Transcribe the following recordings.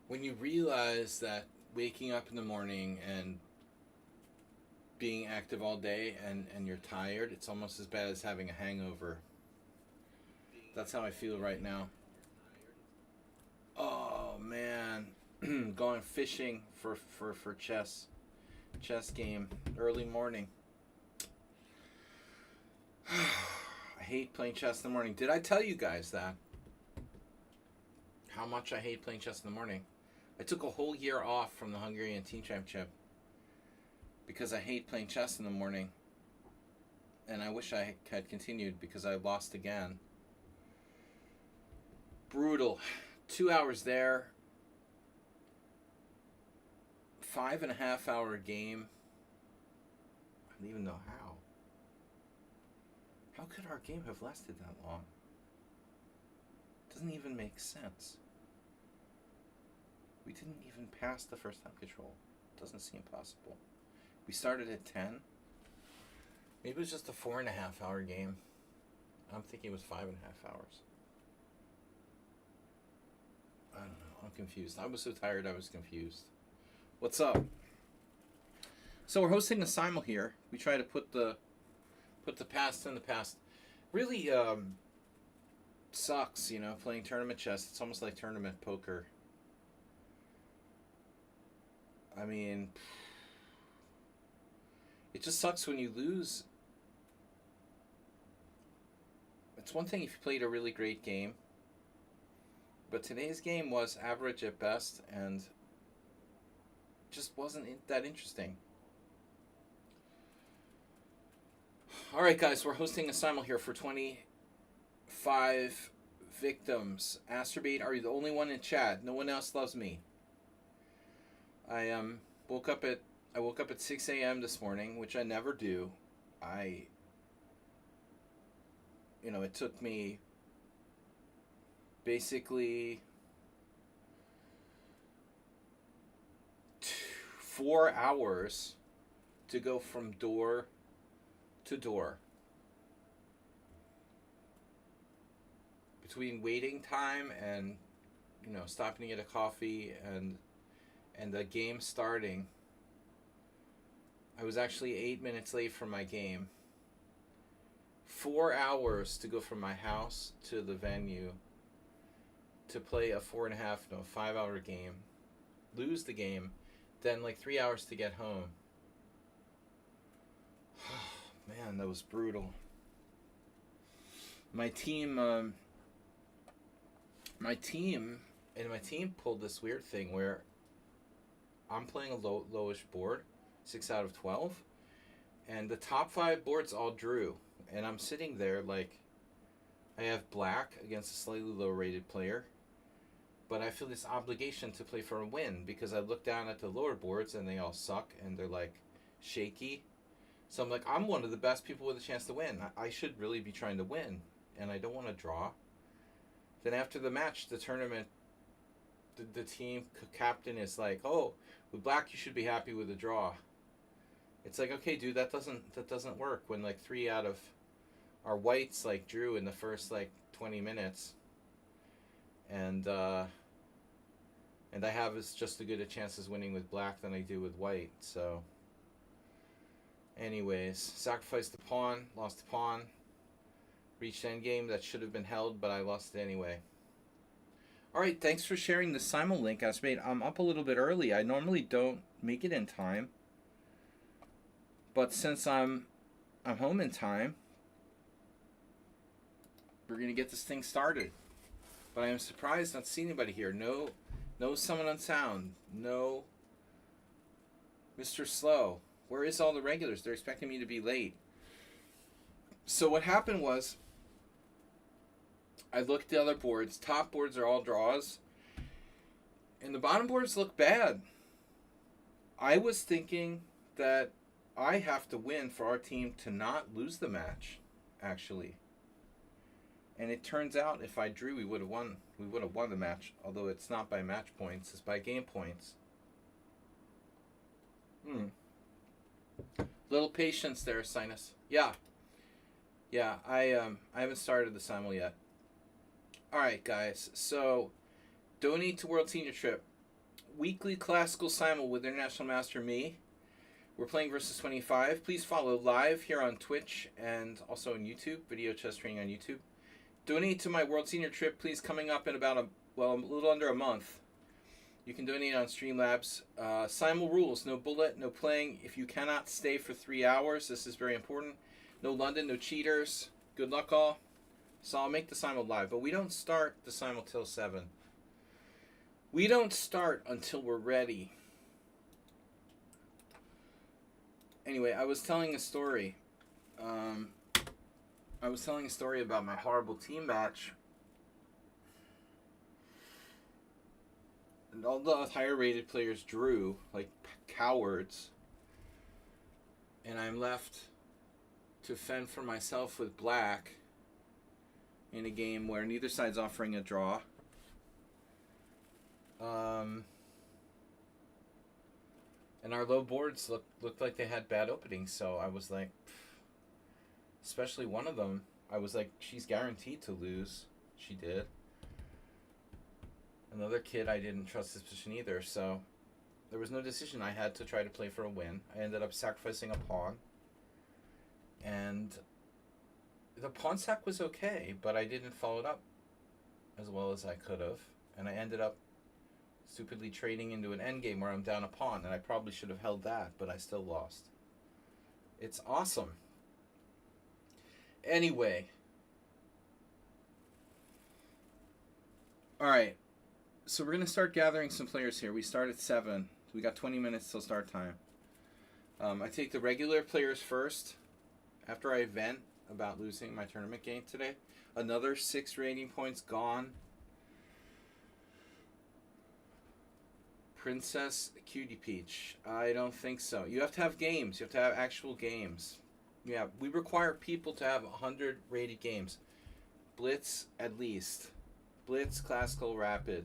when you realize that waking up in the morning and being active all day and you're tired, it's almost as bad as having a hangover. That's how I feel right now. Oh man, going fishing for chess game early morning. I hate playing chess in the morning. Did I tell you guys that? How much I hate playing chess in the morning. I took a whole year off from the Hungarian Team Championship because I hate playing chess in the morning. And I wish I had continued because I lost again. Brutal. 2 hours there. 5.5 hour game. I don't even know how. How could our game have lasted that long? Doesn't even make sense. We didn't even pass the first time control. Doesn't seem possible. We started at 10. Maybe it was just a 4.5 hour game. I'm thinking it was 5.5 hours. I don't know. I'm confused. I was so tired I was confused. What's up? So we're hosting a simul here. We try to put the past in the past. Really sucks, playing tournament chess. It's almost like tournament poker. I mean, it just sucks when you lose. It's one thing if you played a really great game, but today's game was average at best and just wasn't that interesting. All right, guys, we're hosting a simul here for 25 victims. Astrobate, are you the only one in chat? No one else loves me. I woke up at 6 a.m. this morning, which I never do. It took me basically 4 hours to go from door to door. Between waiting time and stopping to get a coffee and the game starting, I was actually 8 minutes late for my game. 4 hours to go from my house to the venue to play a 5 hour game, lose the game, then like 3 hours to get home. Man, that was brutal. My team pulled this weird thing where I'm playing a lowish board, 6 out of 12, and the top 5 boards all drew, and I'm sitting there like I have black against a slightly low rated player, but I feel this obligation to play for a win because I look down at the lower boards and they all suck and they're like shaky. So I'm like, I'm one of the best people with a chance to win. I should really be trying to win, and I don't want to draw. Then after the match, the tournament, the team captain is like, "Oh, with black, you should be happy with a draw." It's like, okay, dude, that doesn't work when like 3 out of our whites like drew in the first like 20 minutes, and I have as just as good a chance as winning with black than I do with white. So, anyways, sacrificed the pawn, lost the pawn, reached endgame that should have been held, but I lost it anyway. All right, thanks for sharing the simul link, Asmate. I'm up a little bit early. I normally don't make it in time, but since I'm home in time, we're gonna get this thing started. But I am surprised not to see anybody here. No someone on sound. No Mr. Slow. Where is all the regulars? They're expecting me to be late. So what happened was, I looked at the other boards. Top boards are all draws, and the bottom boards look bad. I was thinking that I have to win for our team to not lose the match, actually. And it turns out if I drew, we would have won. We would have won the match, although it's not by match points; it's by game points. Little patience there, Sinus. Yeah. I haven't started the simul yet. All right, guys. So, donate to World Senior Trip. weekly Classical Simul with International Master me. We're playing versus 25. Please follow live here on Twitch and also on YouTube, Video Chess Training on YouTube. Donate to my World Senior trip, please, coming up in about a little under a month. You can donate on Streamlabs. Simul rules: no bullet, no playing. If you cannot stay for 3 hours, this is very important. No London, no cheaters. Good luck, all. So I'll make the Simul live, but we don't start the Simul till 7. We don't start until we're ready. Anyway, I was telling a story. About my horrible team match. And all the higher rated players drew, like cowards. And I'm left to fend for myself with black in a game where neither side's offering a draw. And our low boards looked like they had bad openings, so I was like, especially one of them, I was like, she's guaranteed to lose. She did. Another kid, I didn't trust his position either, so there was no decision. I had to try to play for a win. I ended up sacrificing a pawn. And the pawn sack was okay, but I didn't follow it up as well as I could have. And I ended up stupidly trading into an endgame where I'm down a pawn, and I probably should have held that, but I still lost. It's awesome. Anyway. Alright. So we're going to start gathering some players here. We start at 7. We got 20 minutes till start time. I take the regular players first. After I vent about losing my tournament game today. Another 6 rating points gone. Princess Cutie Peach. I don't think so. You have to have games. You have to have actual games. Yeah, we require people to have 100 rated games. Blitz at least. Blitz, Classical, Rapid.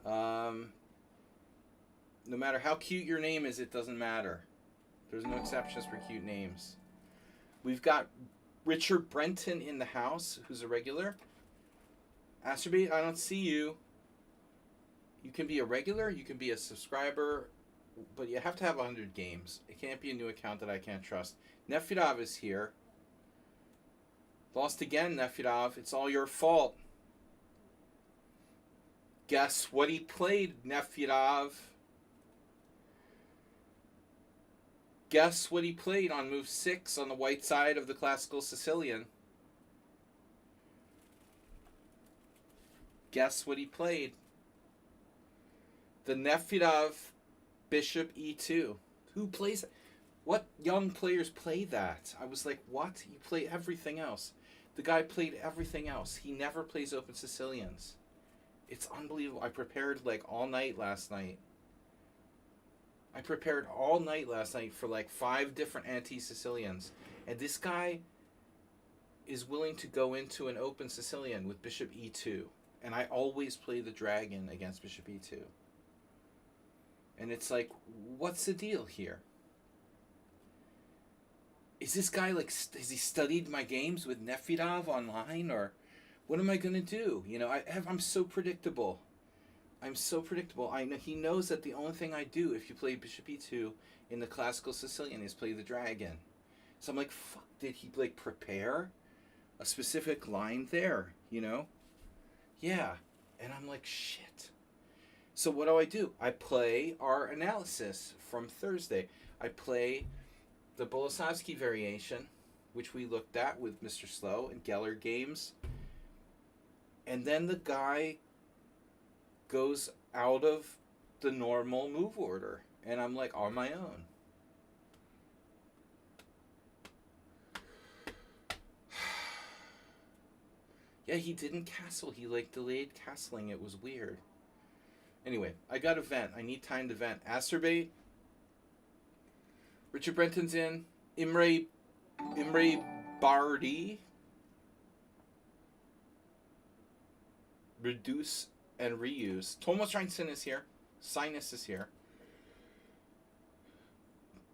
No matter how cute your name is, it doesn't matter. There's no exceptions for cute names. We've got Richard Brenton in the house, who's a regular. Asterbeat, I don't see you. You can be a regular, you can be a subscriber, but you have to have 100 games. It can't be a new account that I can't trust. Nefidov is here. Lost again, Nefidov. It's all your fault. Guess what he played, Nefidov? Guess what he played on move 6 on the white side of the Classical Sicilian? Guess what he played? The Nefidov Bishop E2. Who plays? What young players play that? I was like, what? You play everything else. The guy played everything else. He never plays open Sicilians. It's unbelievable. I prepared like all night last night. I prepared all night last night for like 5 different anti-Sicilians. And this guy is willing to go into an open Sicilian with Bishop E2. And I always play the dragon against Bishop E2. And it's like, what's the deal here? Is this guy like, has he studied my games with Nefidov online, or what am I going to do? You know, I'm so predictable. I'm so predictable. I know he knows that the only thing I do if you play Bishop E2 in the Classical Sicilian is play the dragon. So I'm like, fuck, did he like prepare a specific line there, you know? Yeah. And I'm like, shit. So what do? I play our analysis from Thursday. I play the Boleslavsky variation, which we looked at with Mr. Slow and Geller games. And then the guy goes out of the normal move order. And I'm like, on my own. Yeah, he didn't castle. He like delayed castling. It was weird. Anyway, I got a vent. I need time to vent. Acerbate. Richard Brenton's in. Imre Bardi. Reduce and reuse. Tomas Reinson is here. Sinus is here.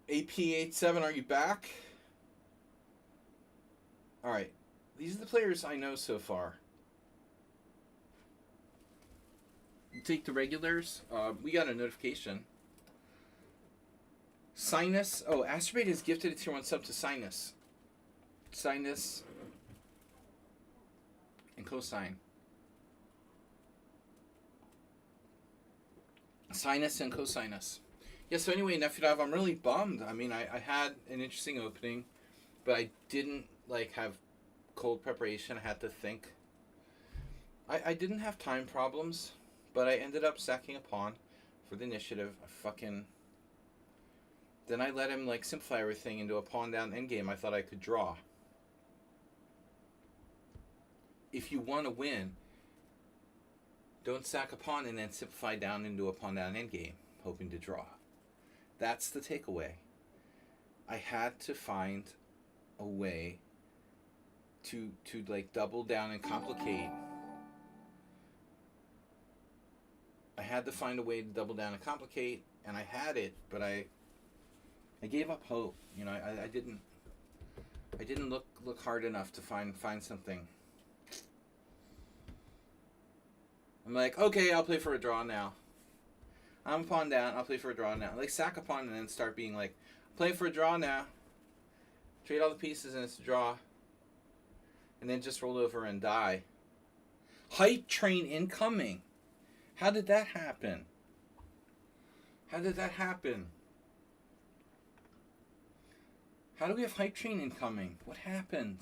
AP87, are you back? Alright. These are the players I know so far. take the regulars. We got a notification. Sinus. Oh, Astrobate has gifted a tier 1 sub to Sinus. Sinus and cosine. Sinus and cosinus. Yeah, so anyway, Nefidov, I'm really bummed. I mean, I had an interesting opening, but I didn't, like, have cold preparation. I had to think. I didn't have time problems, but I ended up sacking a pawn for the initiative. Then I let him, like, simplify everything into a pawn down endgame I thought I could draw. If you want to win, don't sack a pawn and then simplify down into a pawn down endgame, hoping to draw. That's the takeaway. I had to find a way to like double down and complicate. I had to find a way to double down and complicate, and I had it, but I gave up hope. You know, I didn't look hard enough to find something. I'm like, okay, I'll play for a draw now. I'm a pawn down, I'll play for a draw now. Like, sack a pawn and then start being like, play for a draw now. Trade all the pieces and it's a draw. And then just roll over and die. Hype train incoming. How did that happen? How did that happen? How do we have hype train incoming? What happened?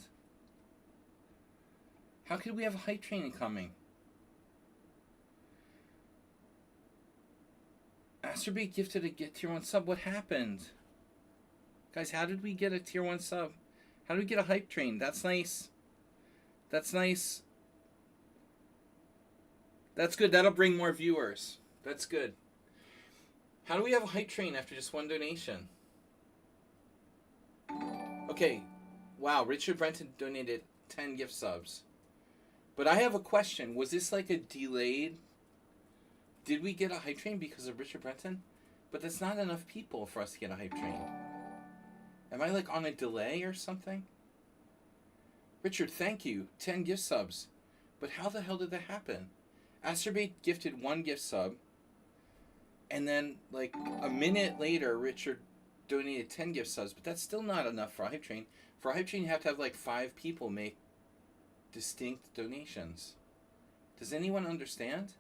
How could we have a hype train incoming? Astrobate gifted a tier 1 sub. What happened? Guys, how did we get a tier 1 sub? How did we get a hype train? That's nice. That's nice. That's good. That'll bring more viewers. That's good. How do we have a hype train after just one donation? Okay. Wow, Richard Brenton donated 10 gift subs. But I have a question. Was this like a delayed... Did we get a hype train because of Richard Brenton? But that's not enough people for us to get a hype train. Am I like on a delay or something? Richard, thank you. 10 gift subs. But how the hell did that happen? Astrobate gifted 1 gift sub. And then like a minute later, Richard donated 10 gift subs. But that's still not enough for a hype train. For a hype train, you have to have like 5 people make distinct donations. Does anyone understand?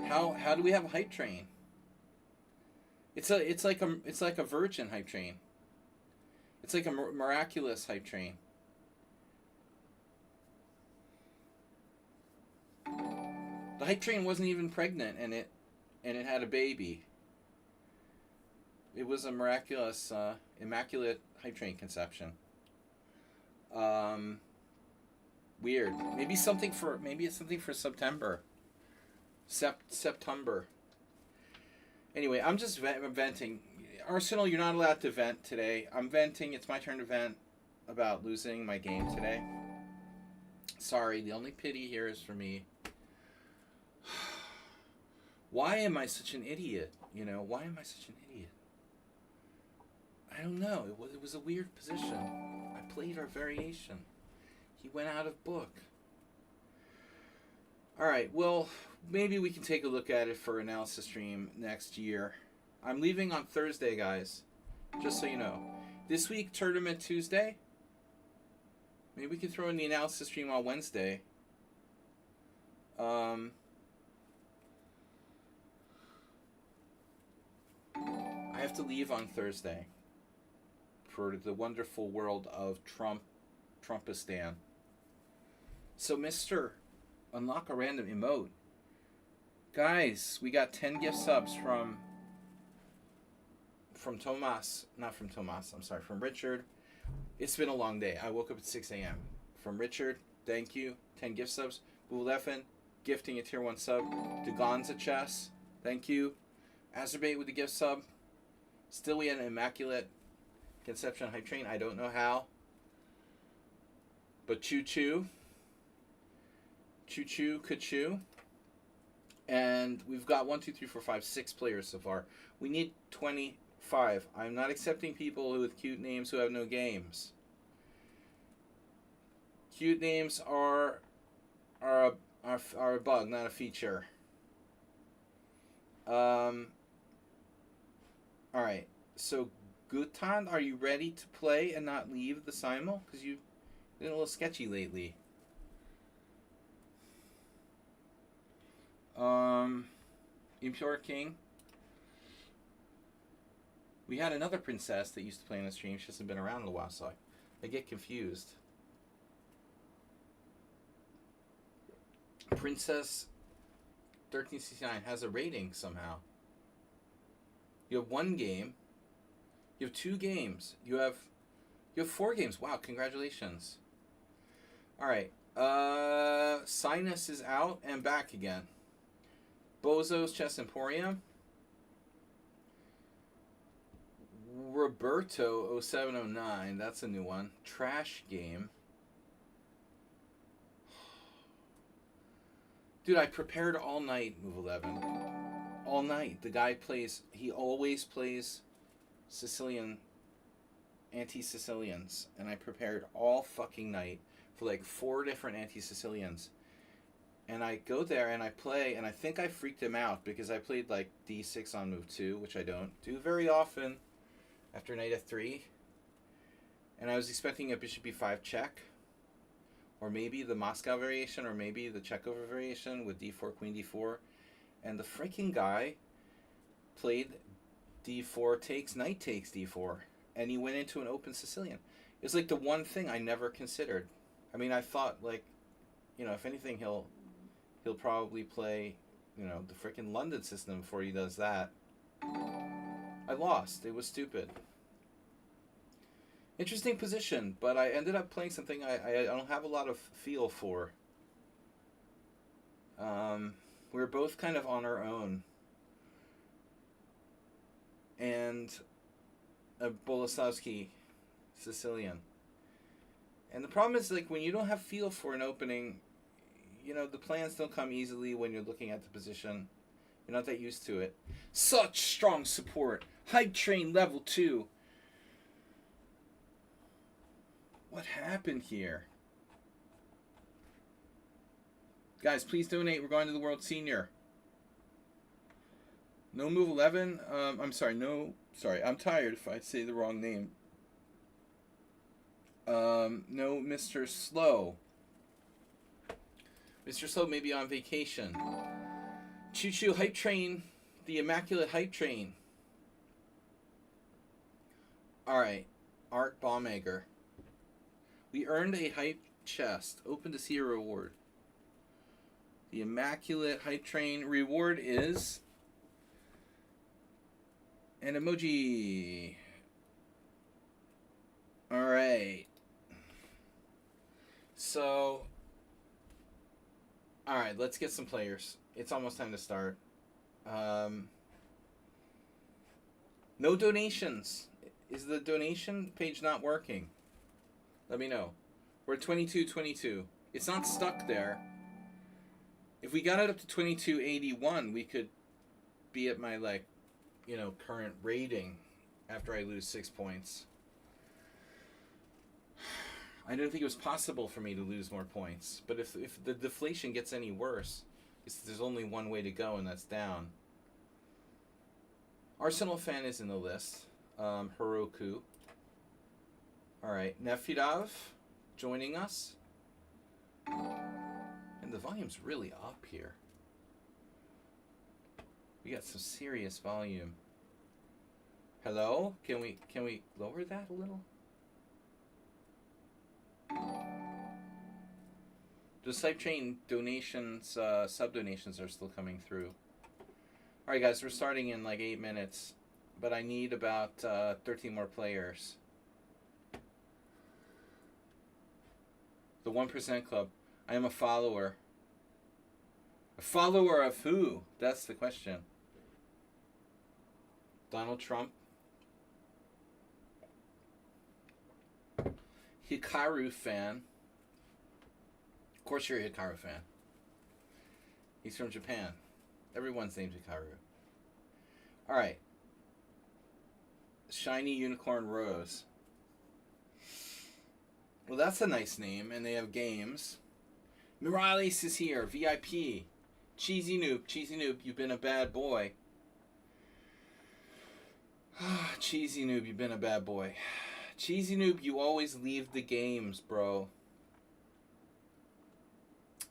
How do we have a hype train? It's like a virgin hype train. It's like a miraculous hype train. The hype train wasn't even pregnant, and it had a baby. It was a miraculous, immaculate hype train conception. Weird. Maybe it's something for September. September. Anyway, I'm just venting. Arsenal, you're not allowed to vent today. I'm venting. It's my turn to vent about losing my game today. Sorry, the only pity here is for me. Why am I such an idiot? You know, why am I such an idiot? I don't know. It was a weird position. I played our variation. He went out of book. All right, well, maybe we can take a look at it for analysis stream next year. I'm leaving on Thursday, guys, just so you know. This week, Tournament Tuesday. Maybe we can throw in the analysis stream on Wednesday. I have to leave on Thursday for the wonderful world of Trumpistan. So, Mr. Unlock a random emote. Guys, we got 10 gift subs from Tomas. Not from Tomas, I'm sorry, from Richard. It's been a long day. I woke up at 6 a.m. From Richard, thank you. 10 gift subs. Bulefen, gifting a tier 1 sub. Dugonza Chess, thank you. Azerbate with the gift sub. Still, we had an immaculate conception hype train. I don't know how. But choo-choo. Choo-choo, ka-choo. And we've got 6 players so far. We need 25. I'm not accepting people with cute names who have no games. Cute names are are a bug, not a feature. All right. So, Gutan, are you ready to play and not leave the Simul? Because you've been a little sketchy lately. Impure King. We had another princess that used to play on the stream. She hasn't been around in a while, so I get confused. Princess 1369 has a rating somehow. You have one game. You have 2 games. You have 4 games. Wow, congratulations. All right. Sinus is out and back again. Bozo's Chess Emporium. Roberto 0709. That's a new one. Trash Game. Dude, I prepared all night, Move 11. All night. The guy plays, he always plays Sicilian, anti-Sicilians. And I prepared all fucking night for like 4 different anti-Sicilians. And I go there and I play, and I think I freaked him out because I played like d6 on move 2, which I don't do very often after knight f3. And I was expecting a bishop b5 check, or maybe the Moscow variation, or maybe the Chekover variation with d4, queen d4. And the freaking guy played d4 takes, knight takes d4. And he went into an open Sicilian. It's like the one thing I never considered. I mean, I thought, like, you know, if anything, he'll probably play, you know, the freaking London system before he does that. I lost. It was stupid. Interesting position, but I ended up playing something I don't have a lot of feel for. We were both kind of on our own. And a Boleslavsky Sicilian. And the problem is, like, when you don't have feel for an opening, you know, the plans don't come easily when you're looking at the position. You're not that used to it. Such strong support. Hype train level 2. What happened here? Guys, please donate. We're going to the World Senior. No Move 11. I'm sorry. No. Sorry. I'm tired if I say the wrong name. No Mr. Slow. Mr. Slow may be on vacation. Choo Choo Hype Train. The Immaculate Hype Train. Alright. Art Bombmaker. We earned a hype chest. Open to see a reward. The Immaculate Hype Train reward is an emoji. Alright. So, alright, let's get some players. It's almost time to start. No donations. Is the donation page not working? Let me know. We're at 2222. It's not stuck there. If we got it up to 2281, we could be at my, like, you know, current rating after I lose 6 points. I didn't think it was possible for me to lose more points. But if the deflation gets any worse, there's only one way to go, and that's down. Arsenal fan is in the list. Heroku. Alright, Nefidov joining us. And the volume's really up here. We got some serious volume. Hello? Can we lower that a little? The Hype Train donations, sub-donations are still coming through. Alright guys, we're starting in like 8 minutes. But I need about 13 more players. The 1% Club. I am a follower. A follower of who? That's the question. Donald Trump. Hikaru fan. Of course you're a Hikaru fan. He's from Japan. Everyone's named Hikaru. Alright. Shiny Unicorn Rose. Well, that's a nice name, and they have games. Morales is here. VIP. Cheesy Noob, you've been a bad boy. Cheesy Noob, you've been a bad boy. Cheesy Noob, you always leave the games, bro.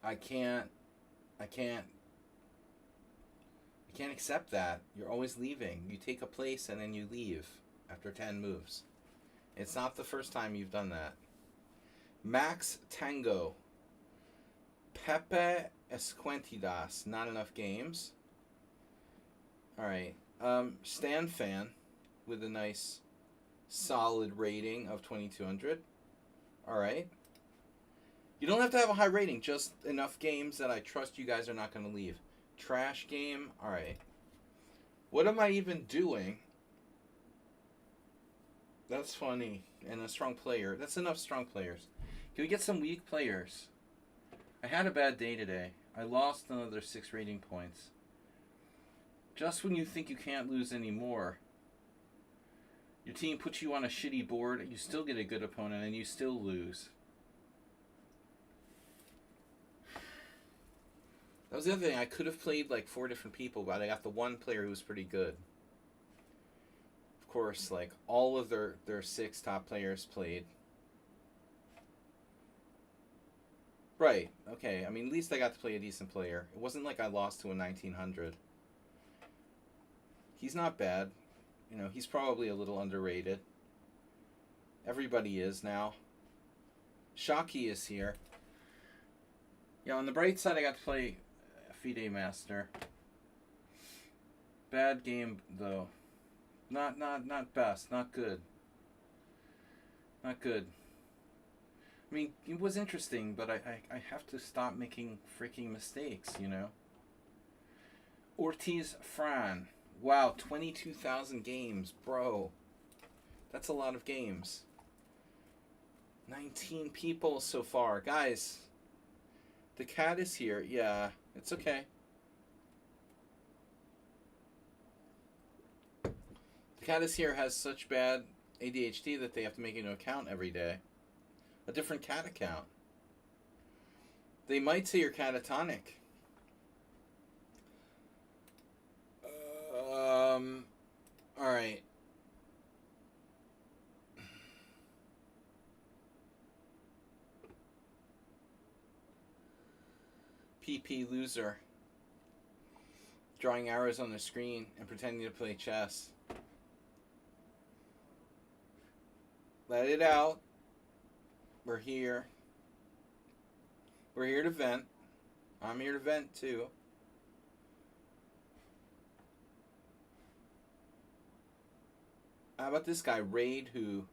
I can't accept that. You're always leaving. You take a place and then you leave after 10 moves. It's not the first time you've done that. Max Tango. Pepe Esquentidas. Not enough games. Alright. Stan Fan with a nice solid rating of 2200. Alright. You don't have to have a high rating, just enough games that I trust you guys are not going to leave. Trash game. Alright. What am I even doing? That's funny. And a strong player. That's enough strong players. Can we get some weak players? I had a bad day today. I lost another 6 rating points. Just when you think you can't lose anymore, your team puts you on a shitty board, you still get a good opponent, and you still lose. That was the other thing. I could have played like 4 different people, but I got the one player who was pretty good. Of course, like all of their 6 top players played. Right, okay. I mean, at least I got to play a decent player. It wasn't like I lost to a 1900. He's not bad. You know, he's probably a little underrated. Everybody is now. Shockey is here. Yeah, on the bright side, I got to play Fide Master. Bad game, though. Not best. Not good. Not good. I mean, it was interesting, but I have to stop making freaking mistakes, you know? Ortiz Fran. Wow, 22,000 games. Bro. That's a lot of games. 19 people so far. Guys, the cat is here. Yeah, it's okay. The cat is here has such bad ADHD that they have to make a new account every day. A different cat account. They might say you're catatonic. Alright. PP loser. Drawing arrows on the screen and pretending to play chess. Let it out. We're here. We're here to vent. I'm here to vent too. How about this guy, Raid, who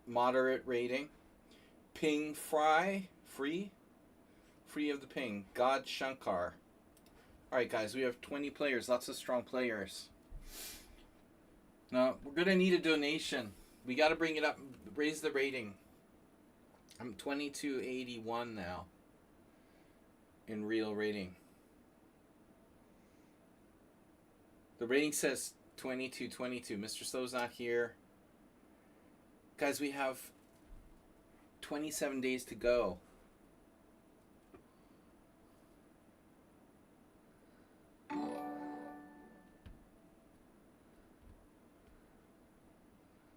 moderate rating. Ping Fry, free of the ping. God Shankar. Alright guys, we have 20 players, lots of strong players. Now, we're gonna need a donation. We gotta bring it up, raise the rating. I'm 2281 now in real rating. The rating says 2222. Mr. Slow's not here. Guys, we have 27 days to go.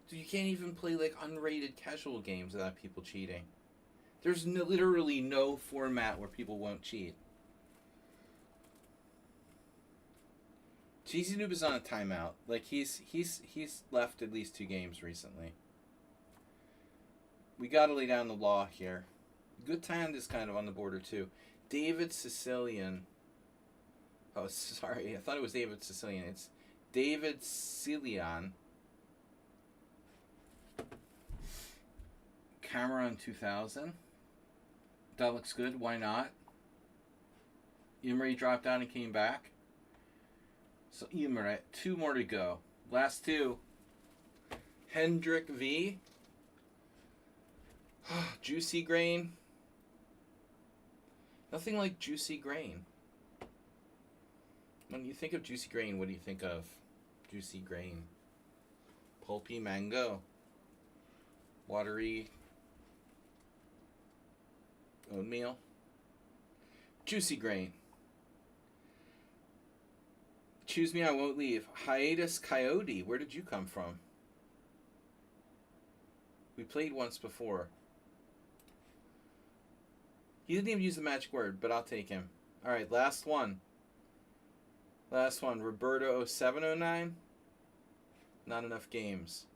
Dude, you can't even play like unrated casual games without people cheating. There's literally no format where people won't cheat. Cheesy Noob is on a timeout. Like he's left at least 2 games recently. We gotta lay down the law here. Good Time is kind of on the border too. David Sicilian. Oh, sorry. I thought it was David Sicilian. It's David Cilian. Cameron 2000. That looks good. Why not? Emery dropped down and came back. So Emery, 2 more to go. Last 2. Hendrick V. Juicy Grain. Nothing like Juicy Grain. When you think of Juicy Grain, what do you think of? Juicy Grain. Pulpy Mango. Watery. Oatmeal. Juicy grain. Choose me, I won't leave. Hiatus Coyote. Where did you come from? We played once before. He didn't even use the magic word, but I'll take him. Alright, last one. Last one. Roberto0709. Not enough games.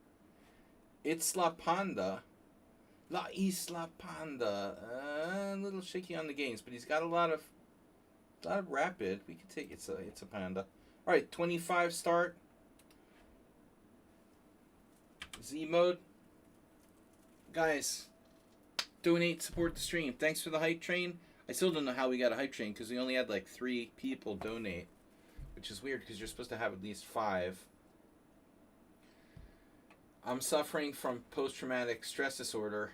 It's La Panda. La Isla Panda. A little shaky on the games, but he's got a lot of rapid. We could take it's a panda. Alright, 25 start. Z mode. Guys, donate, support the stream. Thanks for the hype train. I still don't know how we got a hype train because we only had like 3 people donate, which is weird because you're supposed to have at least 5. I'm suffering from post-traumatic stress disorder.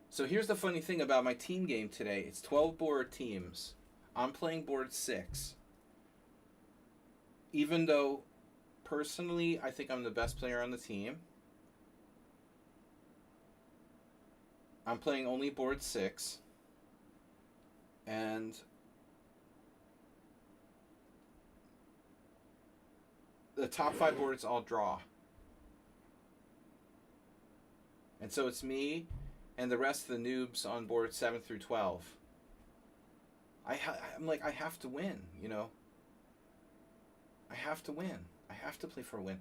So here's the funny thing about my team game today. It's 12 board teams. I'm playing board 6. Even though, personally, I think I'm the best player on the team. I'm playing only board 6. And the top 5 boards all draw. And so it's me and the rest of the noobs on board 7 through 12. I'm like, I have to win, you know. I have to win. I have to play for a win.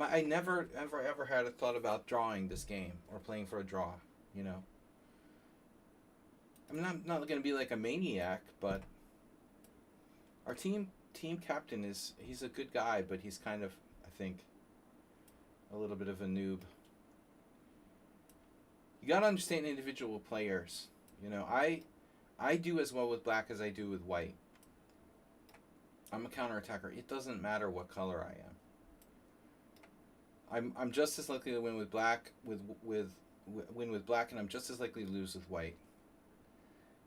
I never, ever had a thought about drawing this game or playing for a draw, you know. I mean, I'm not going to be like a maniac, but our team captain he's a good guy, but he's kind of, I think, a little bit of a noob. You got to understand individual players. You know, I do as well with black as I do with white. I'm a counterattacker. It doesn't matter what color I am. I'm just as likely to win with black win with black, and I'm just as likely to lose with white.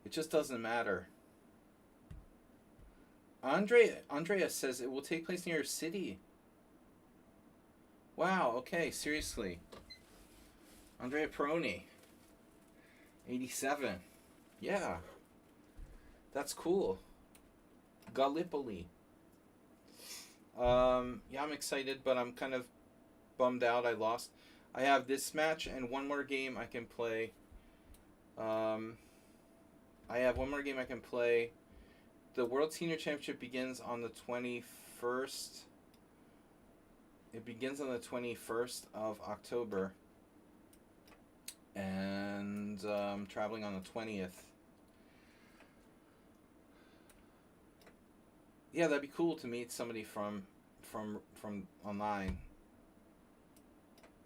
It just doesn't matter. Andrea says it will take place near your city. Wow, okay, seriously. Andrea Peroni. 87. Yeah. That's cool. Gallipoli. Yeah, I'm excited, but I'm kind of bummed out I lost. I have this match and one more game I can play. I have one more game I can play. The World Senior Championship begins on the 21st. It begins on the 21st of October. And I'm traveling on the 20th. Yeah, that'd be cool to meet somebody from online.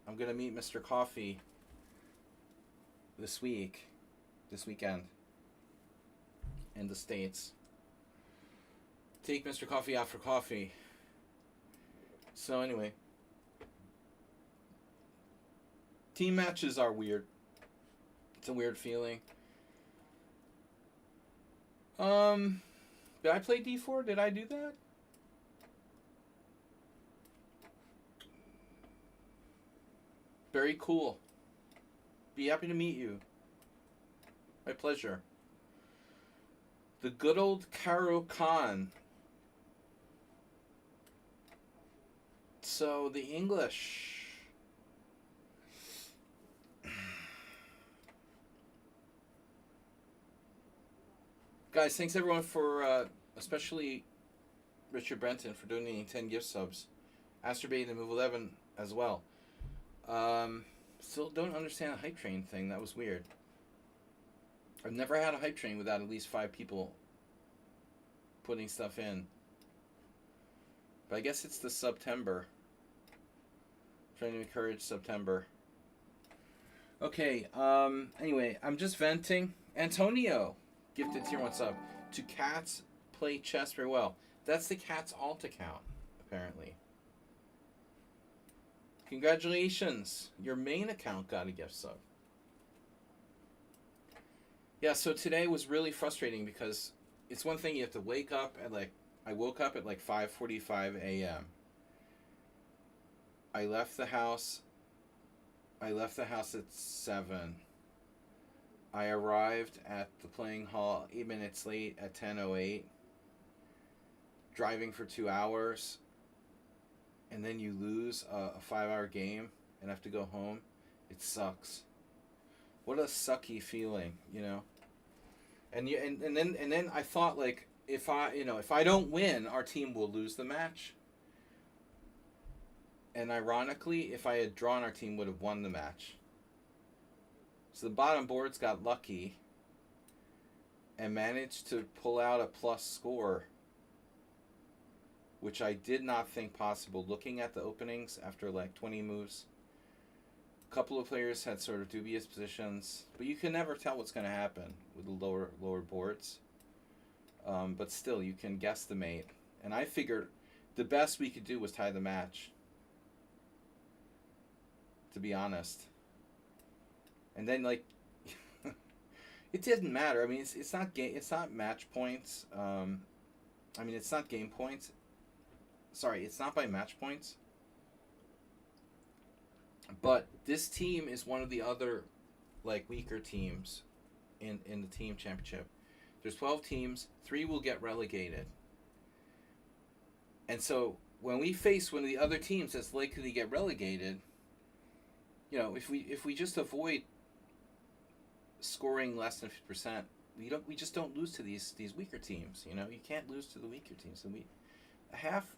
I'm gonna meet Mr. Coffee this weekend, in the States. Take Mr. Coffee out for coffee. So anyway, team matches are weird. It's a weird feeling. Did I play D4? Did I do that? Very cool. Be happy to meet you. My pleasure. The good old Karo Khan. So, the English. Guys, thanks everyone for, especially Richard Brenton for donating 10 gift subs. Astrobate and Move 11 as well. Still don't understand the hype train thing. That was weird. I've never had a hype train without at least 5 people putting stuff in. But I guess it's the September. Trying to encourage September. Okay, anyway, I'm just venting. Antonio gifted tier 1 sub. To cats play chess very well. That's the cat's alt account, apparently. Congratulations. Your main account got a gift sub. Yeah, so today was really frustrating because it's one thing you have to wake up at I woke up at 5:45 a.m. I left the house at 7. I arrived at the playing hall 8 minutes late at 10:08, driving for 2 hours, and then you lose a 5 hour game and have to go home. It sucks. What a sucky feeling, you know. And then I thought, like, if I don't win, our team will lose the match. And ironically, if I had drawn, our team would have won the match. So the bottom boards got lucky and managed to pull out a plus score, which I did not think possible looking at the openings after like 20 moves. A couple of players had sort of dubious positions, but you can never tell what's going to happen with the lower boards. But still, you can guesstimate. And I figured the best we could do was tie the match, to be honest. And then, like, it didn't matter. I mean, it's not match points. I mean, it's not game points. Sorry, it's not by match points. But this team is one of the other, like, weaker teams in the team championship. There's 12 teams. 3 will get relegated. And so when we face one of the other teams that's likely to get relegated, you know, if we just avoid scoring less than 50%, we just don't lose to these weaker teams. You know, you can't lose to the weaker teams. And a half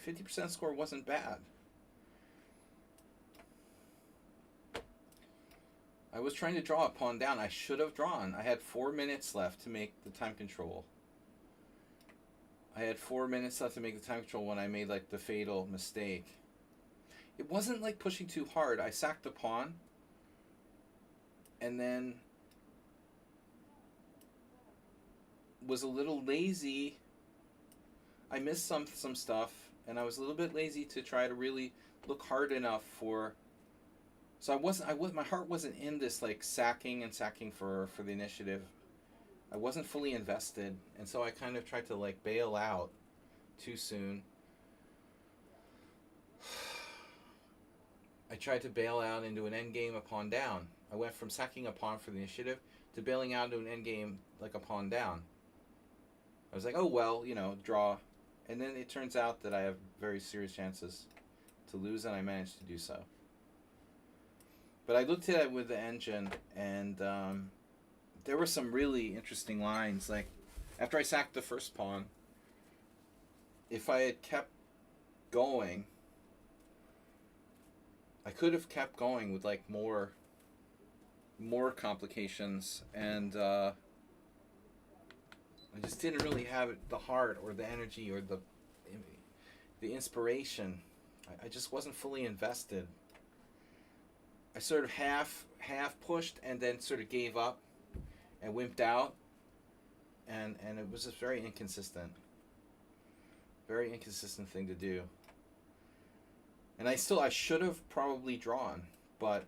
50% score wasn't bad. I was trying to draw a pawn down. I should have drawn. I had 4 minutes left to make the time control. I had 4 minutes left to make the time control when I made, like, the fatal mistake. It wasn't like pushing too hard. I sacked the pawn, and then was a little lazy. I missed some stuff, and I was a little bit lazy to try to really look hard enough for. So my heart wasn't in this, like, sacking for the initiative. I wasn't fully invested, and so I kind of tried to, like, bail out too soon. I tried to bail out into an endgame a pawn down. I went from sacking a pawn for the initiative to bailing out into an endgame like a pawn down. I was like, oh well, you know, draw. And then it turns out that I have very serious chances to lose, and I managed to do so. But I looked at it with the engine, and there were some really interesting lines. Like, after I sacked the first pawn, if I had kept going, I could have kept going with, like, more complications, and I just didn't really have the heart or the energy or the inspiration. I just wasn't fully invested. I sort of half pushed and then sort of gave up and wimped out, and it was just very inconsistent thing to do. And I should have probably drawn, but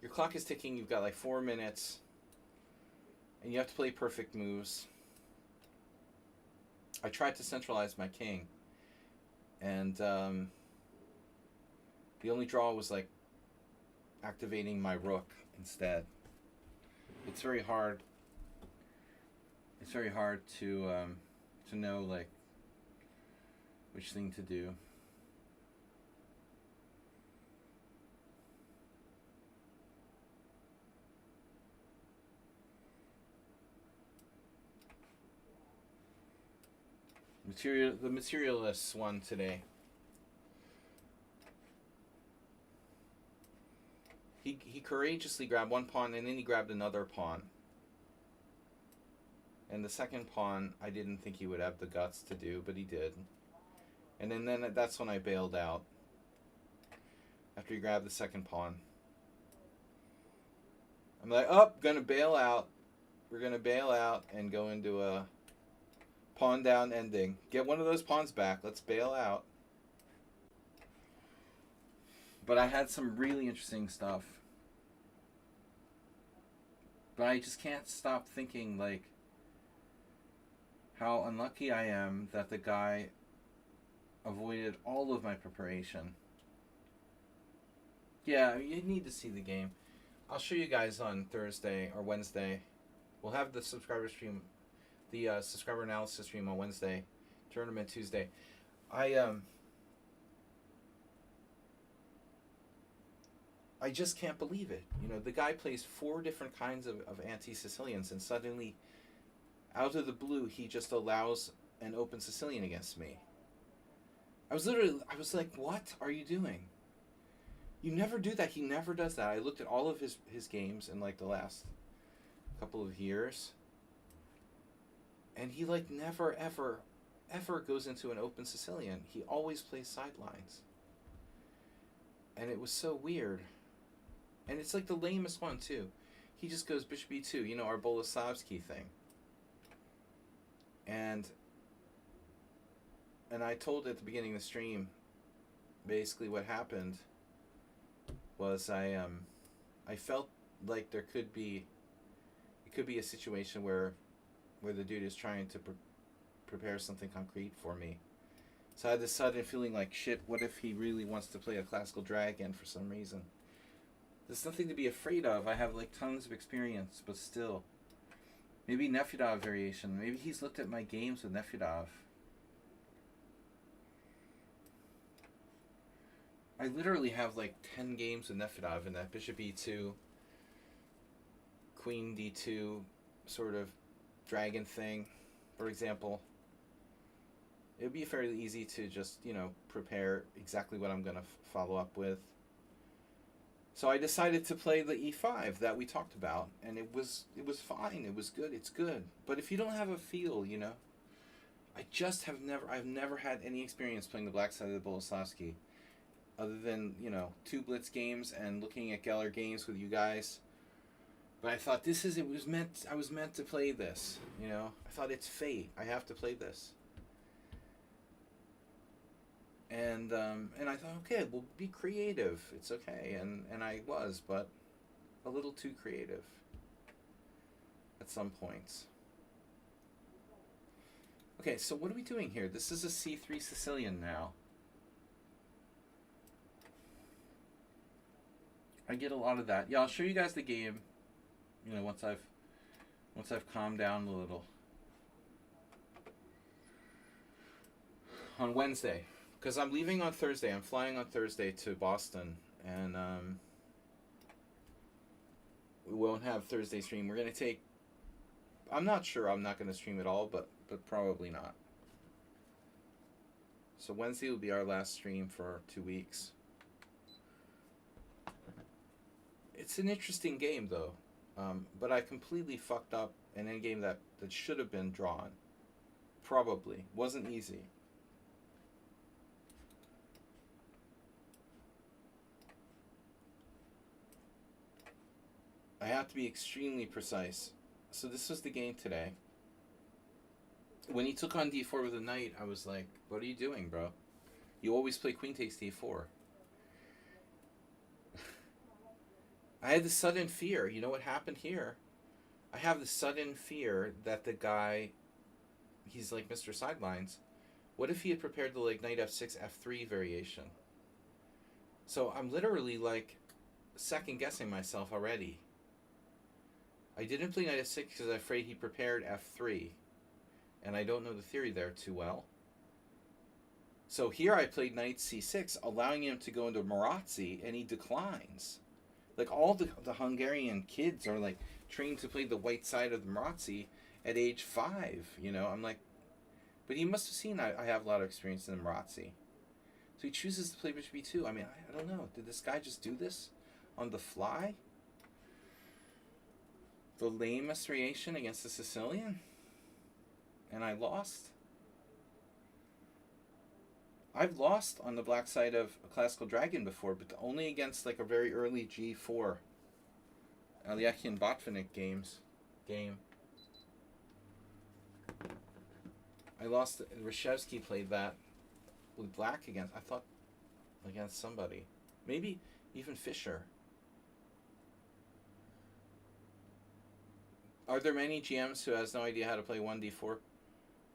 your clock is ticking. You've got like 4 minutes, and you have to play perfect moves. I tried to centralize my king, and the only draw was, like, activating my rook instead. It's very hard. It's very hard to know, like, which thing to do. The materialists won today. He courageously grabbed one pawn, and then he grabbed another pawn. And the second pawn, I didn't think he would have the guts to do, but he did. And then that's when I bailed out. After he grabbed the second pawn. I'm like, gonna bail out. We're gonna bail out and go into a pawn down ending. Get one of those pawns back. Let's bail out. But I had some really interesting stuff. But I just can't stop thinking, like, how unlucky I am that the guy avoided all of my preparation. Yeah, you need to see the game. I'll show you guys on Thursday or Wednesday. We'll have the subscriber stream, the subscriber analysis stream on Wednesday, tournament Tuesday. I I just can't believe it. You know, the guy plays four different kinds of anti-Sicilians, and suddenly, out of the blue, he just allows an open Sicilian against me. I was like, what are you doing? You never do that. He never does that. I looked at all of his games in like the last couple of years, and he like never ever goes into an open Sicilian. He always plays sidelines, and it was so weird. And it's like the lamest one too. He just goes bishop e2, you know, our Boleslavsky thing. And I told at the beginning of the stream, basically what happened was I felt like it could be a situation where the dude is trying to prepare something concrete for me. So I had this sudden feeling like, shit, what if he really wants to play a classical dragon for some reason? There's nothing to be afraid of. I have like tons of experience, but still. Maybe Nefedov variation. Maybe he's looked at my games with Nefedov. I literally have like 10 games with Nefedov in that bishop e2, queen d2 sort of dragon thing, for example. It would be fairly easy to just, you know, prepare exactly what I'm going to follow up with. So I decided to play the e5 that we talked about, and it was fine. It was good. It's good. But if you don't have a feel, you know, I've never had any experience playing the black side of the Boleslavsky, other than, you know, 2 Blitz games and looking at Geller games with you guys. But I thought I was meant to play this, you know. I thought it's fate. I have to play this. And I thought, okay, we'll be creative. It's okay. And I was, but a little too creative at some points. Okay, so what are we doing here? This is a c3 Sicilian now. I get a lot of that. Yeah, I'll show you guys the game, you know, once I've calmed down a little. On Wednesday. Because I'm leaving on Thursday. I'm flying on Thursday to Boston, and we won't have Thursday stream. We're gonna take. I'm not sure. I'm not gonna stream at all, but probably not. So Wednesday will be our last stream for 2 weeks. It's an interesting game though, but I completely fucked up an endgame that should have been drawn. Probably wasn't easy. I have to be extremely precise. So this was the game today. When he took on d4 with a knight, I was like, what are you doing, bro? You always play queen takes d4. I had this sudden fear. You know what happened here? I have this sudden fear that the guy, he's like Mr. Sidelines. What if he had prepared the like knight f6, f3 variation? So I'm literally like second guessing myself already. I didn't play knight f6 because I'm afraid he prepared f3, and I don't know the theory there too well. So here I played knight c6, allowing him to go into Marazzi, and he declines. Like all the Hungarian kids are like trained to play the white side of the Marazzi at age 5. You know, I'm like, but he must have seen I have a lot of experience in the Marazzi. So he chooses to play bishop e2. I mean, I don't know. Did this guy just do this on the fly? The lamest variation against the Sicilian, and I lost. I've lost on the black side of a classical dragon before, but only against like a very early g4 Alekhine Botvinnik game. I lost. Reshevsky played that with black against. I thought against somebody, maybe even Fischer. Are there many GMs who has no idea how to play 1d4?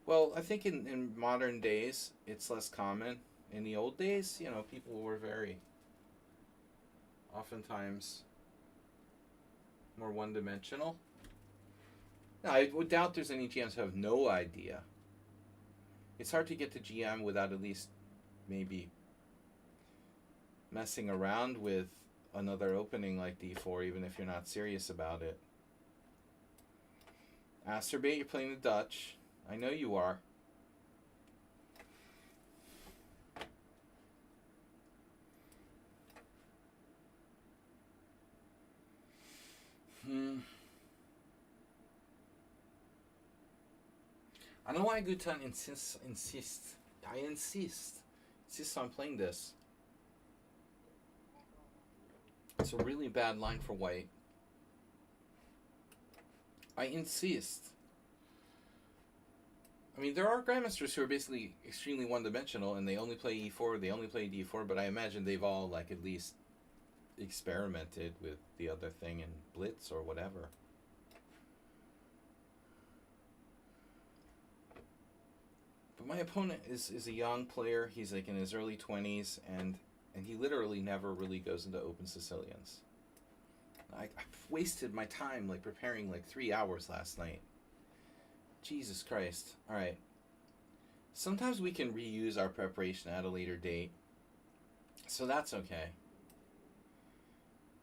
Well, I think in modern days, it's less common. In the old days, you know, people were very, oftentimes, More one-dimensional? No, I would doubt there's any GMs who have no idea. It's hard to get to GM without at least maybe messing around with another opening like D4, even if you're not serious about it. Asterbait, you're playing the Dutch. I know you are. I don't know why Gutan insists on playing this. It's a really bad line for white. I insist. I mean, there are grandmasters who are basically extremely one-dimensional, and they only play E4, they only play D4, but I imagine they've all, like, at least experimented with the other thing in Blitz or whatever. But my opponent is a young player. He's, like, in his early 20s, and he literally never really goes into open Sicilians. I've wasted my time, like, preparing, like, 3 hours last night. Jesus Christ. Alright. Sometimes we can reuse our preparation at a later date. So that's okay.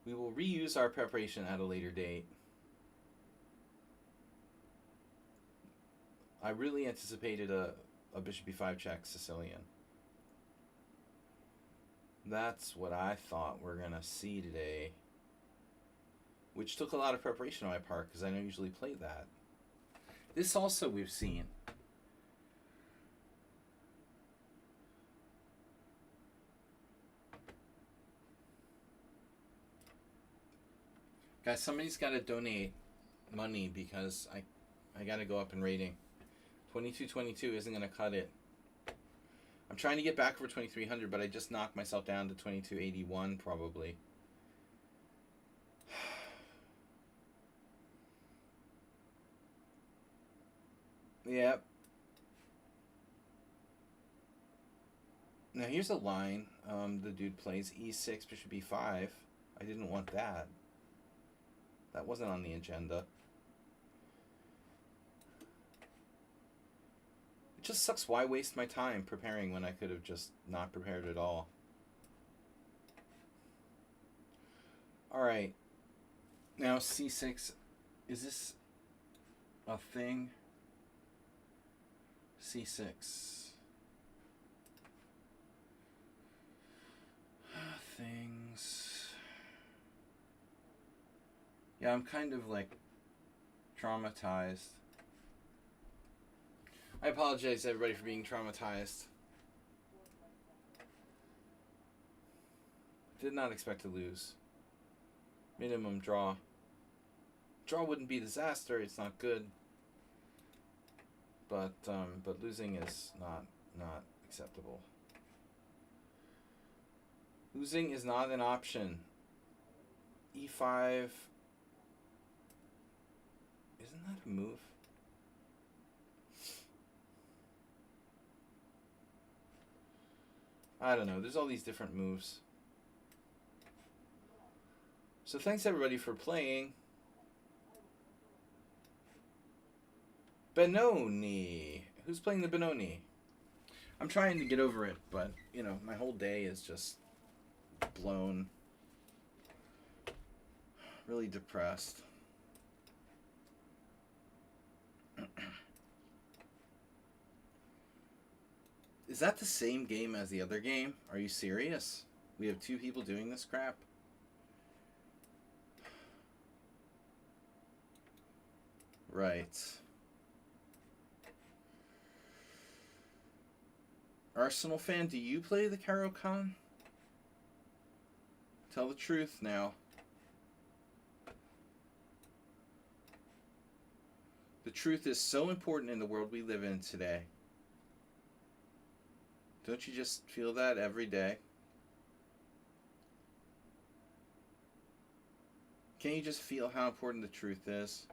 We will reuse our preparation at a later date. I really anticipated a bishop e5 check Sicilian. That's what I thought we're going to see today. Which took a lot of preparation on my part, because I don't usually play that. This also we've seen. Guys, somebody's got to donate money because I got to go up in rating. 2222 isn't going to cut it. I'm trying to get back over 2300, but I just knocked myself down to 2281 probably. Yep. Now here's a line. The dude plays e6, bishop e5. I didn't want that. That wasn't on the agenda. It just sucks. Why waste my time preparing when I could have just not prepared at all? Alright. Now c6. Is this a thing? c6. Things. Yeah, I'm kind of like traumatized. I apologize everybody for being traumatized. Did not expect to lose. Minimum draw. Draw wouldn't be disaster, it's not good. But losing is not acceptable. Losing is not an option. E5. Isn't that a move? I don't know. There's all these different moves. So thanks everybody for playing. Benoni. Who's playing the Benoni? I'm trying to get over it, but, you know, my whole day is just blown. Really depressed. Is that the same game as the other game? Are you serious? We have 2 people doing this crap? Right. Arsenal fan, do you play the Caro-Kann? Tell the truth now. The truth is so important in the world we live in today. Don't you just feel that every day? Can't you just feel how important the truth is?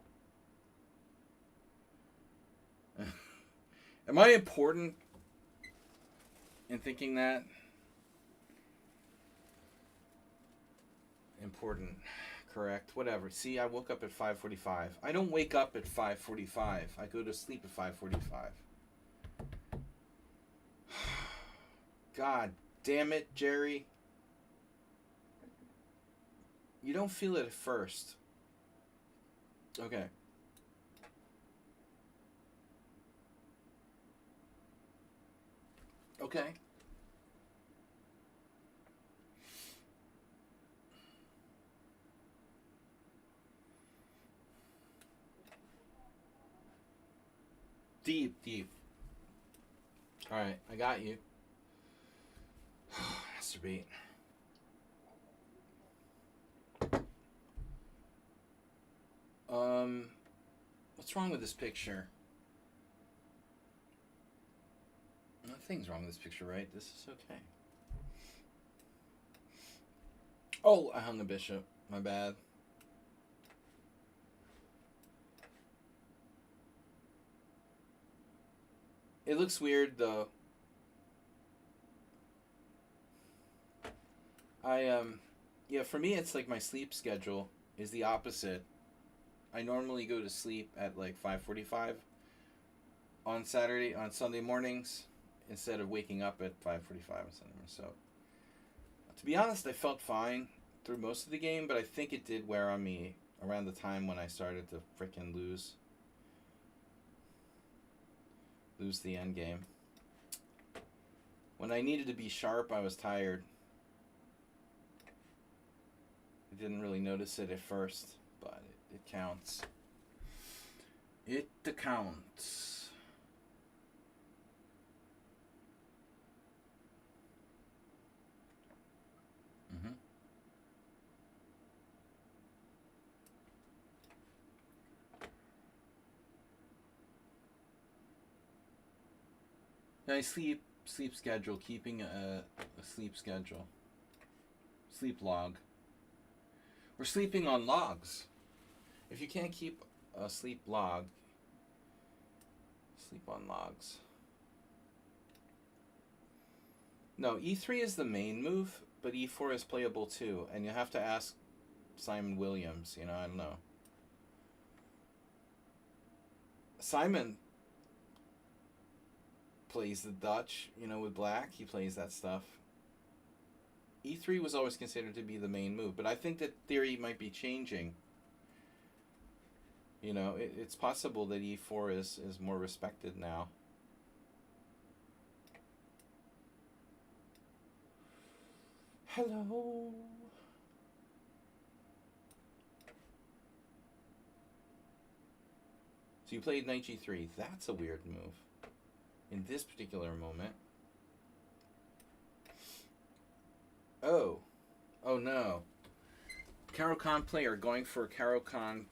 Am I important in thinking that? important. Correct. Whatever. See, I woke up at 5:45. I don't wake up at 5:45. I go to sleep at 5:45. God damn it, Jerry. You don't feel it at first. Okay. Okay. Deep, deep. Alright, I got you. Masturbate. What's wrong with this picture? Nothing's wrong with this picture, right? This is okay. Oh, I hung a bishop. My bad. It looks weird, though. Yeah, for me, it's like my sleep schedule is the opposite. I normally go to sleep at like 5:45 on Sunday mornings, instead of waking up at 5:45 on Sunday morning. So, to be honest, I felt fine through most of the game, but I think it did wear on me around the time when I started to frickin' lose the end game. When I needed to be sharp, I was tired. I didn't really notice it at first, but it counts. It counts. Mm-hmm. Nice sleep schedule. Keeping a sleep schedule. Sleep log. We're sleeping on logs. If you can't keep a sleep log, sleep on logs. No, e3 is the main move, but e4 is playable too, and you have to ask Simon Williams. You know, I don't know. Simon plays the Dutch, you know, with black. He plays that stuff. E3 was always considered to be the main move, but I think that theory might be changing. You know, it's possible that e4 is more respected now. Hello. So you played knight g3. That's a weird move in this particular moment. Oh. Oh no. Caro-Kann player going for Caro-Kann,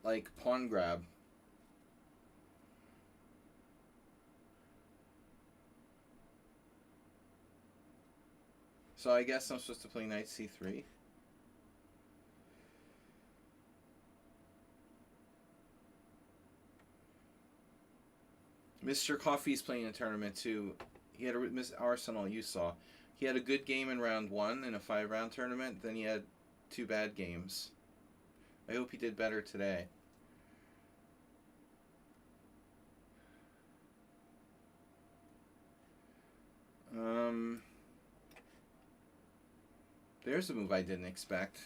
like, pawn grab. So I guess I'm supposed to play knight c3. Mr. Coffee's playing a tournament too. He had a Miss Arsenal, you saw. He had a good game in round 1 in a 5-round tournament. Then he had 2 bad games. I hope he did better today. There's a move I didn't expect.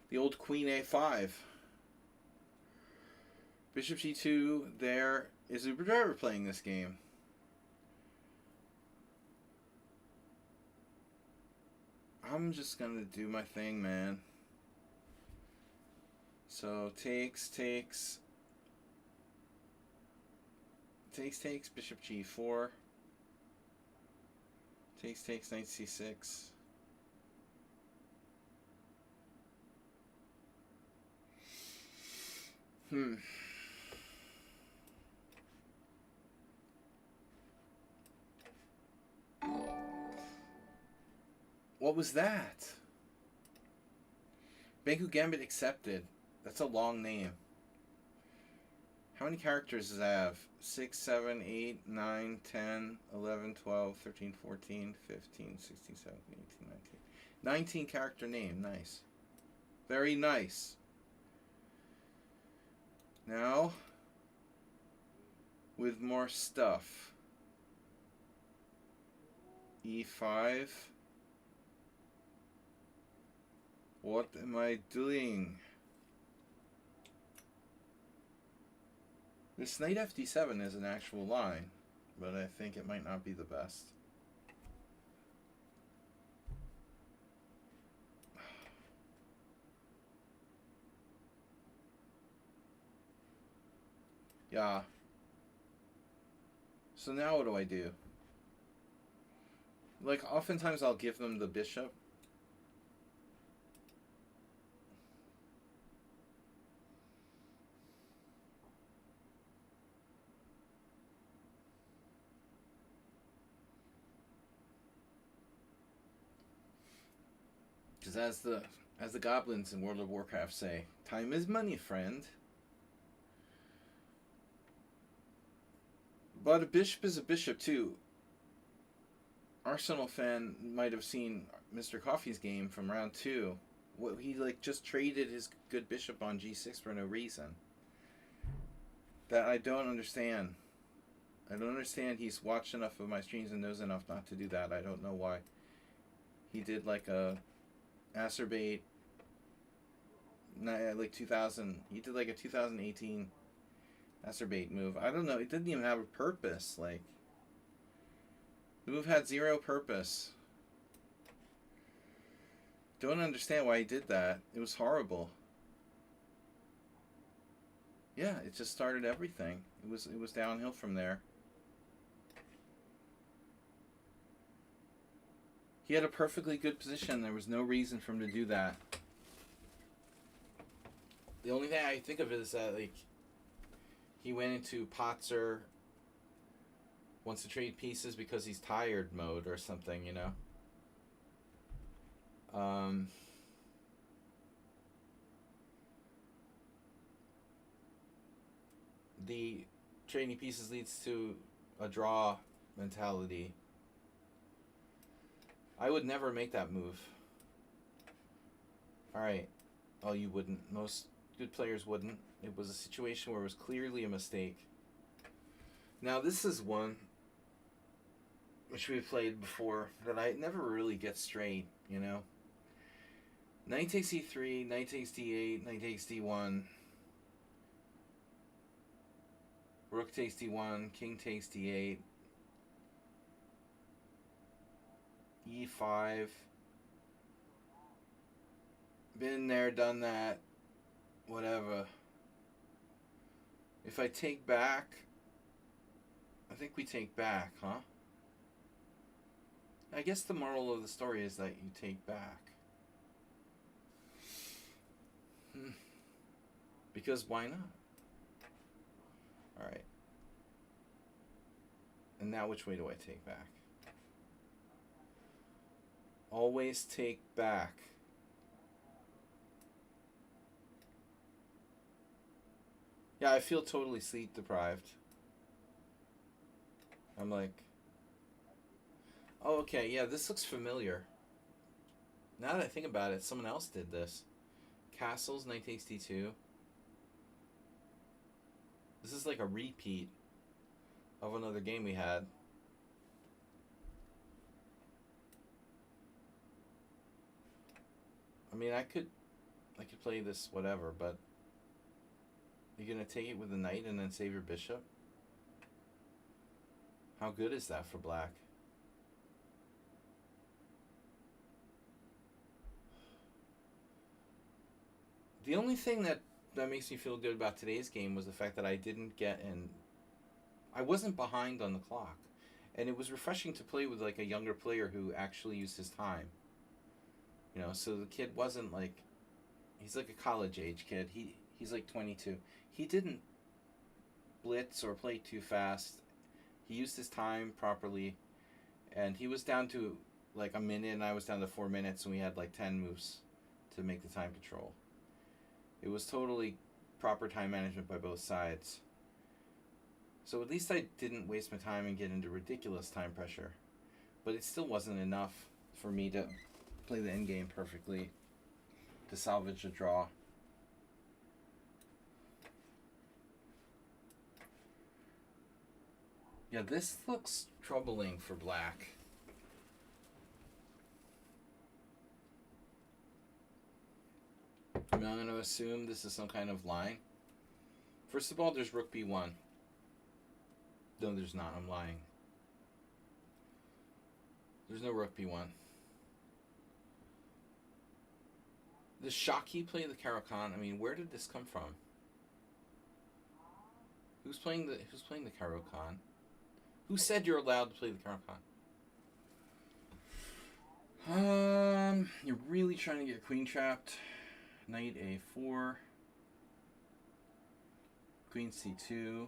The old Queen A5. Bishop G2. There is Uber Driver playing this game. I'm just gonna do my thing, man. So takes, Bishop G4. Takes, Knight C6. What was that? Banku Gambit accepted. That's a long name. How many characters does that have? 6, 7, 8, 9, 10, 11, 12, 13, 14, 15, 16, 17, 18, 19. 19 character name. Nice. Very nice. Now, with more stuff. E5. What am I doing? This knight fd7 is an actual line, but I think it might not be the best. Yeah. So now what do I do? Like, oftentimes I'll give them the bishop. Because as the goblins in World of Warcraft say, time is money, friend. But a bishop is a bishop too. Arsenal fan might have seen Mr. Coffee's game from round 2. He like just traded his good bishop on g6 for no reason. That I don't understand. I don't understand. He's watched enough of my streams and knows enough not to do that. I don't know why. He did like a acerbate like 2000. He did like a 2018 acerbate move. I don't know. It didn't even have a purpose. Like, the move had zero purpose. Don't understand why he did that. It was horrible. Yeah, it just started everything. It was downhill from there. He had a perfectly good position. There was no reason for him to do that. The only thing I think of is that, like, he went into Potzer, wants to trade pieces because he's tired mode or something, you know? The trading pieces leads to a draw mentality. I would never make that move. Alright. Oh, you wouldn't. Most good players wouldn't. It was a situation where it was clearly a mistake. Now, this is one which we've played before that I never really get straight, you know? Knight takes e3, knight takes d8, knight takes d1. Rook takes d1, king takes d8. e5. Been there, done that. Whatever. If I take back, I think we take back, huh? I guess the moral of the story is that you take back. Because why not? Alright. And now which way do I take back? Always take back. Yeah, I feel totally sleep deprived. I'm like, oh, okay, yeah, this looks familiar. Now that I think about it, someone else did this. Castles, knight takes d2. This is like a repeat of another game we had. I mean, I could play this whatever, but you're gonna take it with the knight and then save your bishop? How good is that for black? The only thing that makes me feel good about today's game was the fact that I didn't get in. I wasn't behind on the clock. And it was refreshing to play with like a younger player who actually used his time. You know, so the kid wasn't like, he's like a college age kid. He's like 22. He didn't blitz or play too fast. He used his time properly, and he was down to like a minute, and I was down to 4 minutes, and we had like 10 moves to make the time control. It was totally proper time management by both sides. So at least I didn't waste my time and get into ridiculous time pressure. But it still wasn't enough for me to play the endgame perfectly to salvage a draw. Yeah, this looks troubling for black. I mean, I'm going to assume this is some kind of line. First of all, there's rook b1. No, there's not. I'm lying. There's no rook b1. Does Shaki play the Caro-Kann? I mean, where did this come from? Who's playing the Caro-Kann? Who said you're allowed to play the Caro-Kann? You're really trying to get queen trapped. Knight a4. Queen c2.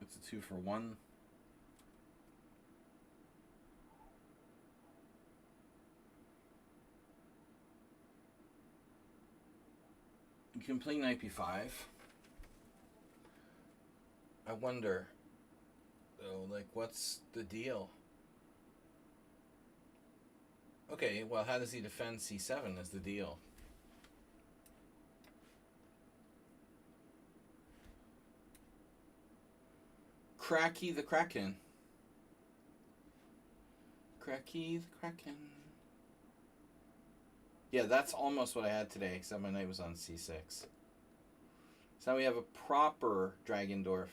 It's a 2-for-1. You can play knight b5. I wonder, though, like, what's the deal? Okay, well, how does he defend c7 is the deal. Cracky the Kraken. Cracky the Kraken. Yeah, that's almost what I had today, except my knight was on c6. So now we have a proper Dragendorf.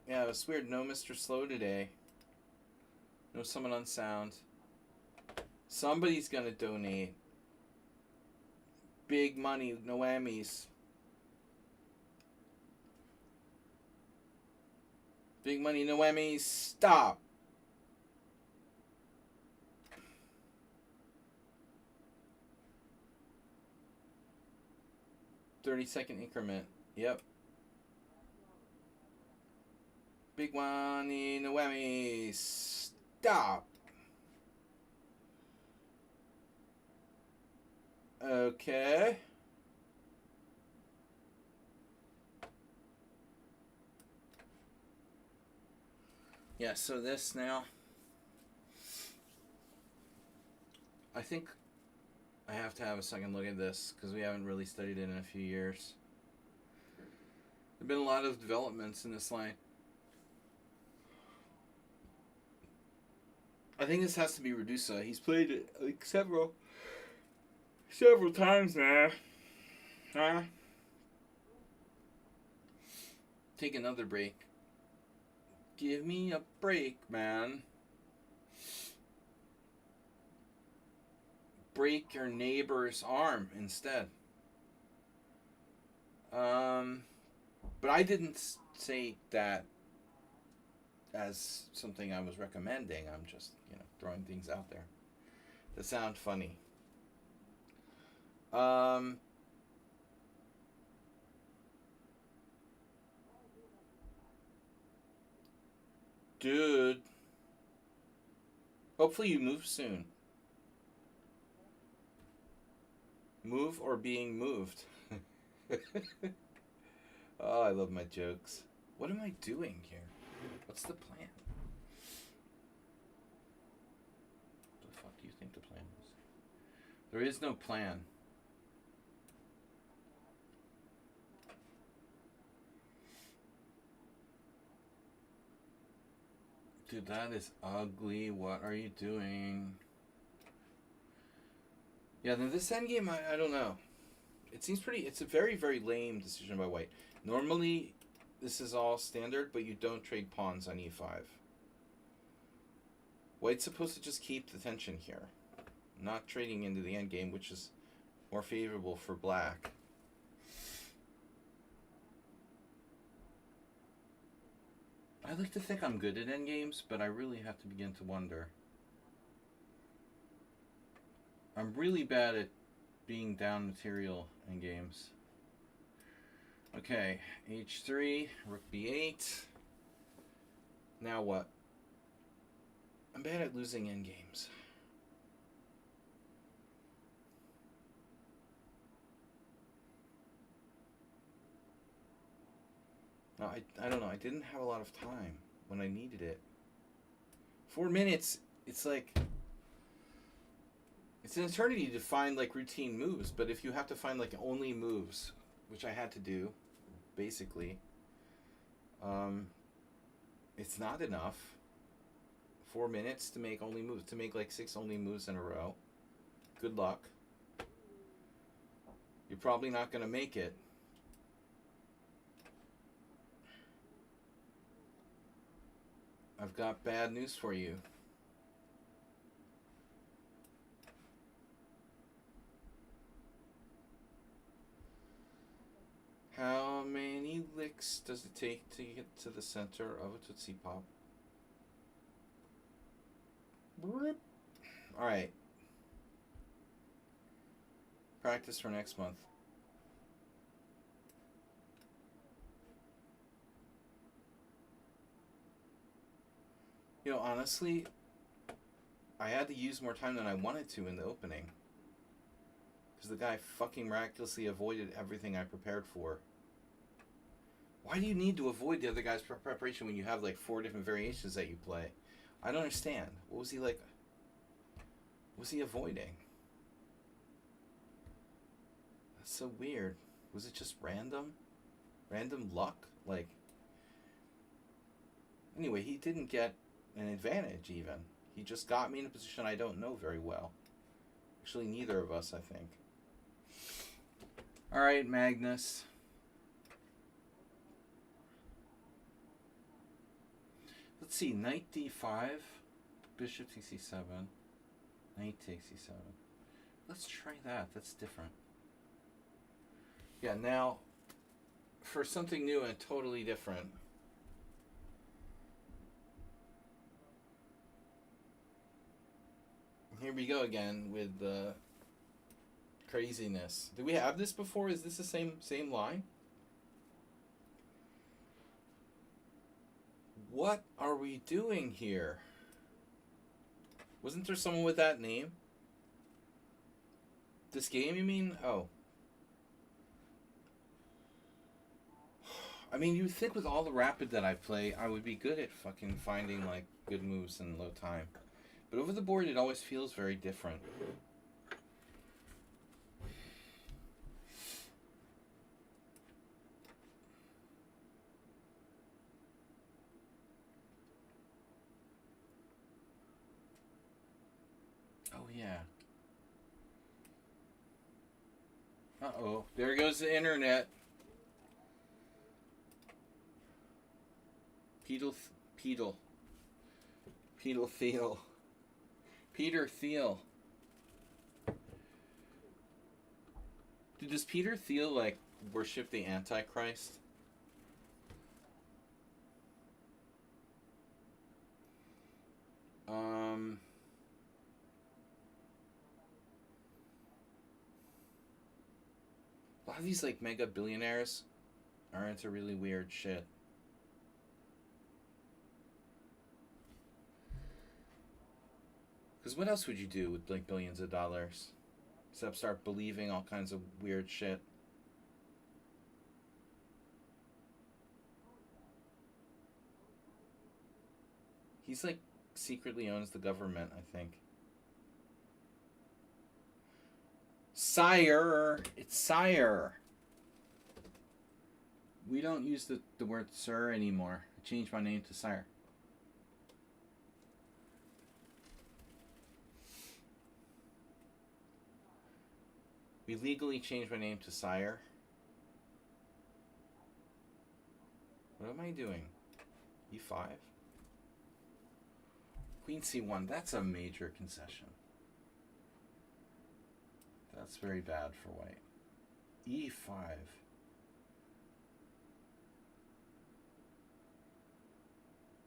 Yeah, it was weird. No Mr. Slow today. No Someone on Sound. Somebody's gonna donate. Big money, no whammies. Big money, no whammies. Stop. $30-second increment. Yep. Big money, no whammies. Stop. Okay. Yeah, so this now. I think I have to have a second look at this because we haven't really studied it in a few years. There have been a lot of developments in this line. I think this has to be Redusa. He's played it like several times now. Huh? Take another break. Give me a break, man. Break your neighbor's arm instead. But I didn't say that as something I was recommending. I'm just, throwing things out there that sound funny. Dude. Hopefully you move soon. Move or being moved. Oh, I love my jokes. What am I doing here? What's the plan? What the fuck do you think the plan is? There is no plan. Dude, that is ugly. What are you doing? Yeah, then this endgame, I don't know. It seems it's a very, very lame decision by white. Normally, this is all standard, but you don't trade pawns on e5. White's supposed to just keep the tension here. Not trading into the endgame, which is more favorable for black. I like to think I'm good at endgames, but I really have to begin to wonder. I'm really bad at being down material in games. Okay, h3, rook b8. Now what? I'm bad at losing endgames. No, I don't know. I didn't have a lot of time when I needed it. 4 minutes. It's like it's an eternity to find like routine moves. But if you have to find like only moves, which I had to do, basically, um, it's not enough. 4 minutes to make only moves to make like 6 only moves in a row. Good luck. You're probably not going to make it. I've got bad news for you. How many licks does it take to get to the center of a Tootsie Pop? Alright. Practice for next month. You know, honestly, I had to use more time than I wanted to in the opening. Because the guy fucking miraculously avoided everything I prepared for. Why do you need to avoid the other guy's preparation when you have like 4 different variations that you play? I don't understand. What was he like? What was he avoiding? That's so weird. Was it just random? Random luck? Like. Anyway, he didn't get an advantage even. He just got me in a position I don't know very well. Actually, neither of us, I think. Alright, Magnus. Let's see, knight d5, bishop takes e7, knight takes e7. Let's try that. That's different. Yeah, now, for something new and totally different. Here we go again with the craziness. Did we have this before? Is this the same line? What are we doing here? Wasn't there someone with that name? This game, you mean? Oh. I mean, you'd think with all the rapid that I play, I would be good at fucking finding, like, good moves in low time. But over the board, it always feels very different. Oh, yeah. Uh-oh. There goes the internet. Pedal Thiel. Peter Thiel. Does Peter Thiel, like, worship the Antichrist? A lot of these, like, mega billionaires are into really weird shit. Because what else would you do with, like, billions of dollars? Except start believing all kinds of weird shit. He's, like, secretly owns the government, I think. Sire! It's sire! We don't use the word sir anymore. I changed my name to sire. We legally changed my name to sire. What am I doing? E5? Queen C1. That's a major concession. That's very bad for white. E5.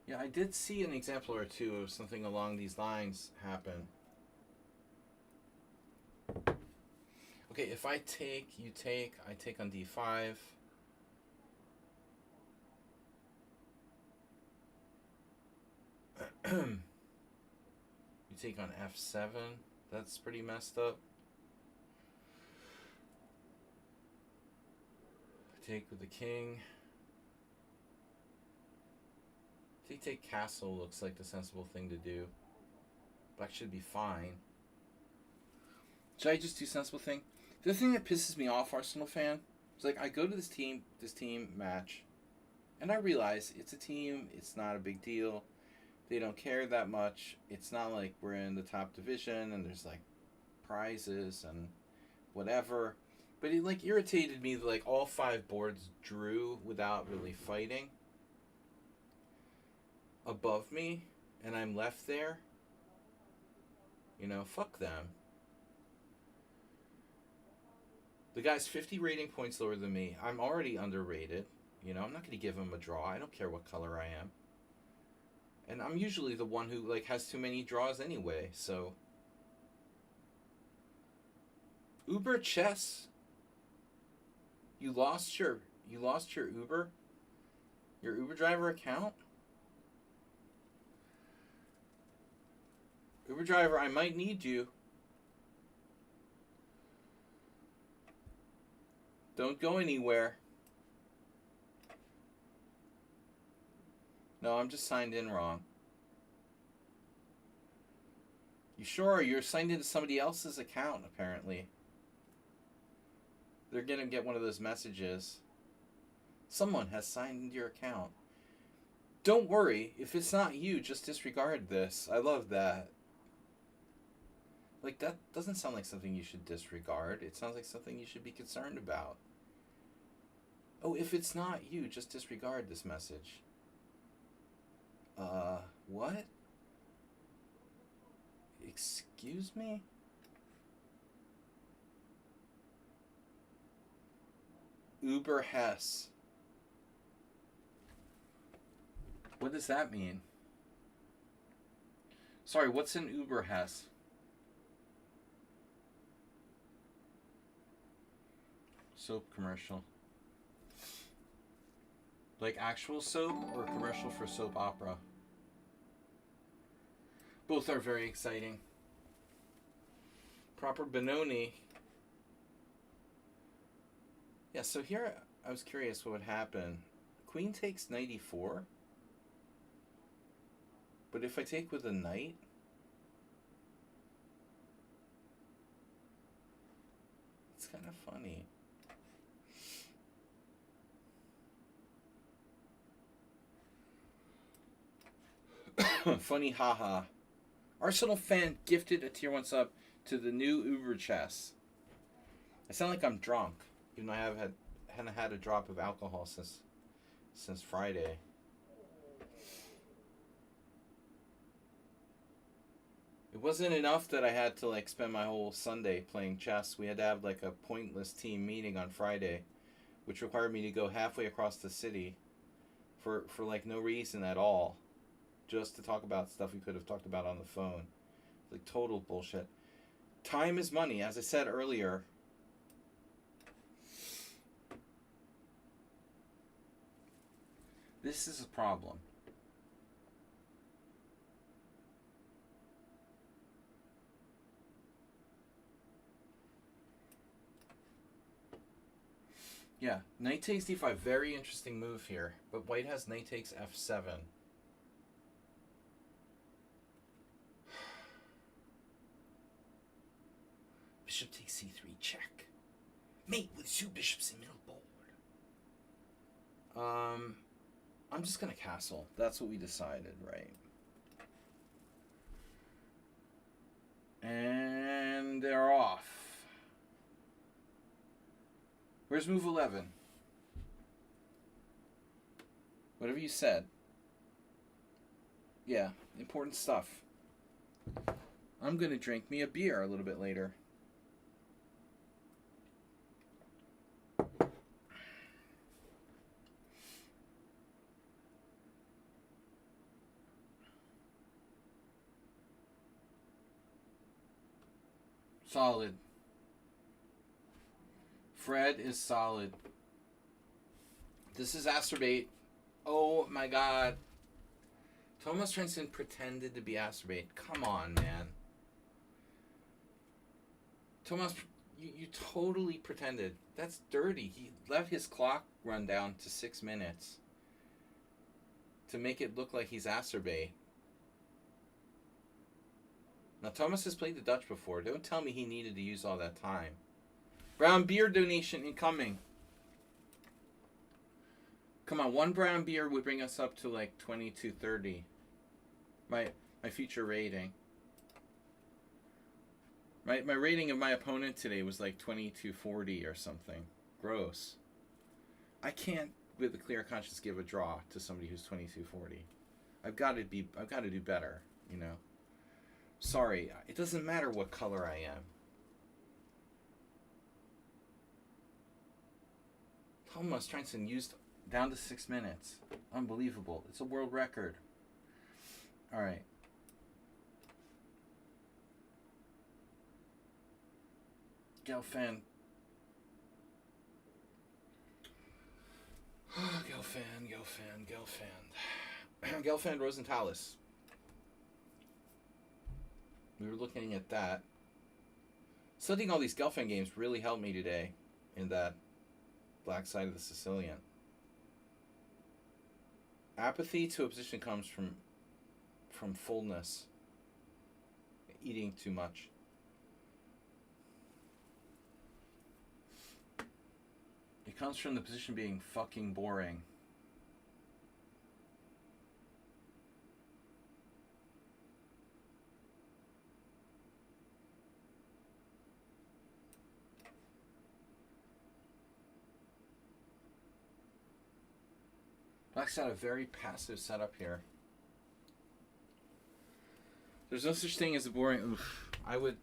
Yeah, I did see an example or two of something along these lines happen. Okay, if I take, you take, I take on D5. You take on F7. That's pretty messed up. Take with the king. Take Castle looks like the sensible thing to do. Black should be fine. Should I just do sensible thing? The thing that pisses me off, Arsenal fan, is like I go to this team match, and I realize it's a team. It's not a big deal. They don't care that much. It's not like we're in the top division and there's like prizes and whatever. But it like irritated me that like all 5 boards drew without really fighting above me, and I'm left there. Fuck them. The guy's 50 rating points lower than me. I'm already underrated. I'm not going to give him a draw. I don't care what color I am. And I'm usually the one who like has too many draws anyway, so Uber chess. You lost your Uber driver account? Uber driver, I might need you. Don't go anywhere. No, I'm just signed in wrong. You sure? You're signed into somebody else's account, apparently. They're going to get one of those messages. Someone has signed into your account. Don't worry. If it's not you, just disregard this. I love that. Like, that doesn't sound like something you should disregard. It sounds like something you should be concerned about. Oh, if it's not you, just disregard this message. What? Excuse me? Uber Hess. What does that mean? Sorry, what's an Uber Hess? Soap commercial. Like actual soap or commercial for soap opera? Both are very exciting. Proper Benoni. Yeah, so here I was curious what would happen. Queen takes 94. But if I take with a knight, it's kind of funny. Funny haha. Arsenal fan gifted a tier 1 sub to the new Uber chess. I sound like I'm drunk, even though I haven't had a drop of alcohol since Friday. It wasn't enough that I had to like spend my whole Sunday playing chess. We had to have like a pointless team meeting on Friday, which required me to go halfway across the city for like no reason at all, just to talk about stuff we could have talked about on the phone. Like total bullshit. Time is money, as I said earlier. This is a problem. Yeah, knight takes d5. Very interesting move here. But white has knight takes f7. Bishop takes c3, check. Mate with 2 bishops in middle board. I'm just going to castle. That's what we decided, right? And they're off. Where's move 11? Whatever you said. Yeah, important stuff. I'm going to drink me a beer a little bit later. Solid. Fred is solid. This is Astrobate. Oh my god. Thomas Trenson pretended to be Astrobate. Come on, man. Thomas, you totally pretended. That's dirty. He let his clock run down to 6 minutes. to make it look like he's acerbate. Now, Thomas has played the Dutch before. Don't tell me he needed to use all that time. Brown beer donation incoming. Come on, one brown beer would bring us up to like 2230. My future rating. My rating of my opponent today was like 2240 or something. Gross. I can't, with a clear conscience, give a draw to somebody who's 2240. I've got to do better, you know. Sorry, it doesn't matter what color I am. Thomas Transon used down to 6 minutes. Unbelievable. It's a world record. All right. Gelfand. Gelfand. Gelfand Rosenthalis. We were looking at that. Studying all these Gelfand games really helped me today in that black side of the Sicilian. Apathy to a position comes from fullness. Eating too much. It comes from the position being fucking boring. Black's got a very passive setup here. There's no such thing as a boring. Oof. I would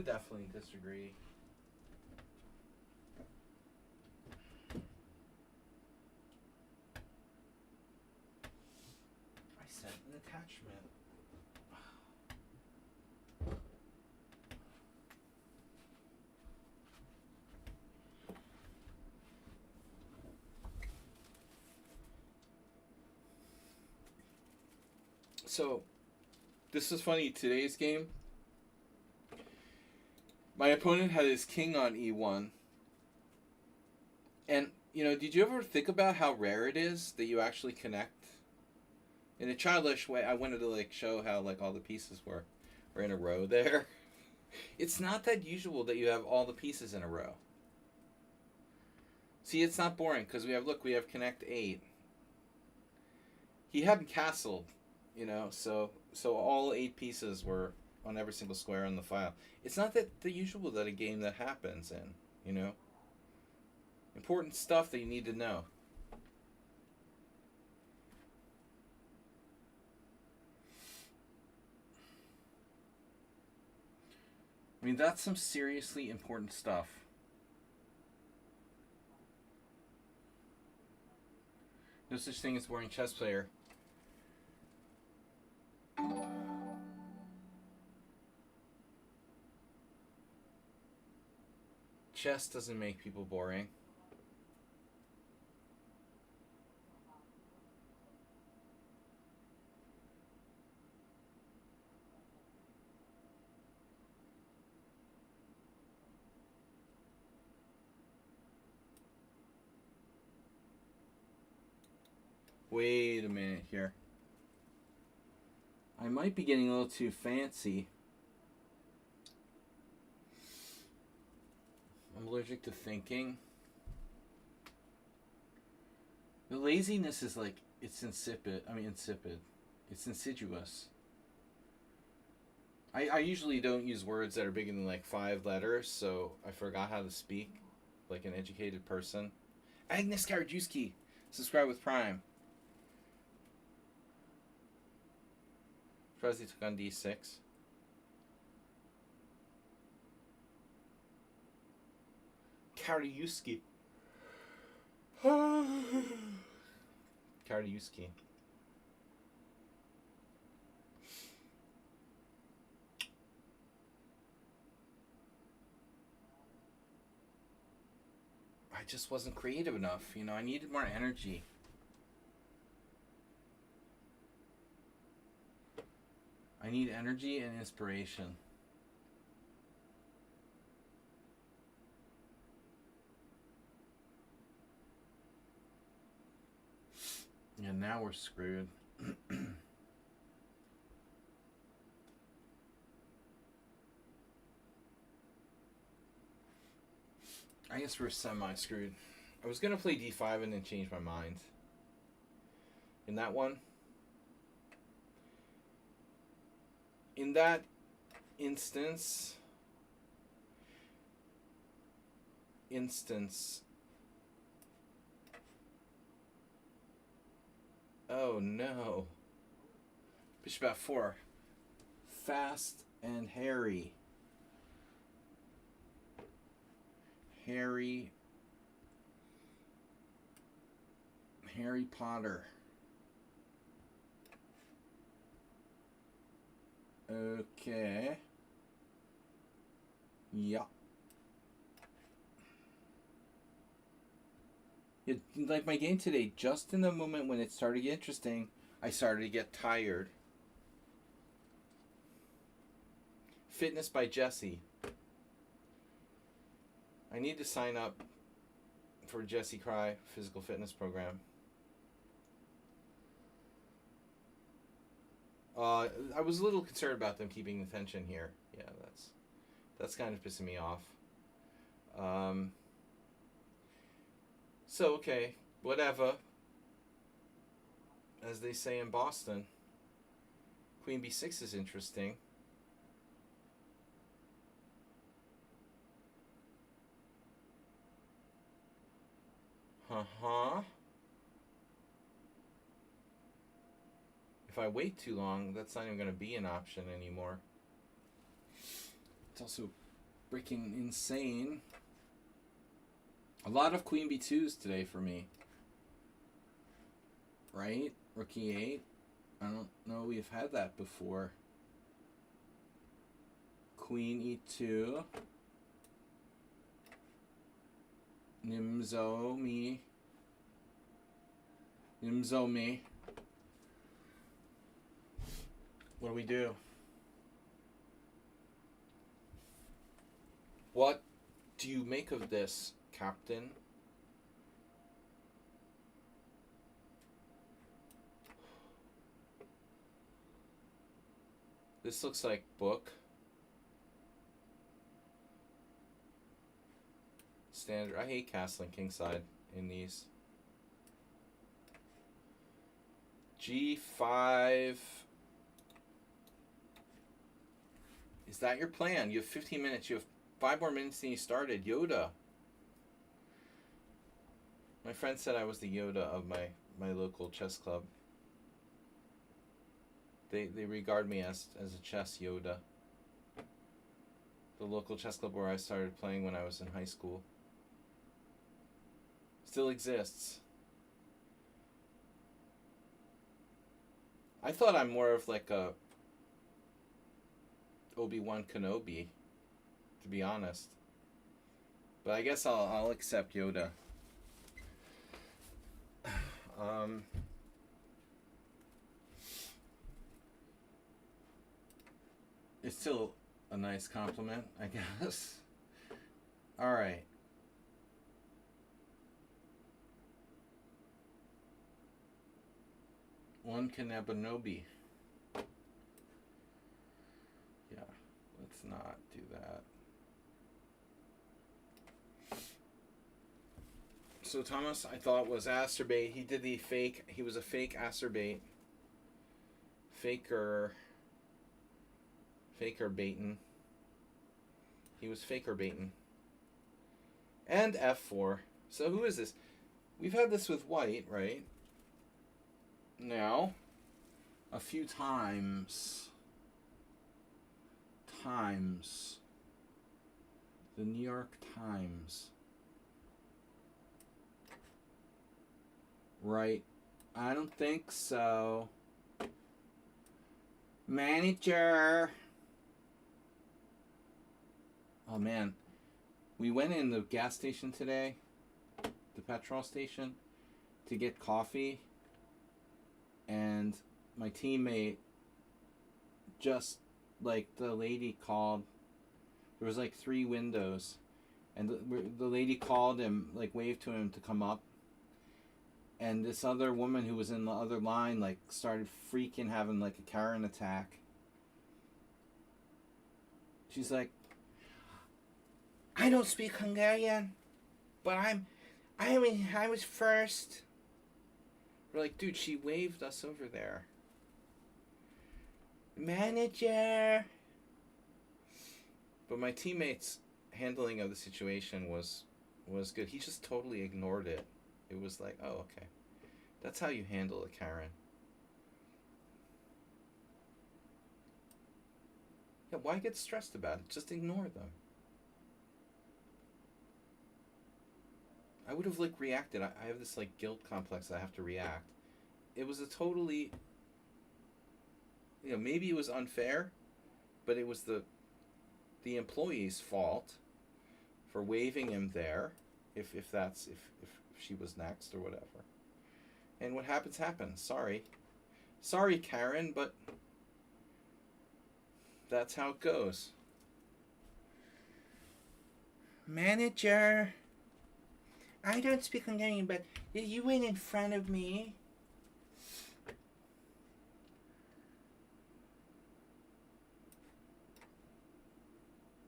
definitely disagree. I said an attachment. So, this is funny. Today's game, my opponent had his king on e1. And, you know, did you ever think about how rare it is that you actually connect? In a childish way, I wanted to, like, show how, like, all the pieces were in a row there. It's not that usual that you have all the pieces in a row. See, it's not boring, because we have connect 8. He hadn't castled. You know, so all 8 pieces were on every single square on the file. It's not that the usual that a game that happens in, you know. Important stuff that you need to know. I mean, that's some seriously important stuff. No such thing as boring chess player. Chess doesn't make people boring. Wait a minute here. I might be getting a little too fancy. I'm allergic to thinking. The laziness is like, it's insipid. It's insidious. I usually don't use words that are bigger than like 5 letters, so I forgot how to speak like an educated person. Agnes Karajewski, subscribe with Prime. He took on d6. Karajewski. Karajewski. I just wasn't creative enough. You know, I needed more energy. I need energy and inspiration. Yeah, now we're screwed. I guess we're semi-screwed. I was going to play d5 and then change my mind. In that one? In that instance... Oh no. Bishop f4. Fast and hairy. Harry Potter. Okay. Yeah. Like my game today, just in the moment when it started to get interesting, I started to get tired. Fitness by Jesse. I need to sign up for Jesse Cry physical fitness program. I was a little concerned about them keeping the tension here. Yeah, that's kind of pissing me off. So okay, whatever. As they say in Boston, Queen b6 is interesting. If I wait too long, that's not even going to be an option anymore. It's also freaking insane. A lot of Queen b2s today for me. Right? Rook e8. I don't know we've had that before. Queen e2. Nimzo me. What do we do? What do you make of this, Captain? This looks like book. Standard. I hate castling kingside in these. G5. Is that your plan? You have 15 minutes. You have 5 more minutes than you started. Yoda. My friend said I was the Yoda of my local chess club. They regard me as a chess Yoda. The local chess club where I started playing when I was in high school. Still exists. I thought I'm more of like a Obi-Wan Kenobi, to be honest. But I guess I'll accept Yoda. It's still a nice compliment, I guess. All right. One Kanabanobi. Yeah, let's not do that. So Thomas, I thought was Asterbait. He did the fake. He was a fake Asterbait. Faker baitin'. He was faker baitin'. And f4. So who is this? We've had this with white, right? Now, a few times. The New York Times. Right. I don't think so. Manager. Oh man. We went in the gas station today, the petrol station, to get coffee. And my teammate, just like the lady called, there was like 3 windows. And the lady called him, like waved to him to come up. And this other woman who was in the other line like started freaking, having like a Karen attack. She's like, I don't speak Hungarian, but I was first. We're like, dude, she waved us over there. Manager. But my teammate's handling of the situation was good. He just totally ignored it. It was like, oh, okay. That's how you handle a Karen. Yeah, why get stressed about it? Just ignore them. I would have like reacted. I have this like guilt complex that I have to react. It was a totally, maybe it was unfair, but it was the employee's fault for waving him there, if she was next or whatever. And what happens happens. Sorry, Karen, but that's how it goes. Manager, I don't speak Hungarian, but you went in front of me.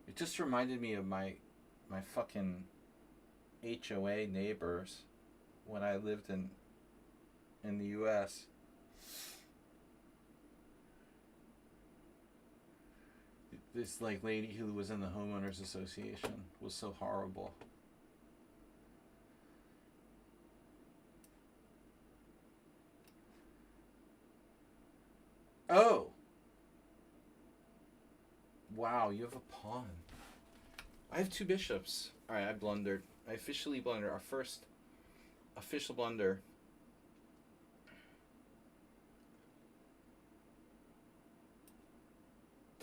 It just reminded me of my fucking HOA neighbors when I lived in the US. This like lady who was in the homeowners association was so horrible. Oh. Wow, you have a pawn. I have two bishops. Alright, I blundered. I officially blundered. Our first official blunder.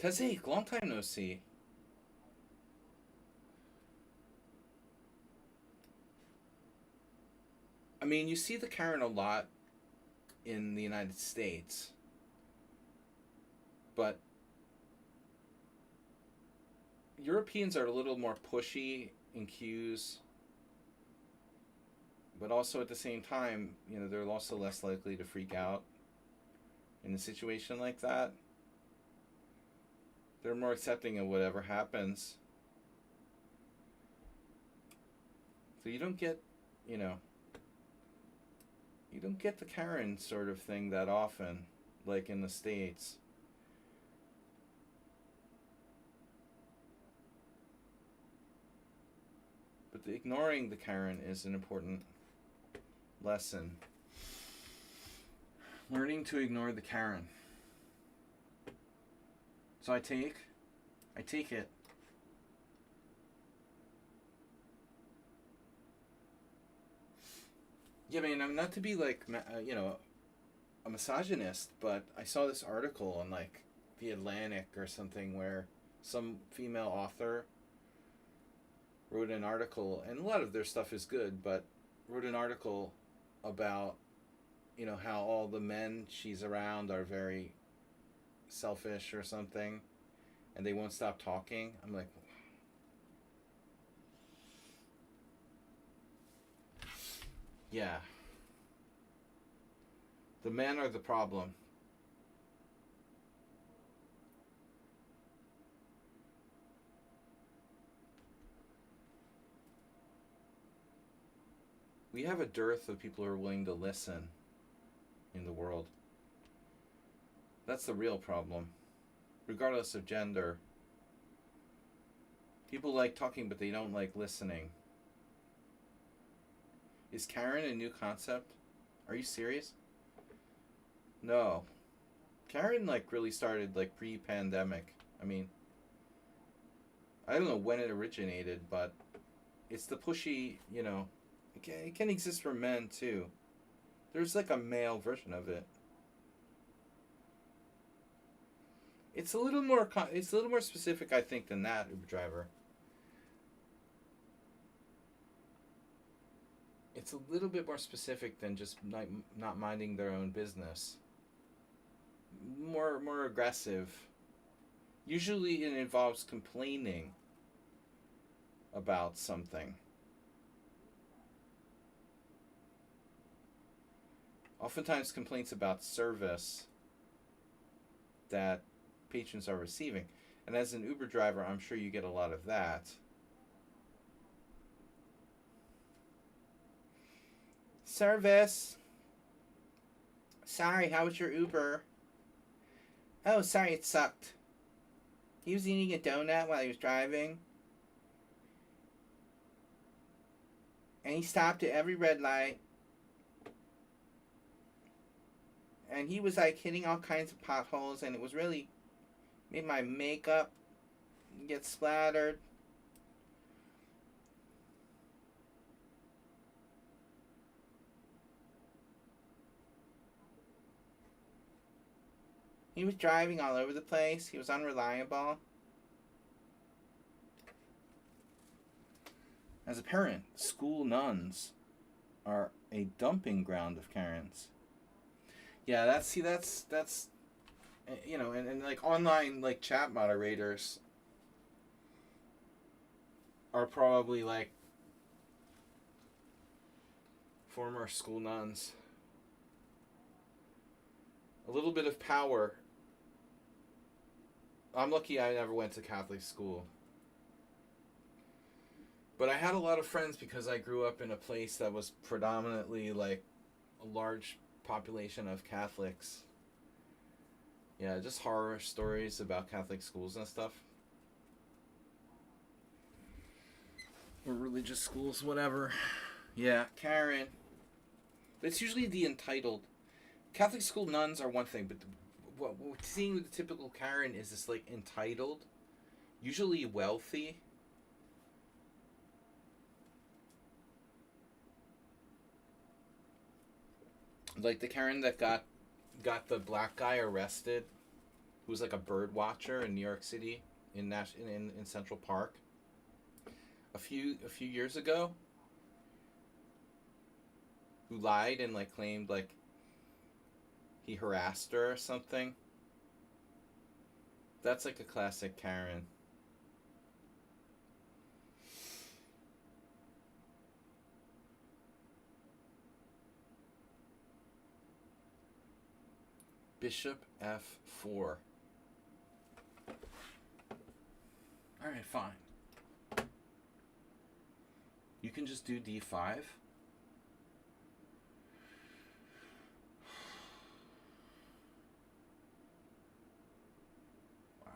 Tazik, long time no see. I mean, you see the Karen a lot in the United States, but Europeans are a little more pushy in cues, but also at the same time, they're also less likely to freak out in a situation like that. They're more accepting of whatever happens. So you don't get, you don't get the Karen sort of thing that often, like in the States. But ignoring the Karen is an important lesson. Learning to ignore the Karen. So I take it. Yeah, I mean, I'm not to be like, a misogynist, but I saw this article on like The Atlantic or something where some female author wrote an article, and a lot of their stuff is good, but wrote an article about, how all the men she's around are very selfish or something, and they won't stop talking. I'm like, yeah. The men are the problem. We have a dearth of people who are willing to listen in the world. That's the real problem. Regardless of gender, people like talking, but they don't like listening. Is Karen a new concept? Are you serious? No. Karen like really started like pre-pandemic. I mean, I don't know when it originated, but it's the pushy, it can exist for men too. There's like a male version of it. It's a little more specific, I think, than that, Uber driver. It's a little bit more specific than just not minding their own business. More aggressive. Usually it involves complaining about something. Oftentimes complaints about service that patrons are receiving. And as an Uber driver, I'm sure you get a lot of that. Service. Sorry, how was your Uber? Oh, sorry, it sucked. He was eating a donut while he was driving. And he stopped at every red light. And he was like hitting all kinds of potholes, and it was really made my makeup get splattered. He was driving all over the place. He was unreliable. As a parent, school nuns are a dumping ground of Karens. Yeah, that's and like online like chat moderators are probably like former school nuns. A little bit of power. I'm lucky I never went to Catholic school. But I had a lot of friends because I grew up in a place that was predominantly like a large population of Catholics. Yeah, just horror stories about Catholic schools and stuff. Or religious schools, whatever. Yeah, Karen. It's usually the entitled. Catholic school nuns are one thing, but what seeing the typical Karen is this like entitled, usually wealthy. Like the Karen that got the black guy arrested, who was like a bird watcher in New York City in Central Park a few years ago, who lied and like claimed like he harassed her or something. That's like a classic Karen. Bishop F4. Alright, fine. You can just do D5. Wow.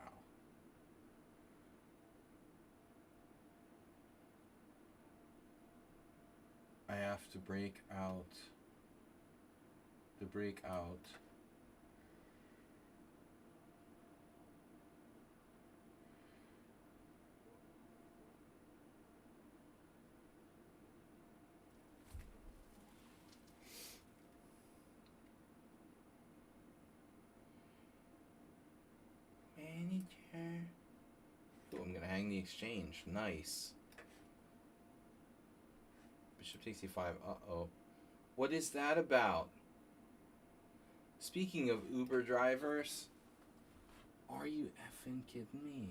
I have to break out. The breakout. Manager. Oh, I'm gonna hang the exchange. Nice. Bishop takes E5. Uh-oh. What is that about? Speaking of Uber drivers, are you effing kidding me?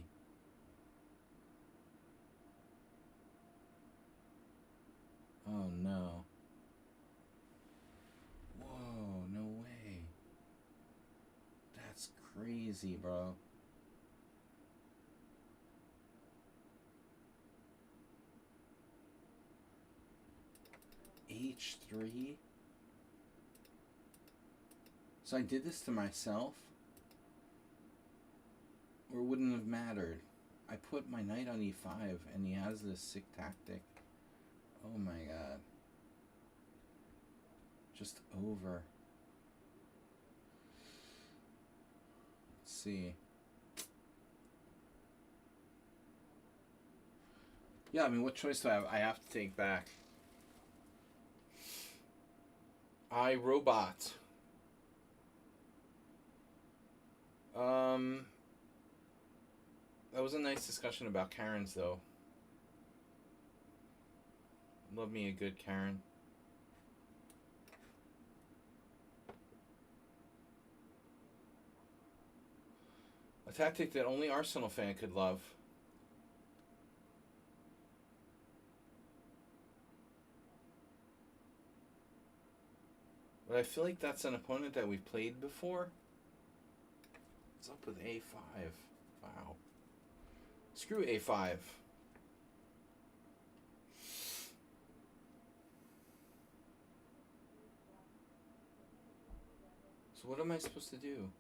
Oh no. Whoa, no way. That's crazy, bro. H3? So I did this to myself? Or it wouldn't have mattered. I put my knight on E5 and he has this sick tactic. Oh my god. Just over. Let's see. Yeah, I mean, what choice do I have? I have to take back. I, Robot. That was a nice discussion about Karens, though. Love me a good Karen. A tactic that only Arsenal fan could love. But I feel like that's an opponent that we've played before. What's up with A5? Wow. Screw A5. So what am I supposed to do?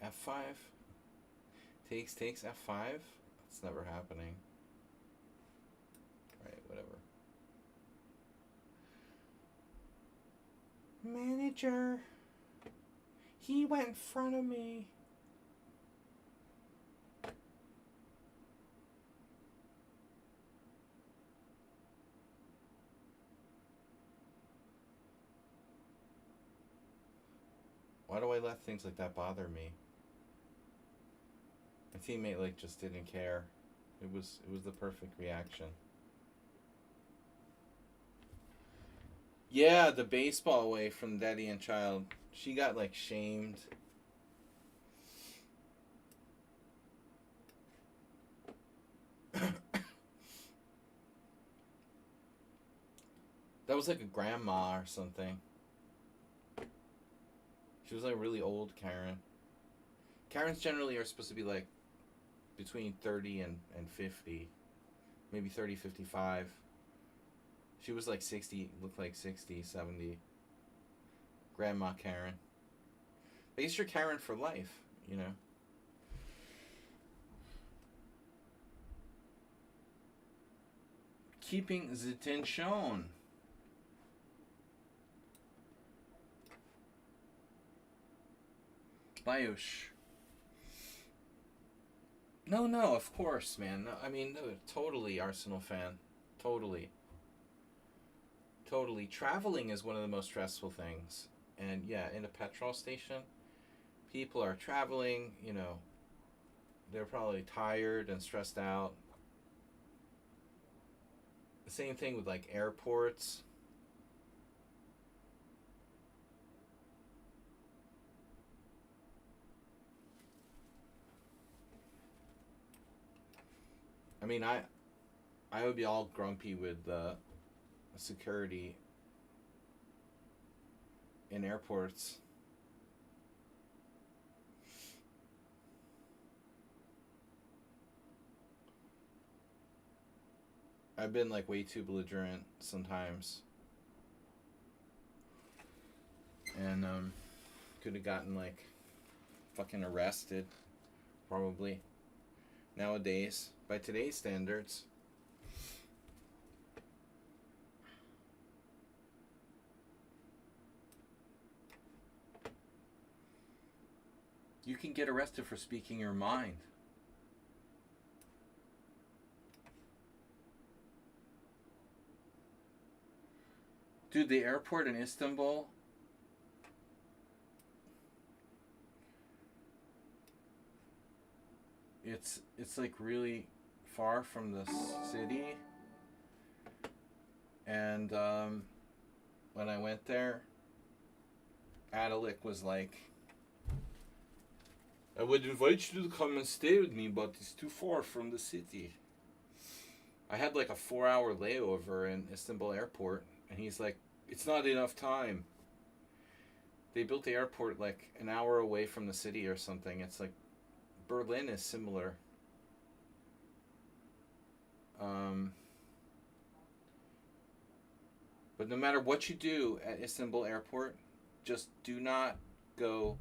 F5? Takes F5? That's never happening. Right, whatever. Manager. He went in front of me. Why do I let things like that bother me? My teammate like just didn't care. It was the perfect reaction. Yeah, the baseball way from Daddy and Child. She got like shamed. That was like a grandma or something. She was like really old Karen. Karens generally are supposed to be like between 30 and 50. Maybe 30, 55. She was like 60, looked like 60, 70. Grandma Karen. I guess you're Karen for life, you know? Keeping the tension. Bayoush. No, of course, man. No, I mean, no, totally Arsenal fan. Totally. Totally. Traveling is one of the most stressful things. And yeah, in a petrol station, people are traveling, you know, they're probably tired and stressed out. The same thing with like airports. I mean, I would be all grumpy with security in airports. I've been like way too belligerent sometimes, and could have gotten like fucking arrested, probably. Nowadays, by today's standards. You can get arrested for speaking your mind. Dude, the airport in Istanbul. It's like really far from the city, and when I went there, Adalik was like, "I would invite you to come and stay with me, but it's too far from the city." I had like a 4-hour layover in Istanbul airport, and he's like, "It's not enough time." They built the airport like an hour away from the city or something. It's like Berlin is similar. Um, but no matter what you do at Istanbul airport, just do not go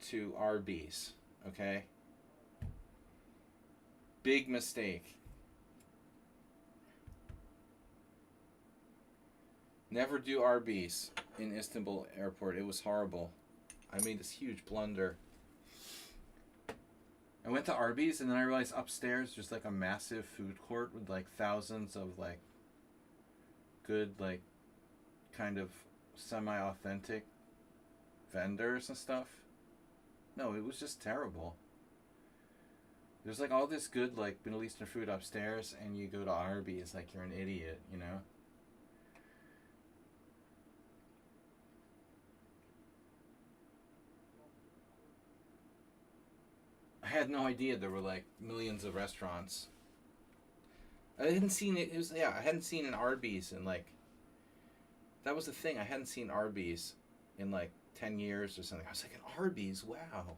to Arby's, okay? Big mistake. Never do Arby's in Istanbul airport. It was horrible. I made this huge blunder. I went to Arby's and then I realized upstairs there's like a massive food court with like thousands of like good like kind of semi-authentic vendors and stuff. No, it was just terrible. There's like all this good like Middle Eastern food upstairs, and you go to Arby's like you're an idiot, you know? I had no idea there were like millions of restaurants. I hadn't seen it. It was, yeah, I hadn't seen an Arby's in like That was the thing. I hadn't seen Arby's in like 10 years or something. I was like, an Arby's? Wow.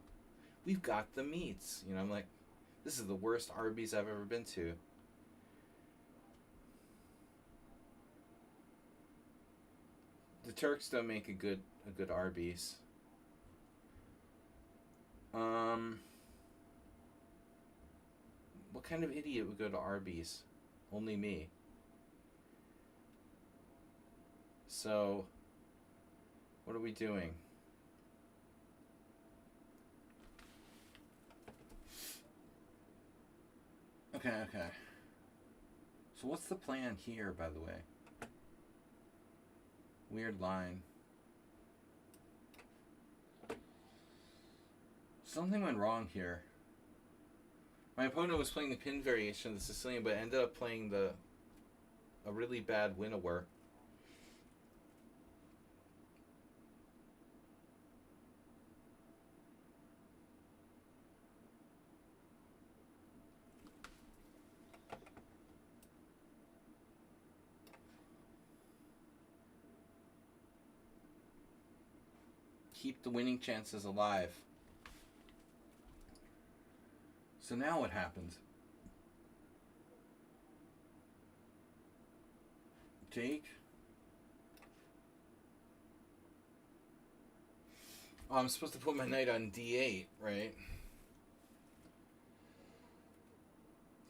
We've got the meats. You know, I'm like, this is the worst Arby's I've ever been to. The Turks don't make a good Arby's. What kind of idiot would go to Arby's? Only me. So, what are we doing? Okay. So what's the plan here, by the way? Weird line. Something went wrong here. My opponent was playing the pin variation of the Sicilian, but ended up playing a really bad winnower. Keep the winning chances alive. So now what happens? Take. Oh, I'm supposed to put my knight on d8, right?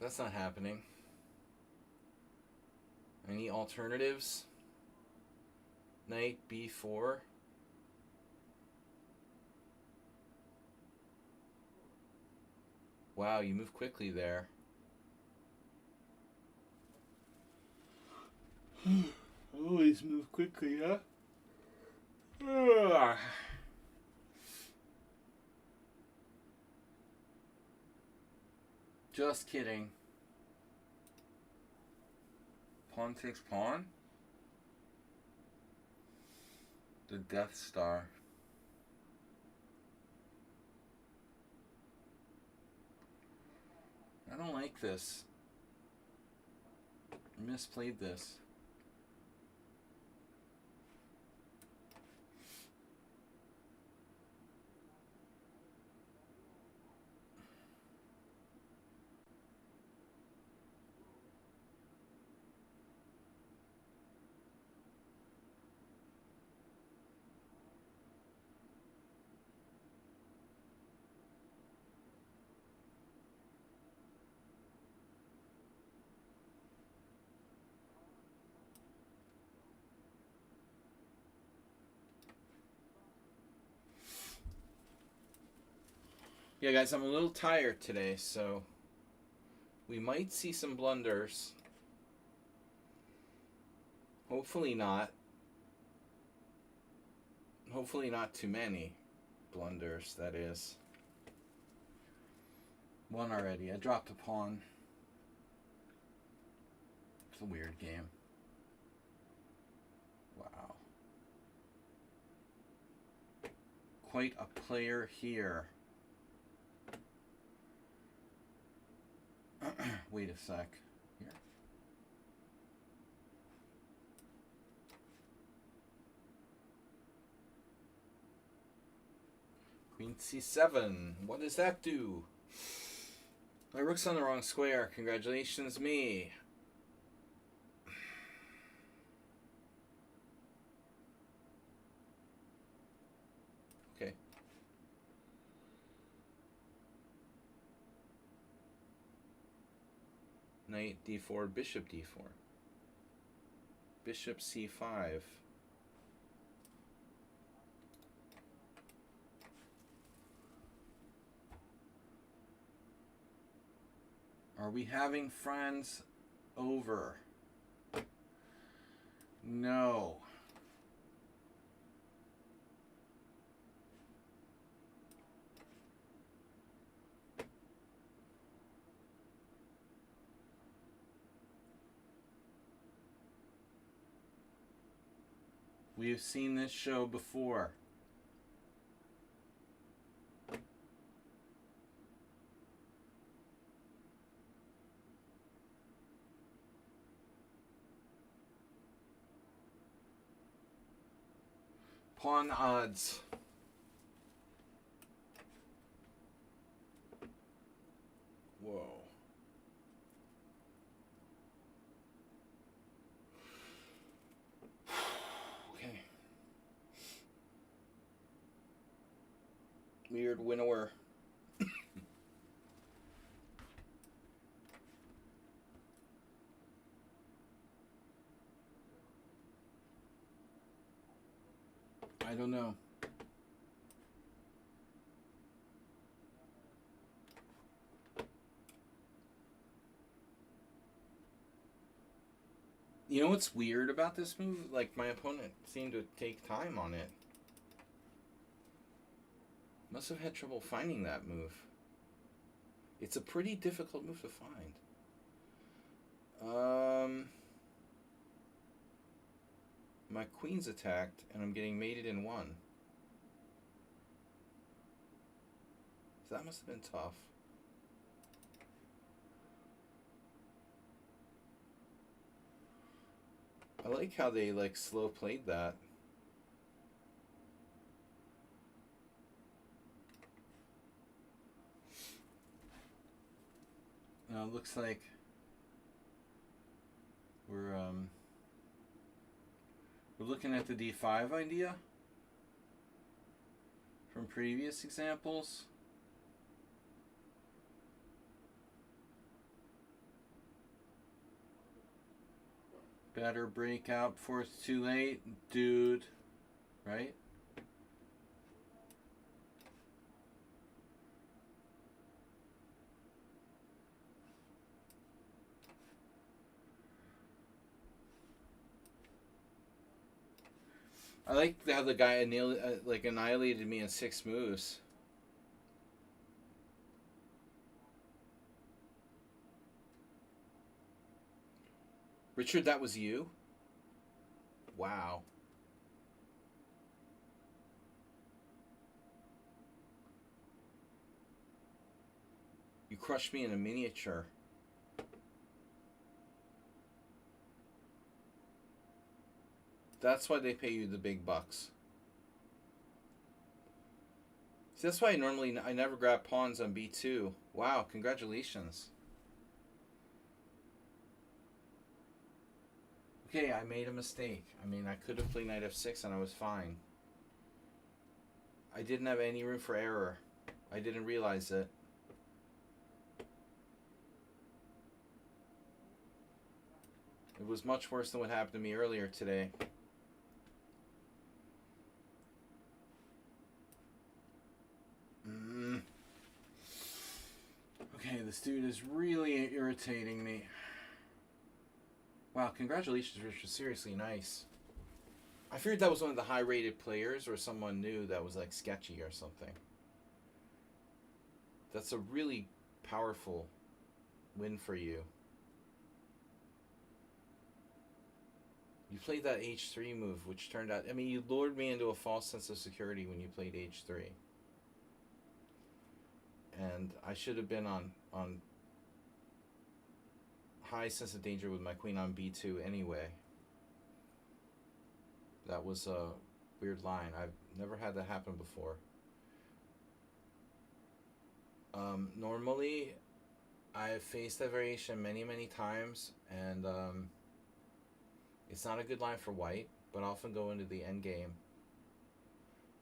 That's not happening. Any alternatives? Knight b4. Wow, you move quickly there. Always move quickly, huh? Just kidding. Pawn takes pawn? The Death Star. I don't like this. I misplayed this. Yeah, guys, I'm a little tired today, so we might see some blunders. Hopefully not. Hopefully not too many blunders, that is. One already. I dropped a pawn. It's a weird game. Wow. Quite a player here. Wait a sec. Here. Queen c7. What does that do? My rook's on the wrong square. Congratulations, me. Okay. Knight d4, bishop d4. Bishop c5. Are we having friends over? No. We have seen this show before. Pawn odds. Whoa. Okay. Weird winnower. I don't know. You know what's weird about this move? Like, my opponent seemed to take time on it. Must have had trouble finding that move. It's a pretty difficult move to find. My queen's attacked, and I'm getting mated in one. So that must have been tough. I like how they, like, slow played that. Now it looks like we're looking at the d5 idea from previous examples. Better break out before it's too late, dude. Right? I like how the guy annihilated me in 6 moves. Richard, that was you? Wow. You crushed me in a miniature. That's why they pay you the big bucks. See, that's why I never grab pawns on b2. Wow, congratulations. Okay, I made a mistake. I mean, I could have played knight f6 and I was fine. I didn't have any room for error. I didn't realize it. It was much worse than what happened to me earlier today. Okay, this dude is really irritating me. Wow, congratulations, Richard. Seriously, nice. I figured that was one of the high-rated players or someone new that was, like, sketchy or something. That's a really powerful win for you. You played that h3 move, which turned out... I mean, you lured me into a false sense of security when you played h3. And I should have been on high sense of danger with my queen on b2 anyway. That was a weird line. I've never had that happen before. Normally, I've faced that variation many times, and it's not a good line for white, but I often go into the endgame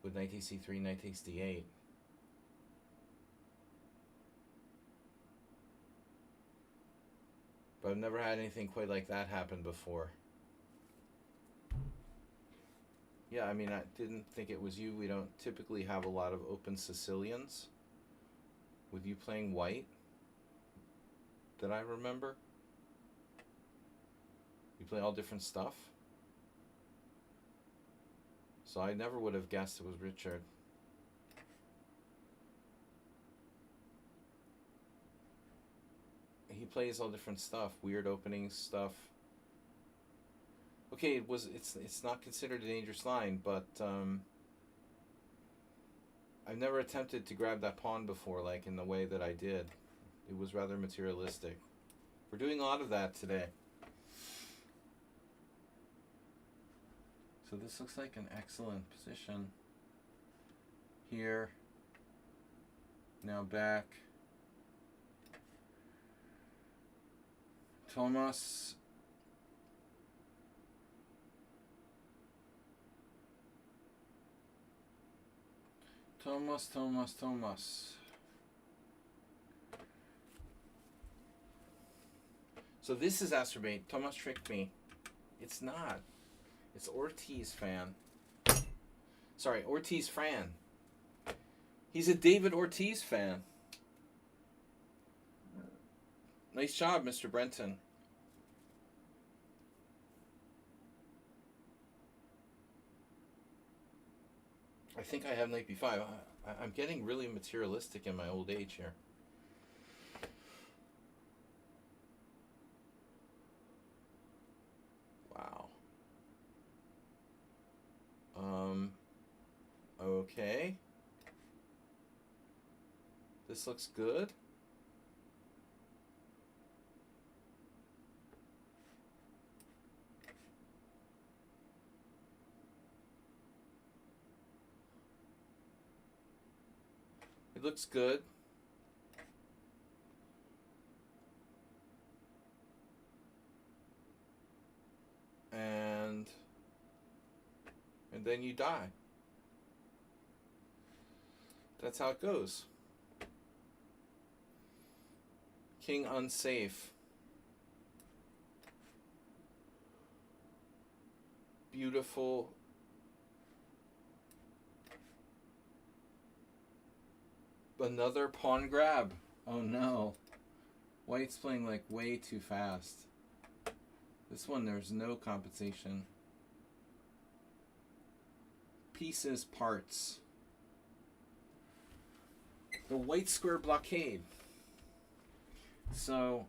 with knight takes c3, knight takes d8. But I've never had anything quite like that happen before. Yeah, I mean, I didn't think it was you. We don't typically have a lot of open Sicilians. With you playing white, that I remember. You play all different stuff. So I never would have guessed it was Richard. He plays all different stuff, weird opening stuff. Okay, it's not considered a dangerous line, but I've never attempted to grab that pawn before, like in the way that I did. It was rather materialistic. We're doing a lot of that today. So this looks like an excellent position. Here. Now back. Thomas. Thomas. So this is Astrobate. Thomas tricked me. It's not. It's Ortiz fan. Sorry, Ortiz Fran. He's a David Ortiz fan. Nice job, Mr. Brenton. I think I have knight b5. I'm getting really materialistic in my old age here. Wow. Okay. This looks good. It looks good. And then you die. That's how it goes. King unsafe. Beautiful. Another pawn grab. Oh no. White's playing like way too fast. This one there's no compensation. Pieces, parts. The white square blockade. So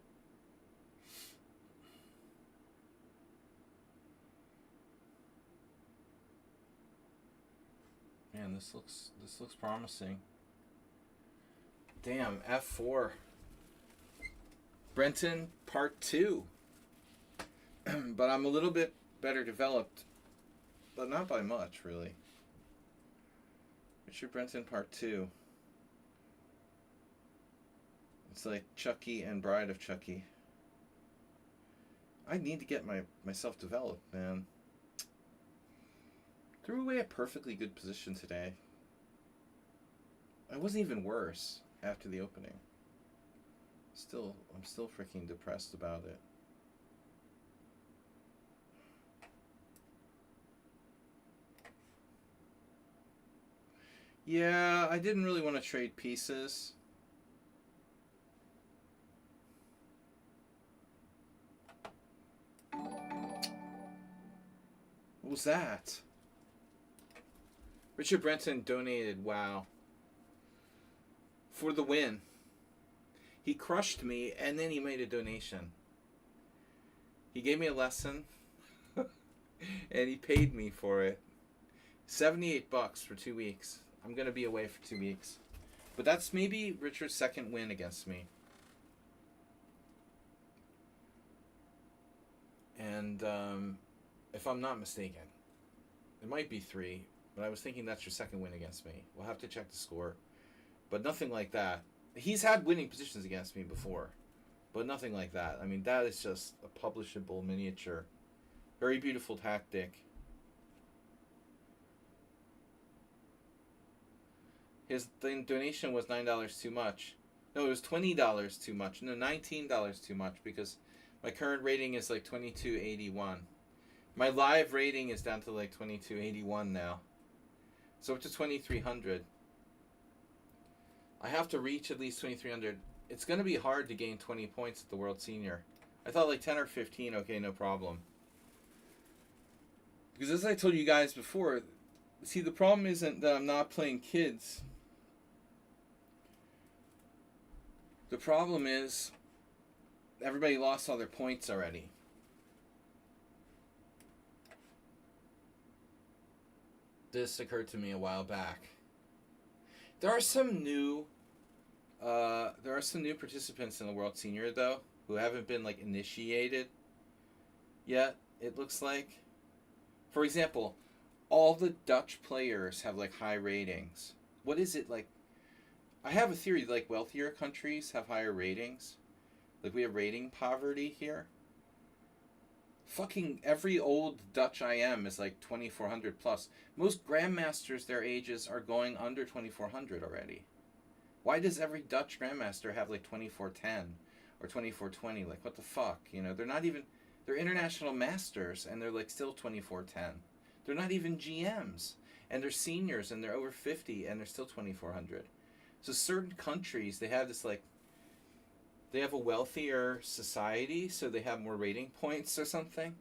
man, this looks promising. Damn, F4. Brenton part 2. But I'm a little bit better developed, but not by much, really. Richard Brenton part 2. It's like Chucky and Bride of Chucky. I need to get myself developed, man. Threw away a perfectly good position today. I wasn't even worse after the opening. I'm still freaking depressed about it. Yeah, I didn't really want to trade pieces. What was that? Richard Brenton donated, wow, for the win. He crushed me, and then he made a donation. He gave me a lesson, and he paid me for it. $78 for 2 weeks. I'm going to be away for 2 weeks. But that's maybe Richard's second win against me. And if I'm not mistaken, it might be 3, but I was thinking that's your second win against me. We'll have to check the score. But nothing like that. He's had winning positions against me before, but nothing like that. I mean, that is just a publishable miniature. Very beautiful tactic. His donation was $9 too much. No, it was $20 too much. No, $19 too much, because my current rating is like 2281. My live rating is down to like 2281 now. So up to 2300. I have to reach at least 2300. It's going to be hard to gain 20 points at the World Senior. I thought like 10 or 15, okay, no problem. Because as I told you guys before, see, the problem isn't that I'm not playing kids. The problem is everybody lost all their points already. This occurred to me a while back. There are some new participants in the World Senior, though, who haven't been like initiated yet, it looks like. For example, all the Dutch players have like high ratings. What is it like? I have a theory like wealthier countries have higher ratings. Like we have rating poverty here. Fucking every old Dutch IM is like 2400 plus. Most grandmasters their ages are going under 2400 already. Why does every Dutch grandmaster have like 2410 or 2420? Like what the fuck? You know, they're not even they're international masters and they're like still 2410. They're not even GMs and they're seniors and they're over 50 and they're still 2400. So certain countries they have this like they have a wealthier society, so they have more rating points or something.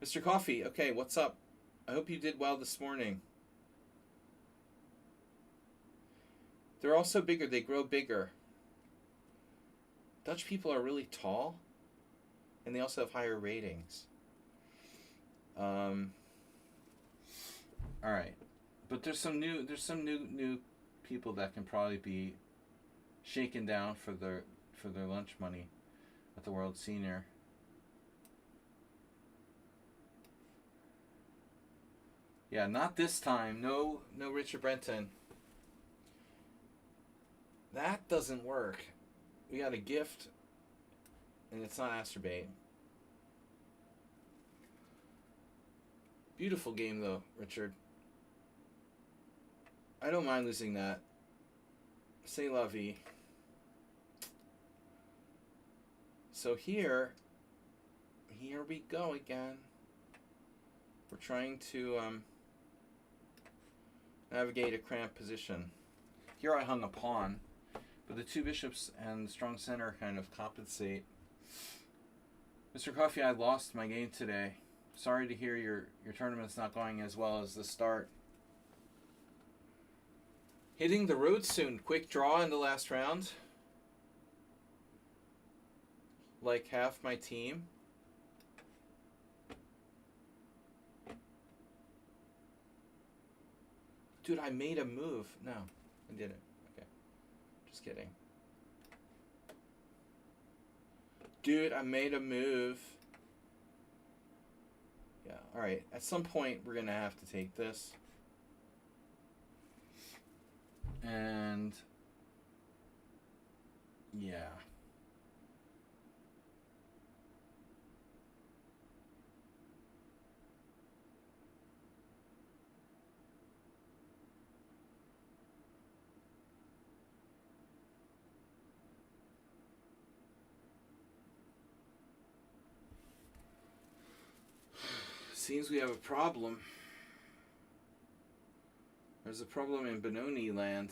Mr. Coffee, okay, what's up? I hope you did well this morning. They're also bigger. They grow bigger. Dutch people are really tall, and they also have higher ratings. All right, but there's some new people that can probably be shaken down for their lunch money at the World Senior. Yeah, not this time. No Richard Brenton. That doesn't work. We got a gift, and it's not Asterbait. Beautiful game, though, Richard. I don't mind losing that. C'est la vie. So here we go again. We're trying to navigate a cramped position. Here I hung a pawn, but the two bishops and the strong center kind of compensate. Mr. Coffey, I lost my game today. Sorry to hear your tournament's not going as well as the start. Hitting the road soon. Quick draw in the last round. Like half my team. Dude, I made a move. No, I didn't. Okay. Just kidding. Dude, I made a move. Yeah, alright. At some point, we're going to have to take this. And yeah. Seems we have a problem. There's a problem in Benoni land.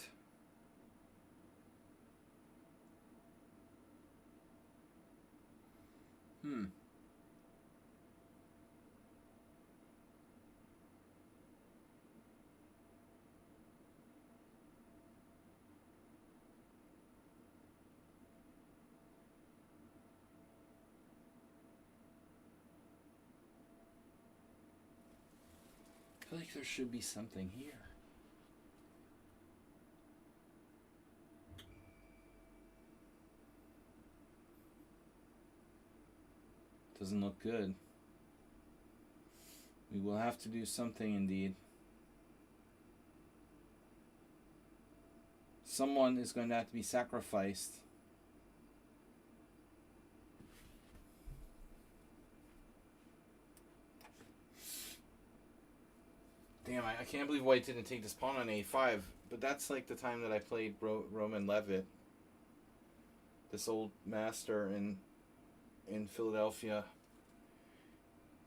I feel like there should be something here. Doesn't look good. We will have to do something indeed. Someone is going to have to be sacrificed. Damn, I can't believe White didn't take this pawn on a5. But that's like the time that I played Roman Levitt. This old master in Philadelphia.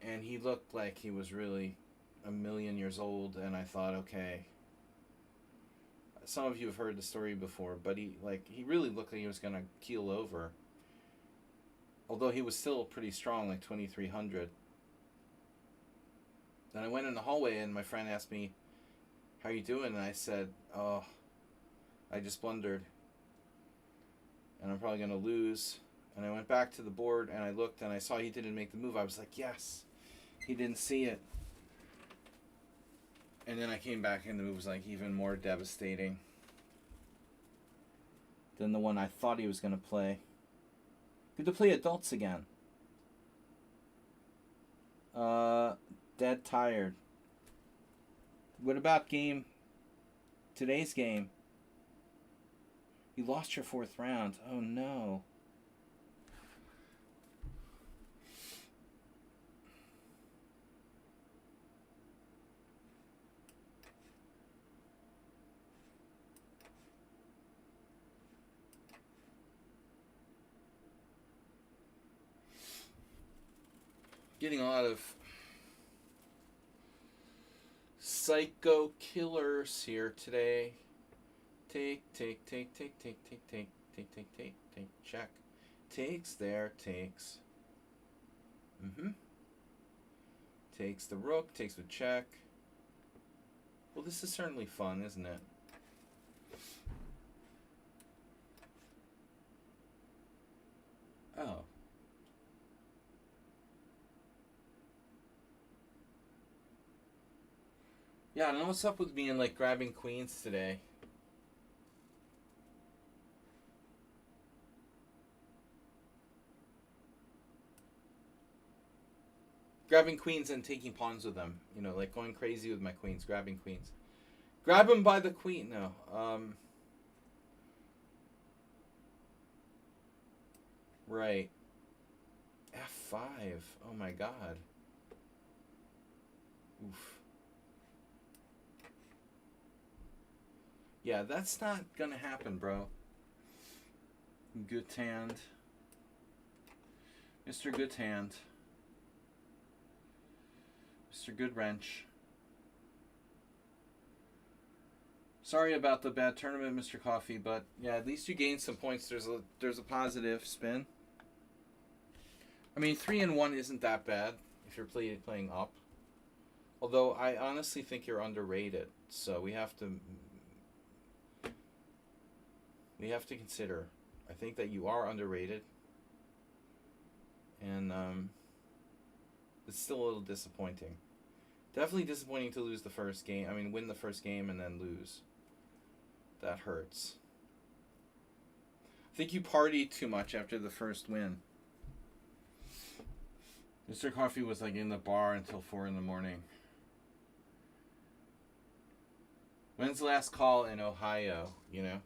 And he looked like he was really a million years old. And I thought, okay. Some of you have heard the story before. But he really looked like he was going to keel over. Although he was still pretty strong, like 2,300. Then I went in the hallway and my friend asked me, how you doing? And I said, oh, I just blundered. And I'm probably going to lose. And I went back to the board and I looked and I saw he didn't make the move. I was like, yes, he didn't see it. And then I came back and the move was like even more devastating than the one I thought he was going to play. Good to play adults again. Dead tired. What about today's game? You lost your fourth round. Oh no. Getting a lot of psycho killers here today. Take. Check. Takes there, takes. Takes the rook, takes the check. Well, this is certainly fun, isn't it? Oh. Yeah, I don't know what's up with me and like grabbing queens today. Grabbing queens and taking pawns with them. You know, like going crazy with my queens, grabbing queens. Grab them by the queen. No. Right. F5. Oh my god. Oof. Yeah, that's not gonna happen, bro. Good hand. Mr. Good Hand. Mr. Good Wrench. Sorry about the bad tournament, Mr. Coffee, but yeah, at least you gained some points. There's a positive spin. I mean, 3-1 isn't that bad if you're playing up. Although I honestly think you're underrated, so we have to consider. I think that you are underrated, and it's still a little disappointing. Definitely disappointing to lose the first game. I mean, win the first game and then lose. That hurts. I think you partied too much after the first win. Mr. Coffee was like in the bar until 4 in the morning. When's the last call in Ohio, you know?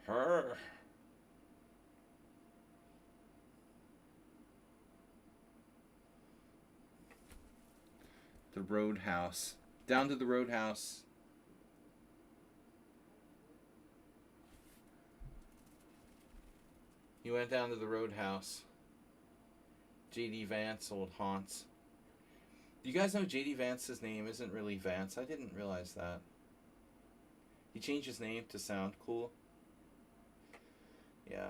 Her. The Roadhouse. Down to the Roadhouse. He went down to the Roadhouse. J.D. Vance, old haunts. Do you guys know J.D. Vance's name isn't really Vance? I didn't realize that. He changed his name to sound cool. Yeah.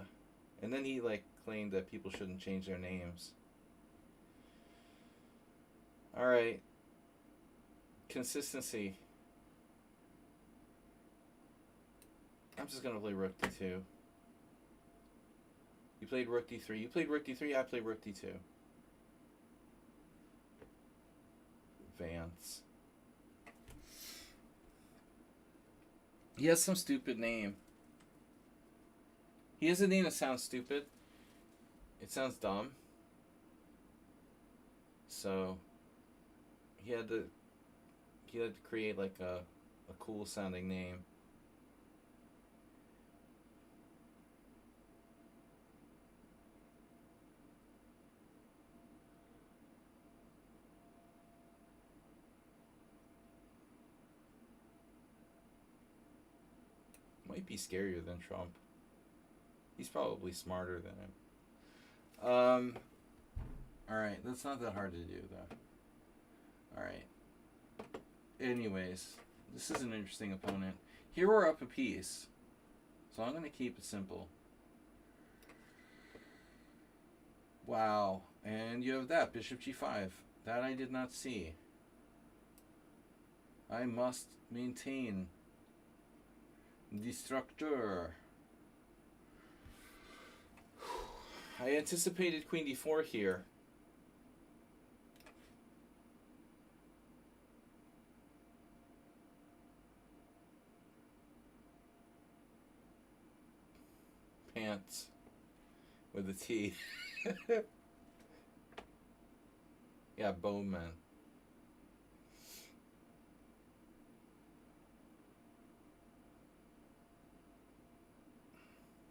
And then he like claimed that people shouldn't change their names. Alright. Consistency. I'm just gonna play Rook D2. You played Rook D3. You played Rook D3, I played Rook D2. Vance. He has some stupid name. He has a name that sounds stupid. It sounds dumb. So he had to create like a cool sounding name. Might be scarier than Trump. He's probably smarter than him. Alright, that's not that hard to do, though. Alright. Anyways, this is an interesting opponent. Here we're up a piece. So I'm going to keep it simple. Wow. And you have that, Bishop G5. That I did not see. I must maintain. Destructor. I anticipated Queen D4 here. Pants. With a T. Yeah, Bowman.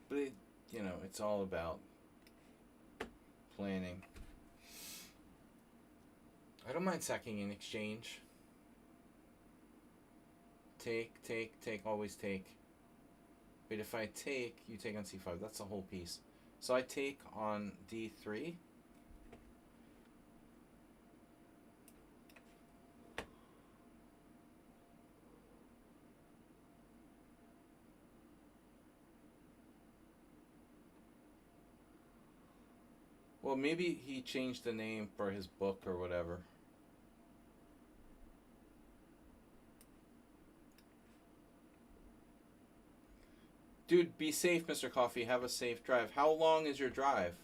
But it, you know, it's all about planning. I don't mind sacking in exchange. Take, always take. Wait, if I take, you take on c5. That's the whole piece. So I take on d3. Well, maybe he changed the name for his book or whatever. Dude, be safe, Mr. Coffee. Have a safe drive. How long is your drive?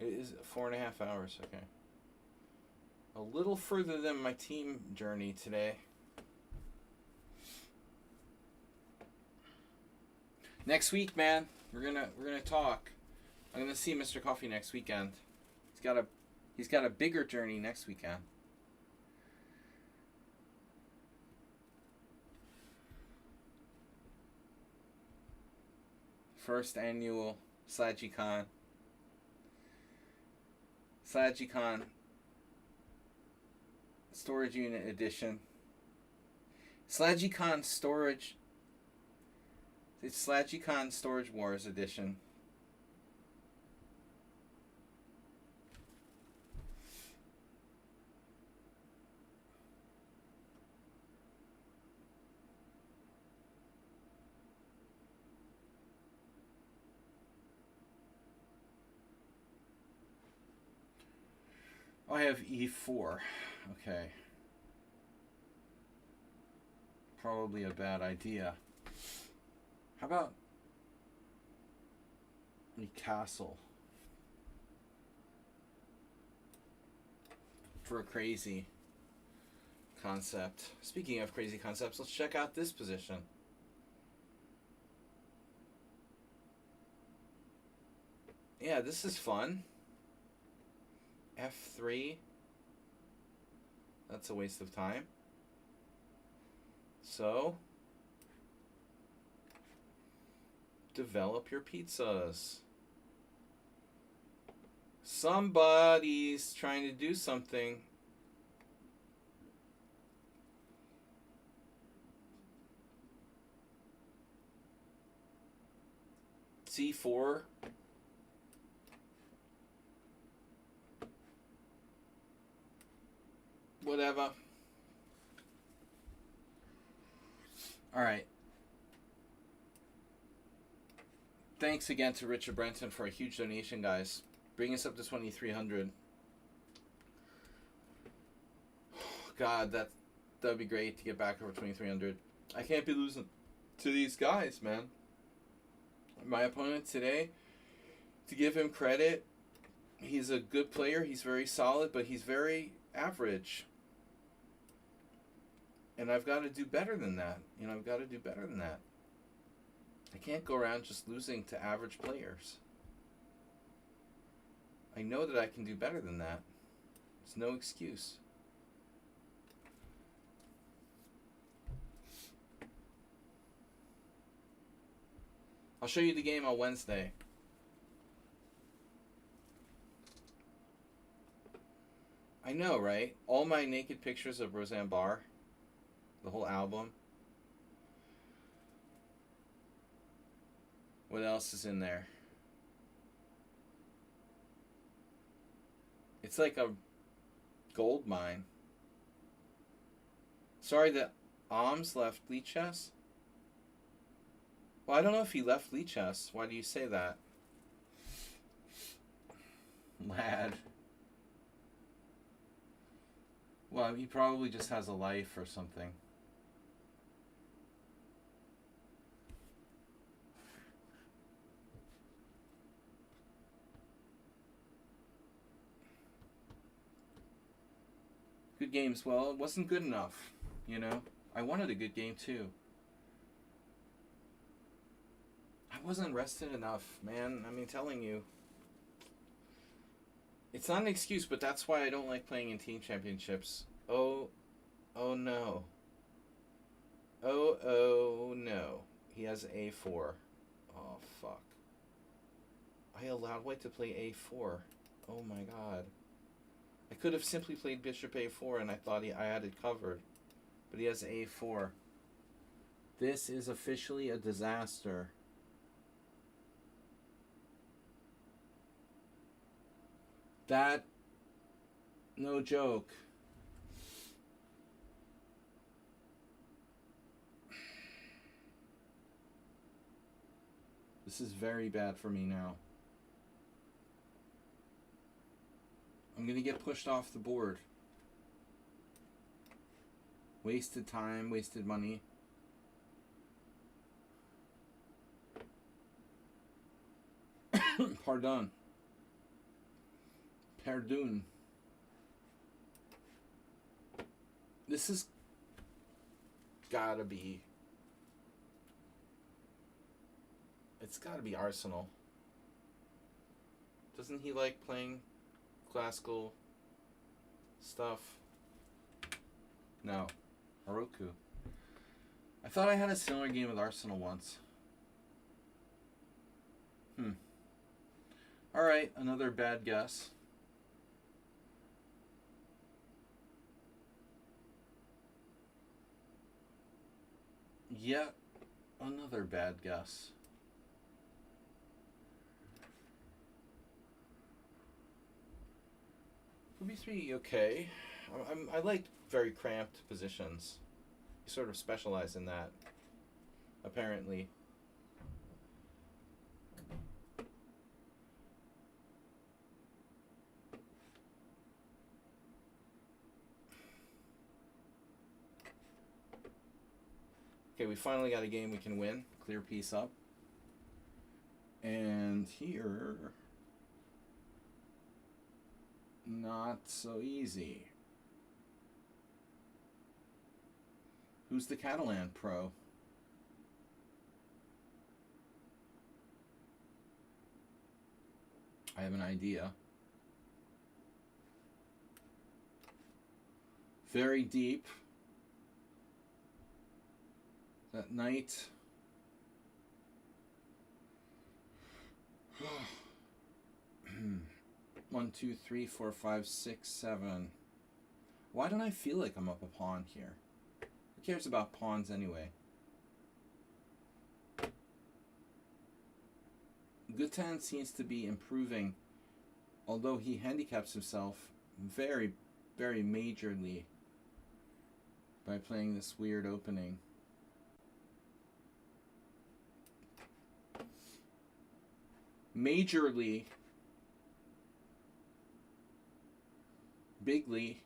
It is 4.5 hours. Okay. A little further than my team journey today. Next week, man, we're gonna talk. I'm gonna see Mr. Coffee next weekend. He's got a bigger journey next weekend. First annual SladgyCon Storage Unit Edition. SladgyCon Storage. It's SladgyCon Storage Wars Edition. I have e4. Okay. Probably a bad idea. How about a castle? For a crazy concept. Speaking of crazy concepts, let's check out this position. Yeah, this is fun. F3. That's a waste of time. So, develop your pizzas. Somebody's trying to do something. C4. Whatever. All right. Thanks again to Richard Brenton for a huge donation, guys. Bring us up to 2,300. God, that'd be great to get back over 2,300. I can't be losing to these guys, man. My opponent today, to give him credit, he's a good player. He's very solid, but he's very average. And I've got to do better than that. You know, I've got to do better than that. I can't go around just losing to average players. I know that I can do better than that. It's no excuse. I'll show you the game on Wednesday. I know, right? All my naked pictures of Roseanne Barr. The whole album. What else is in there? It's like a gold mine. Sorry that Alms left Lichess. Well, I don't know if he left Lichess. Why do you say that? Lad. Well, he probably just has a life or something. Good games. Well, it wasn't good enough, you know? I wanted a good game, too. wasn't rested enough, man. I mean, telling you. It's not an excuse, but that's why I don't like playing in team championships. Oh no. Oh no. He has a4. Oh fuck. I allowed white to play a4. Oh my god. I could have simply played bishop a4 and I thought I had it covered. But he has a4. This is officially a disaster. That, no joke. This is very bad for me now. I'm gonna get pushed off the board. Wasted time, wasted money. Pardon. Pardon. This has gotta be... It's gotta be Arsenal. Doesn't he like playing classical stuff? No. Haruku. I thought I had a similar game with Arsenal once. Alright, another bad guess. Yet another bad guess. B3, okay. I like very cramped positions. You sort of specialize in that, apparently. Okay, we finally got a game we can win. Clear piece up. And here... Not so easy. Who's the Catalan pro? I have an idea. Very deep. That knight. 1, 2, 3, 4, 5, 6, 7. Why don't I feel like I'm up a pawn here? Who cares about pawns anyway? Gutan seems to be improving, although he handicaps himself very, very majorly by playing this weird opening. Majorly. Bigly.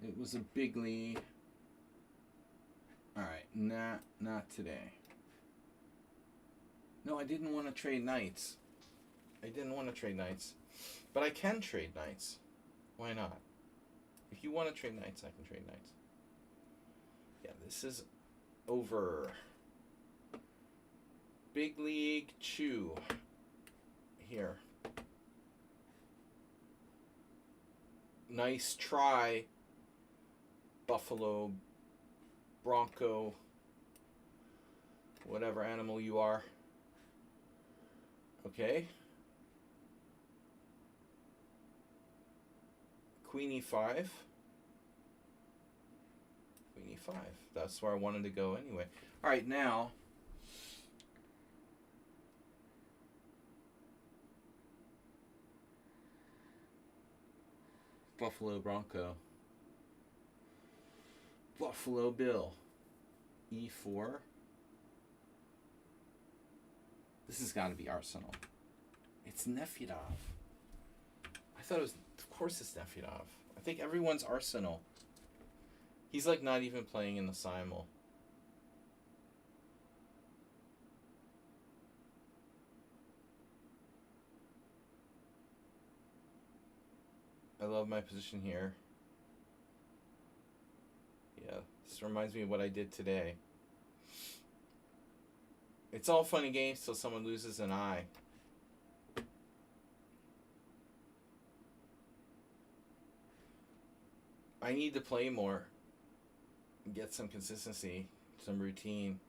It was a bigly. Alright, not today. No, I didn't want to trade knights. But I can trade knights. Why not? If you want to trade knights, I can trade knights. Yeah, this is over. Big League Chew. Here. Nice try, Buffalo, Bronco, whatever animal you are. Okay. Queen e5. Queen e5. That's where I wanted to go anyway. All right, now... Buffalo Bronco. Buffalo Bill. E4. This has got to be Arsenal. It's Nefedov. I thought it was... Of course it's Nefedov. I think everyone's Arsenal. He's like not even playing in the Simul. I love my position here. Yes. This reminds me of what I did today. It's all fun and games till someone loses an eye. I need to play more. Get some consistency, some routine.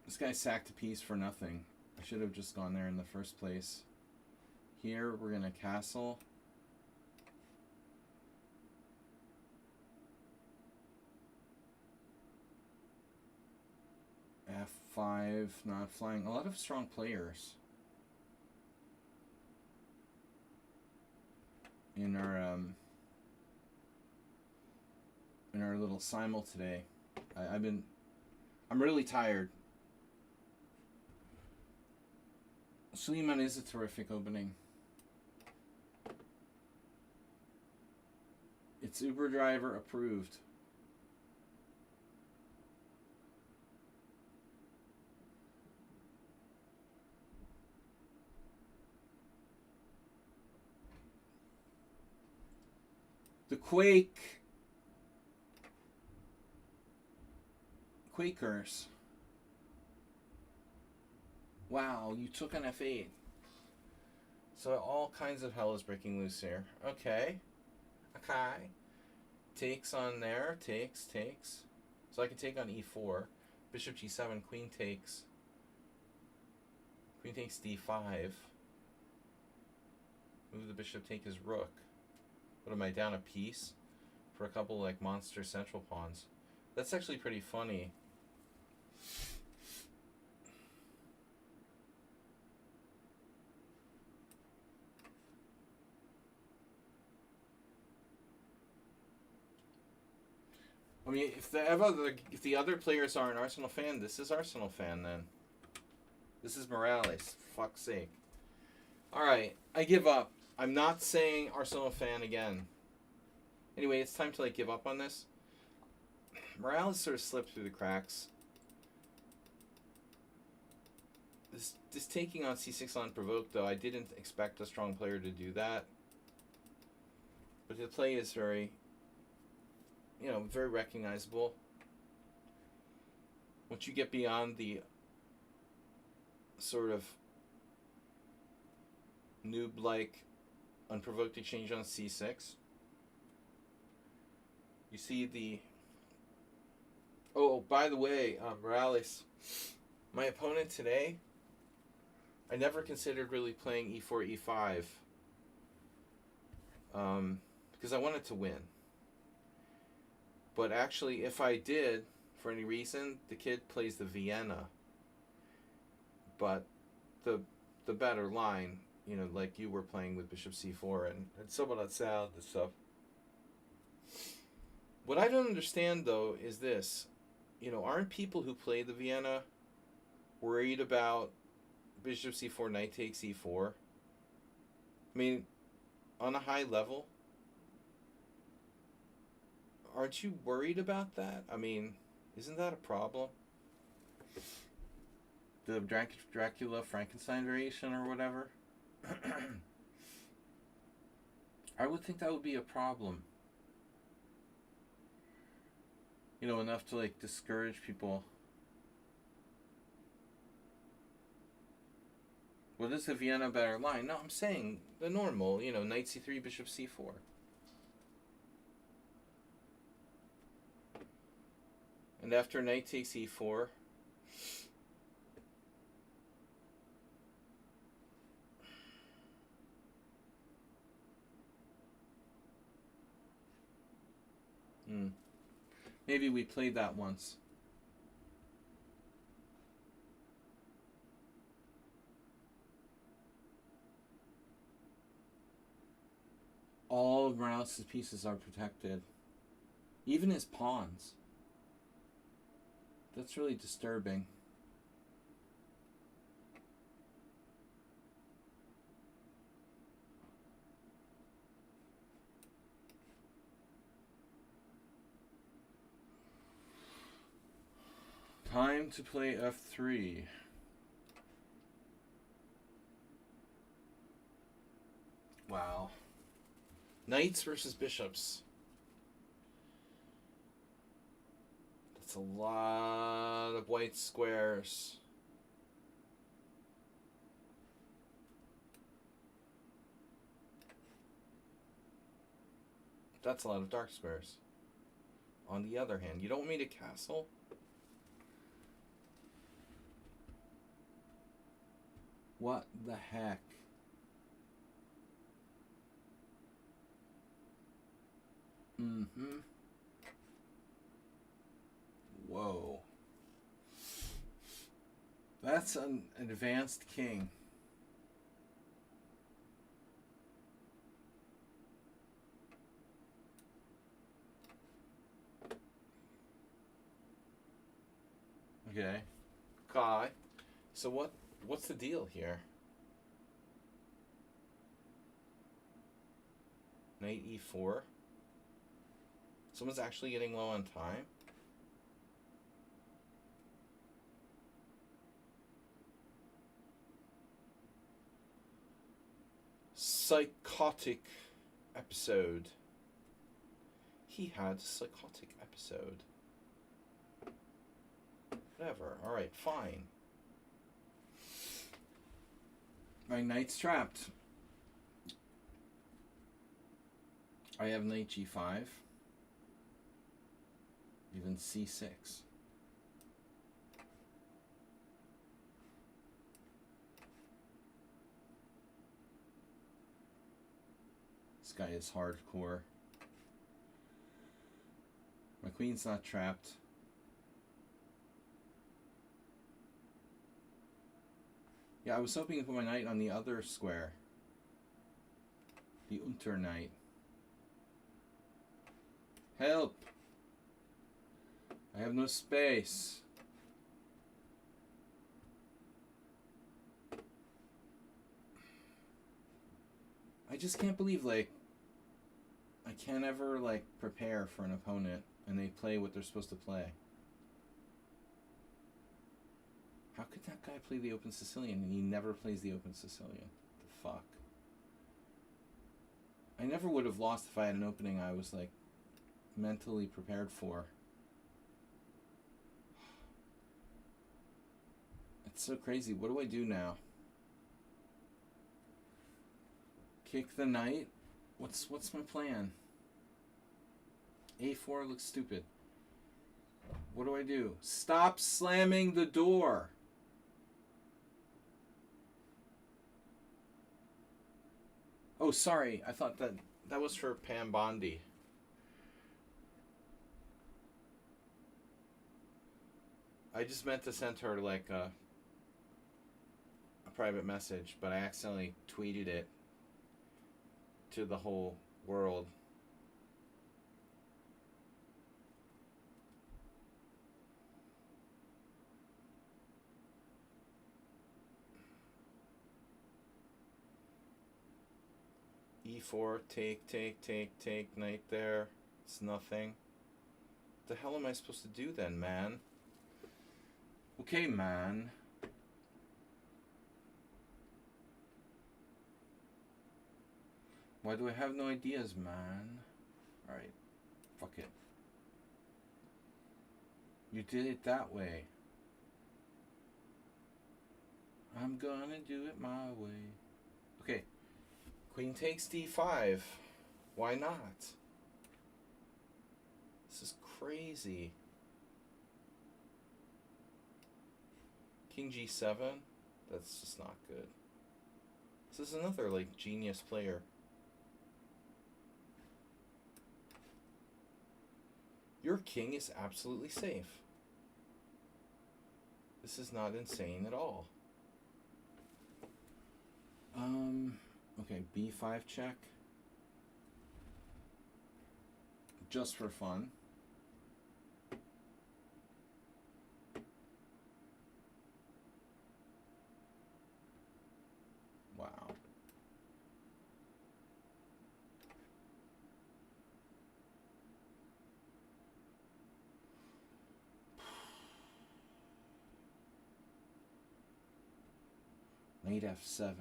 This guy sacked a piece for nothing. I should have just gone there in the first place. Here, we're going to castle. F5, not flying. A lot of strong players in our little simul today. I'm really tired. Suleiman is a terrific opening. It's Uber driver approved. The Quakers. Wow, you took an F8. So all kinds of hell is breaking loose here. Okay. Okay. Takes on there. Takes. So I can take on E4. Bishop G7. Queen takes. Queen takes D5. Move the bishop, take his rook. What am I, down a piece? For a couple like monster central pawns. That's actually pretty funny. I mean, if the other players are an Arsenal fan, this is Arsenal fan then. This is Morales. Fuck's sake. Alright, I give up. I'm not saying Arsenal fan again. Anyway, it's time to like give up on this. Morales sort of slipped through the cracks. This taking on C6 unprovoked, though, I didn't expect a strong player to do that. But the play is very, very recognizable. Once you get beyond the sort of noob-like unprovoked exchange on C6, you see the... Oh, by the way, Morales, my opponent today, I never considered really playing E4, E5, because I wanted to win. But actually, if I did, for any reason, the kid plays the Vienna. But the better line, like you were playing with Bishop C4 and some of that sound and stuff. What I don't understand, though, is this. Aren't people who play the Vienna worried about Bishop C4, knight takes E4? I mean, on a high level, aren't you worried about that? I mean, isn't that a problem? The Dracula Frankenstein variation or whatever? I would think that would be a problem. Enough to like discourage people. Well, is the Vienna better line? No, I'm saying the normal, knight C3, bishop C4. And after knight takes E4, maybe we played that once. All of Morales' pieces are protected. Even his pawns. That's really disturbing. Time to play F3. Wow. Knights versus bishops. That's a lot of white squares. That's a lot of dark squares. On the other hand, you don't want me to castle? What the heck? Mm-hmm. Whoa. That's an advanced king. Okay. Kai. So what's the deal here? Knight e4. Someone's actually getting low on time. Psychotic episode. He had a psychotic episode. Whatever. Alright, fine. My knight's trapped. I have knight g5. Even c6. This guy is hardcore. My queen's not trapped. Yeah, I was hoping to put my knight on the other square. The Unter knight. Help! I have no space. I just can't believe, like, I can't ever, like, prepare for an opponent and they play what they're supposed to play. How could that guy play the Open Sicilian and he never plays the Open Sicilian? The fuck? I never would have lost if I had an opening I was, like, mentally prepared for. It's so crazy. What do I do now? Kick the knight? What's my plan? A4 looks stupid. What do I do? Stop slamming the door! Oh, sorry. I thought that was for Pam Bondi. I just meant to send her, like, a private message, but I accidentally tweeted it to the whole world. E4, take, knight there. It's nothing. What the hell am I supposed to do then, man? Okay, man. Why do I have no ideas, man? Alright. Fuck it. You did it that way. I'm gonna do it my way. Okay. Queen takes d5. Why not? This is crazy. King g7. That's just not good. This is another, like, genius player. Your king is absolutely safe. This is not insane at all. Okay, b5 check. Just for fun. Wow. Knight f7.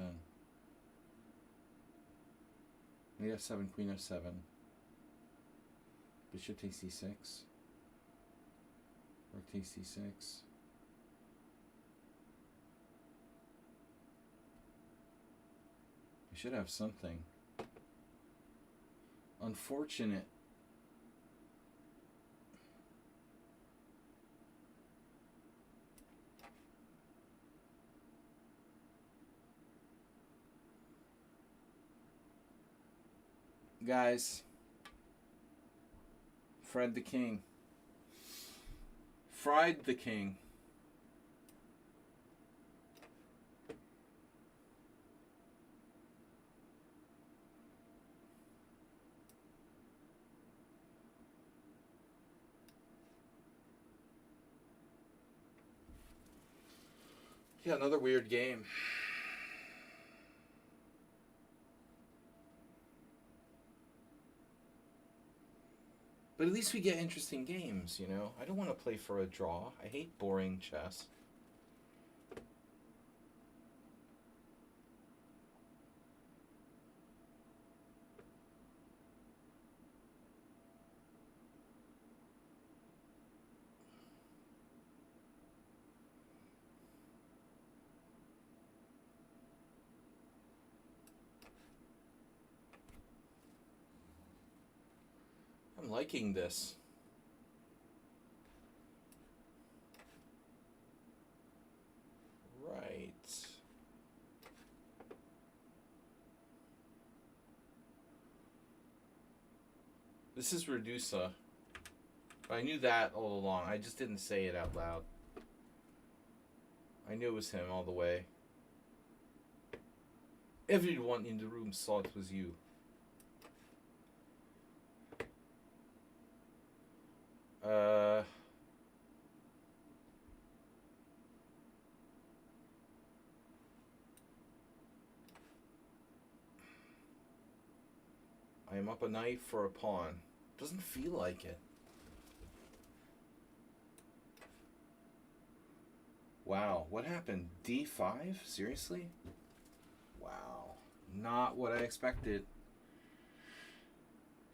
We have 7, queen f7. Bishop takes d6. Rook takes d6. We should have something. Unfortunate. Guys. Fred the King. Fried the King. Yeah, another weird game. But at least we get interesting games, you know? I don't want to play for a draw. I hate boring chess. I'm liking this. Right. This is Redusa. I knew that all along. I just didn't say it out loud. I knew it was him all the way. Everyone in the room saw it was you. I am up a knight for a pawn. Doesn't feel like it. Wow, what happened? D5? Seriously? Wow. Not what I expected.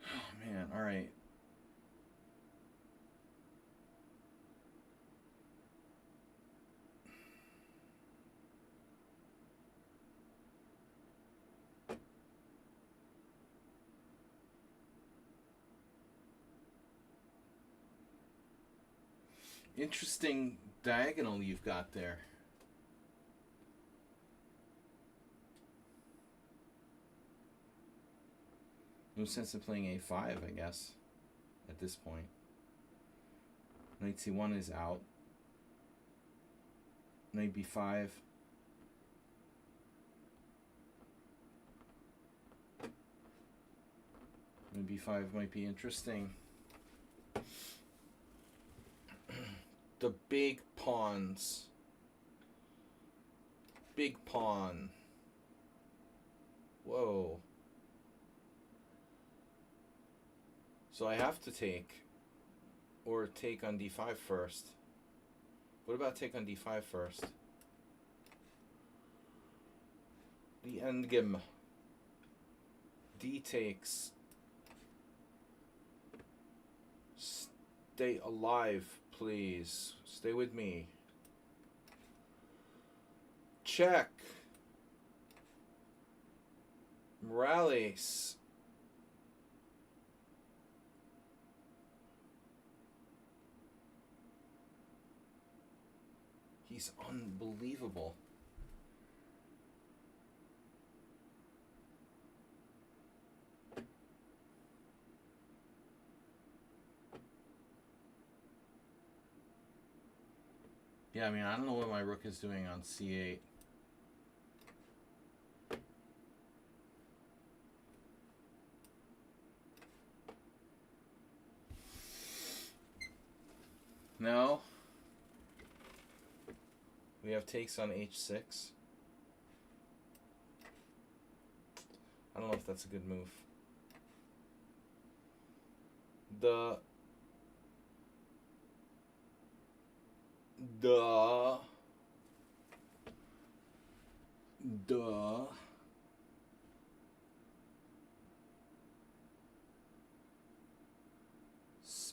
Oh, man. All right. Interesting diagonal you've got there. No sense in playing a5, I guess, at this point. Knight c1 is out. Knight b5. Knight b5 might be interesting. The big pawns. Big pawn. Whoa. So I have to take. Or take on d5 first. What about take on d5 first? The endgame. D takes. Stay alive, please. Stay with me. Check. Morales. He's unbelievable. Yeah, I mean, I don't know what my rook is doing on c8. No. We have takes on h6. I don't know if that's a good move. Duh.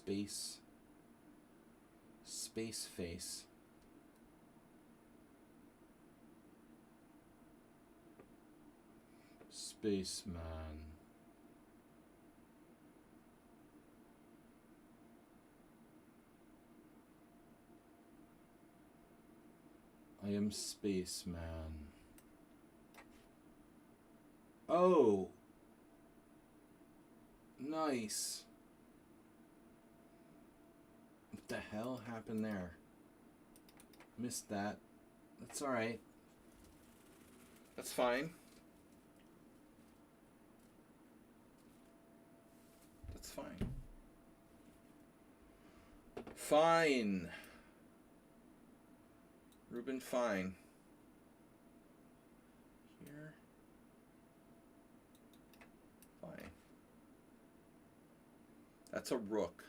space face. Spaceman. I am Spaceman. Oh! Nice. What the hell happened there? Missed that. That's alright. That's fine. That's fine. Fine. Ruben, fine. Here. Fine. That's a rook.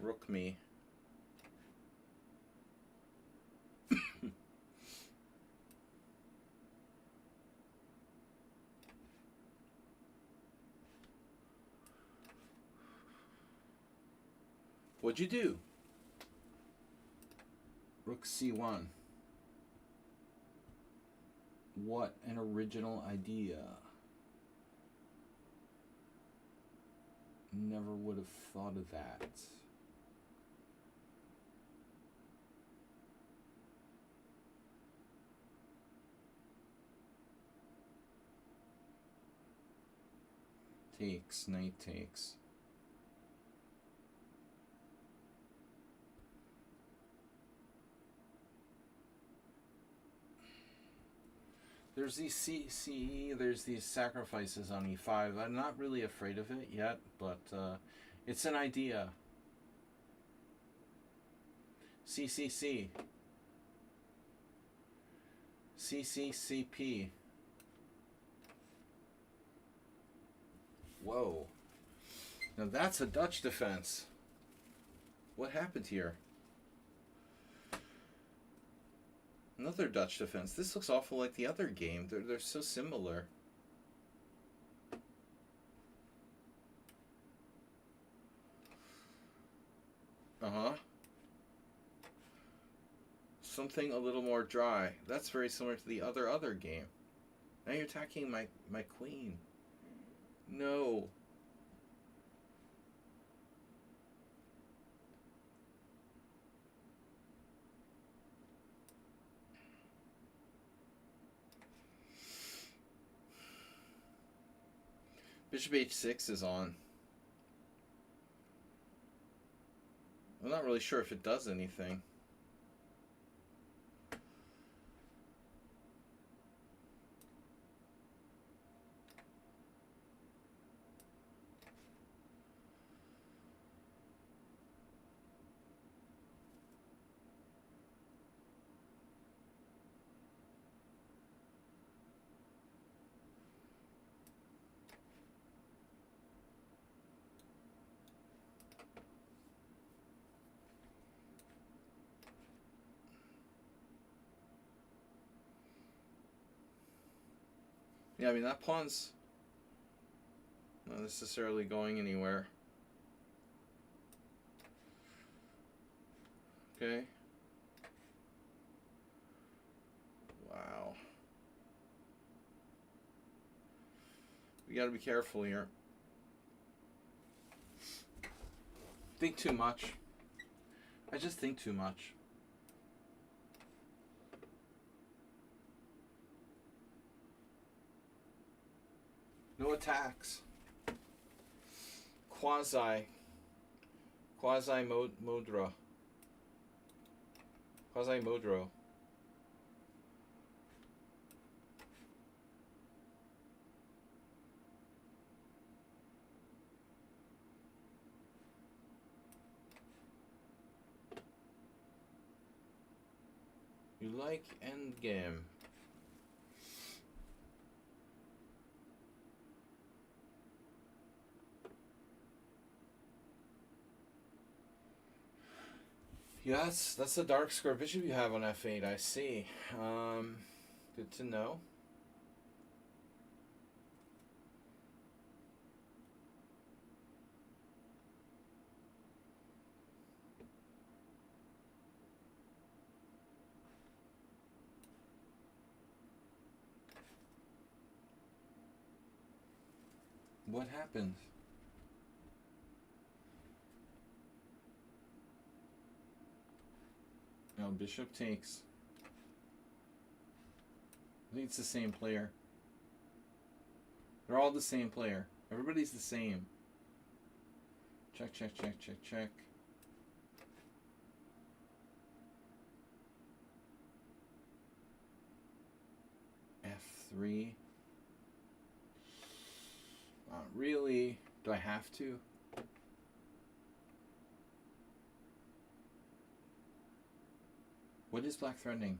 Rook me. What'd you do? Rook c1. What an original idea. Never would have thought of that. Takes, knight takes. There's these CE, there's these sacrifices on e5. I'm not really afraid of it yet, but it's an idea. CCC. CCCP. Whoa. Now that's a Dutch defense. What happened here? Another Dutch defense. This looks awful like the other game. They're so similar. Uh-huh. Something a little more dry. That's very similar to the other game. Now you're attacking my queen. No. Bishop h6 is on. I'm not really sure if it does anything. Yeah, I mean, that pawn's not necessarily going anywhere. Okay. Wow. We gotta be careful here. Think too much. I just think too much. No attacks. Quasi Modra. Quasi Modro. You like endgame. Yes, that's the dark square bishop you have on f8, I see. Good to know. What happened? Oh, bishop takes. I think it's the same player. They're all the same player. Everybody's the same. Check, check, check, check, check. F3. Not really. Do I have to? What is black threatening?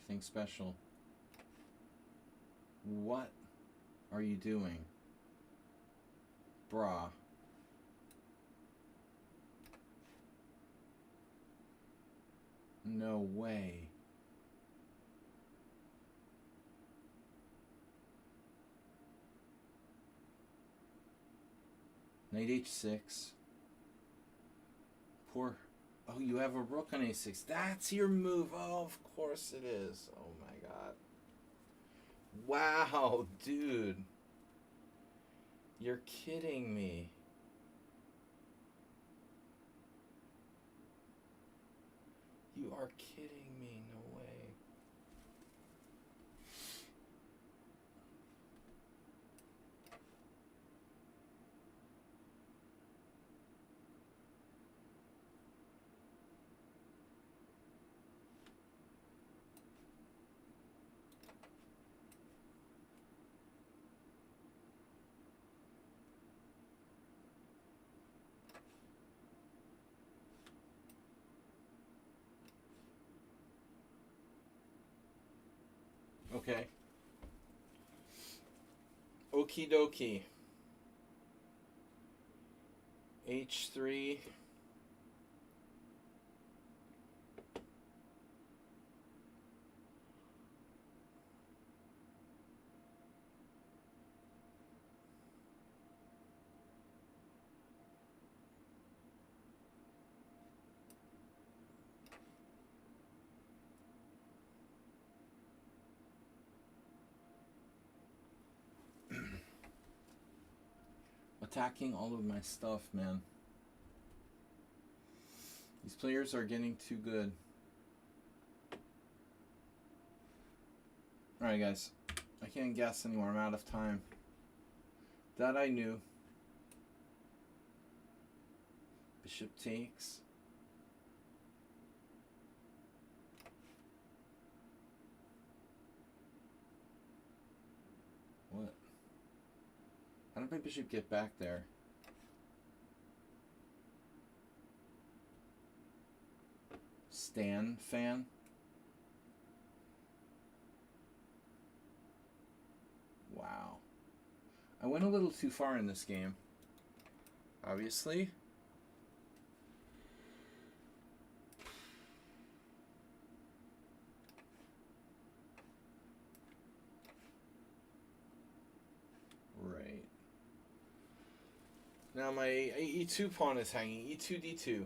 Nothing special. What are you doing? Brah. No way. Knight h6. Poor. Oh, you have a rook on a6. That's your move. Oh, of course it is. Oh my god. Wow, dude. You're kidding me. You are kidding me. No way. Okay. Okie dokie. H3. Attacking all of my stuff, man. These players are getting too good. Alright, guys. I can't guess anymore. I'm out of time. That I knew. Bishop takes. What? How did my bishop get back there? Stan fan? Wow. I went a little too far in this game. Obviously. Right. Now my e2 pawn is hanging. e2, d2.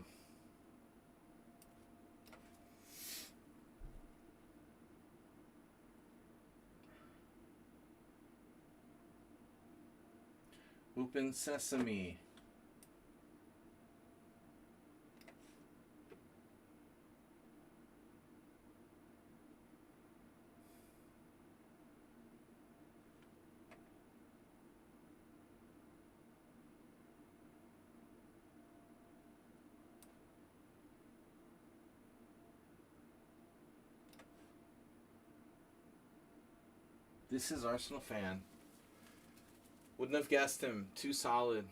Open sesame. This is Arsenal fan. Wouldn't have guessed him. Too solid.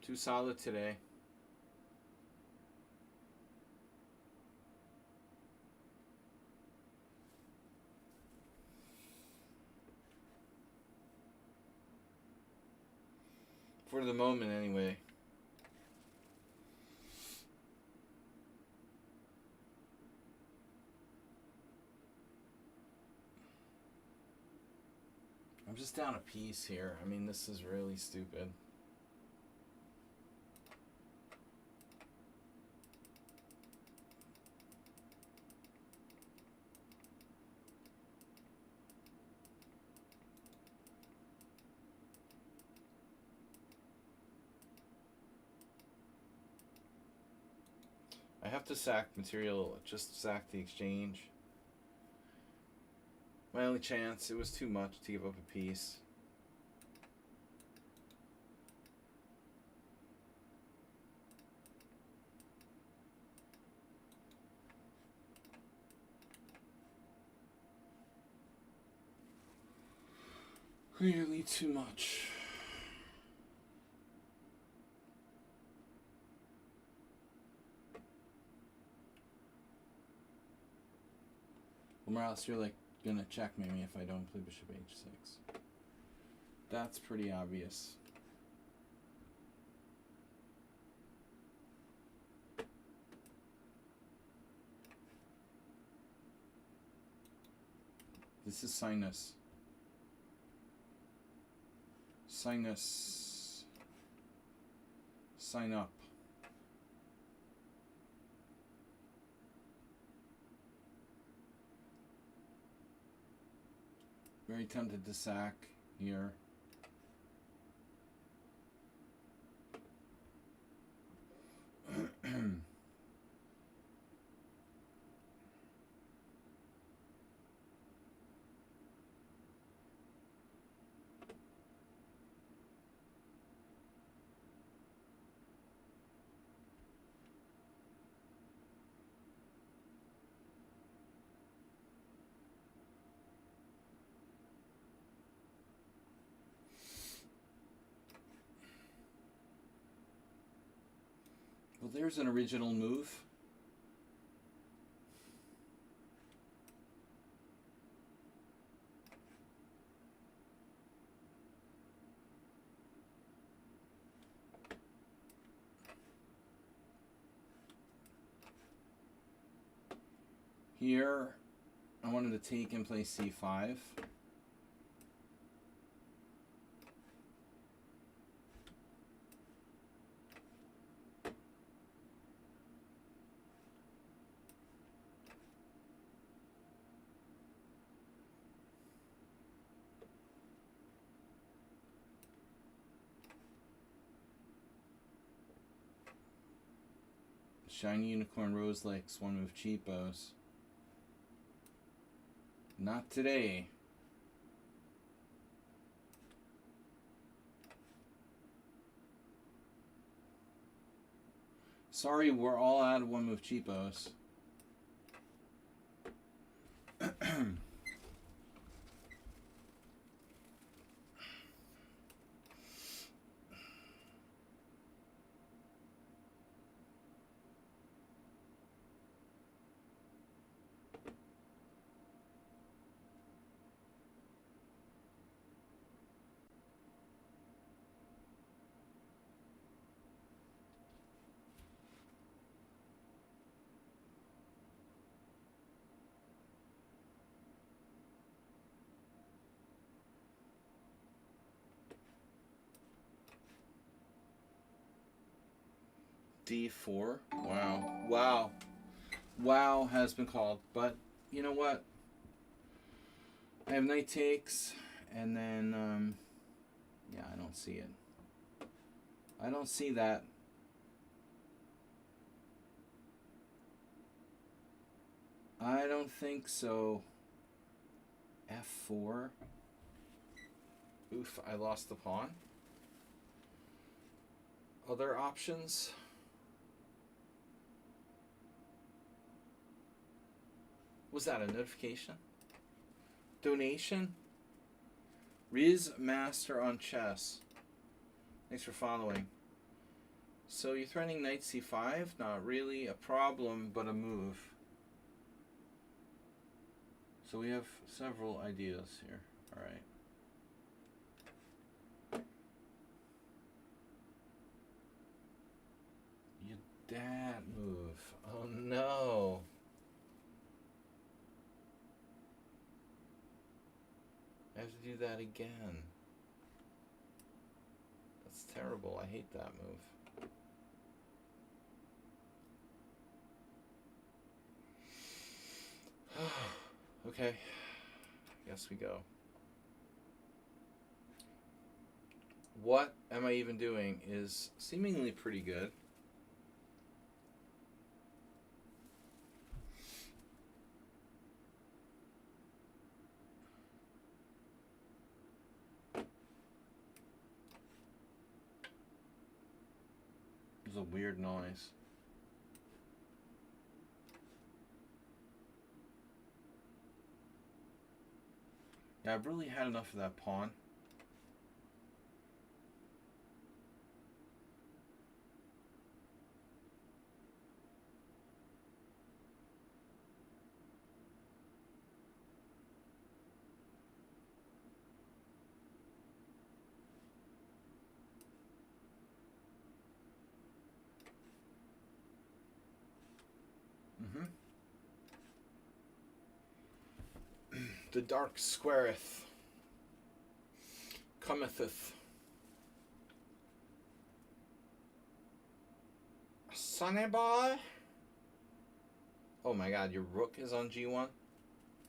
Too solid today. For the moment, anyway. I'm just down a piece here. I mean, this is really stupid. have to sack material, just sack the exchange. My only chance, it was too much to give up a piece. Really too much. Well, Morales, you're like gonna checkmate me if I don't play bishop h6. That's pretty obvious. This is sinus. Sinus. Sign up. Very tempted to sack here. Well, there's an original move. Here, I wanted to take and play c5. Shiny Unicorn Rose likes one move cheapos. Not today. Sorry, we're all out of one move cheapos. D4. Wow. Wow. Wow has been called. But you know what? I have knight takes, and then, yeah, I don't see it. I don't see that. I don't think so. F4. Oof, I lost the pawn. Other options? Was that a notification? Donation? Riz Master on chess. Thanks for following. So you're threatening knight c5? Not really a problem, but a move. So we have several ideas here. All right. You dad move. Oh no. I have to do that again. That's terrible. I hate that move. Okay. I guess we go. What am I even doing is seemingly pretty good. was a weird noise. Yeah, I've really had enough of that pawn. The dark squareth cometheth. Sonny boy. Oh my god, your rook is on G1?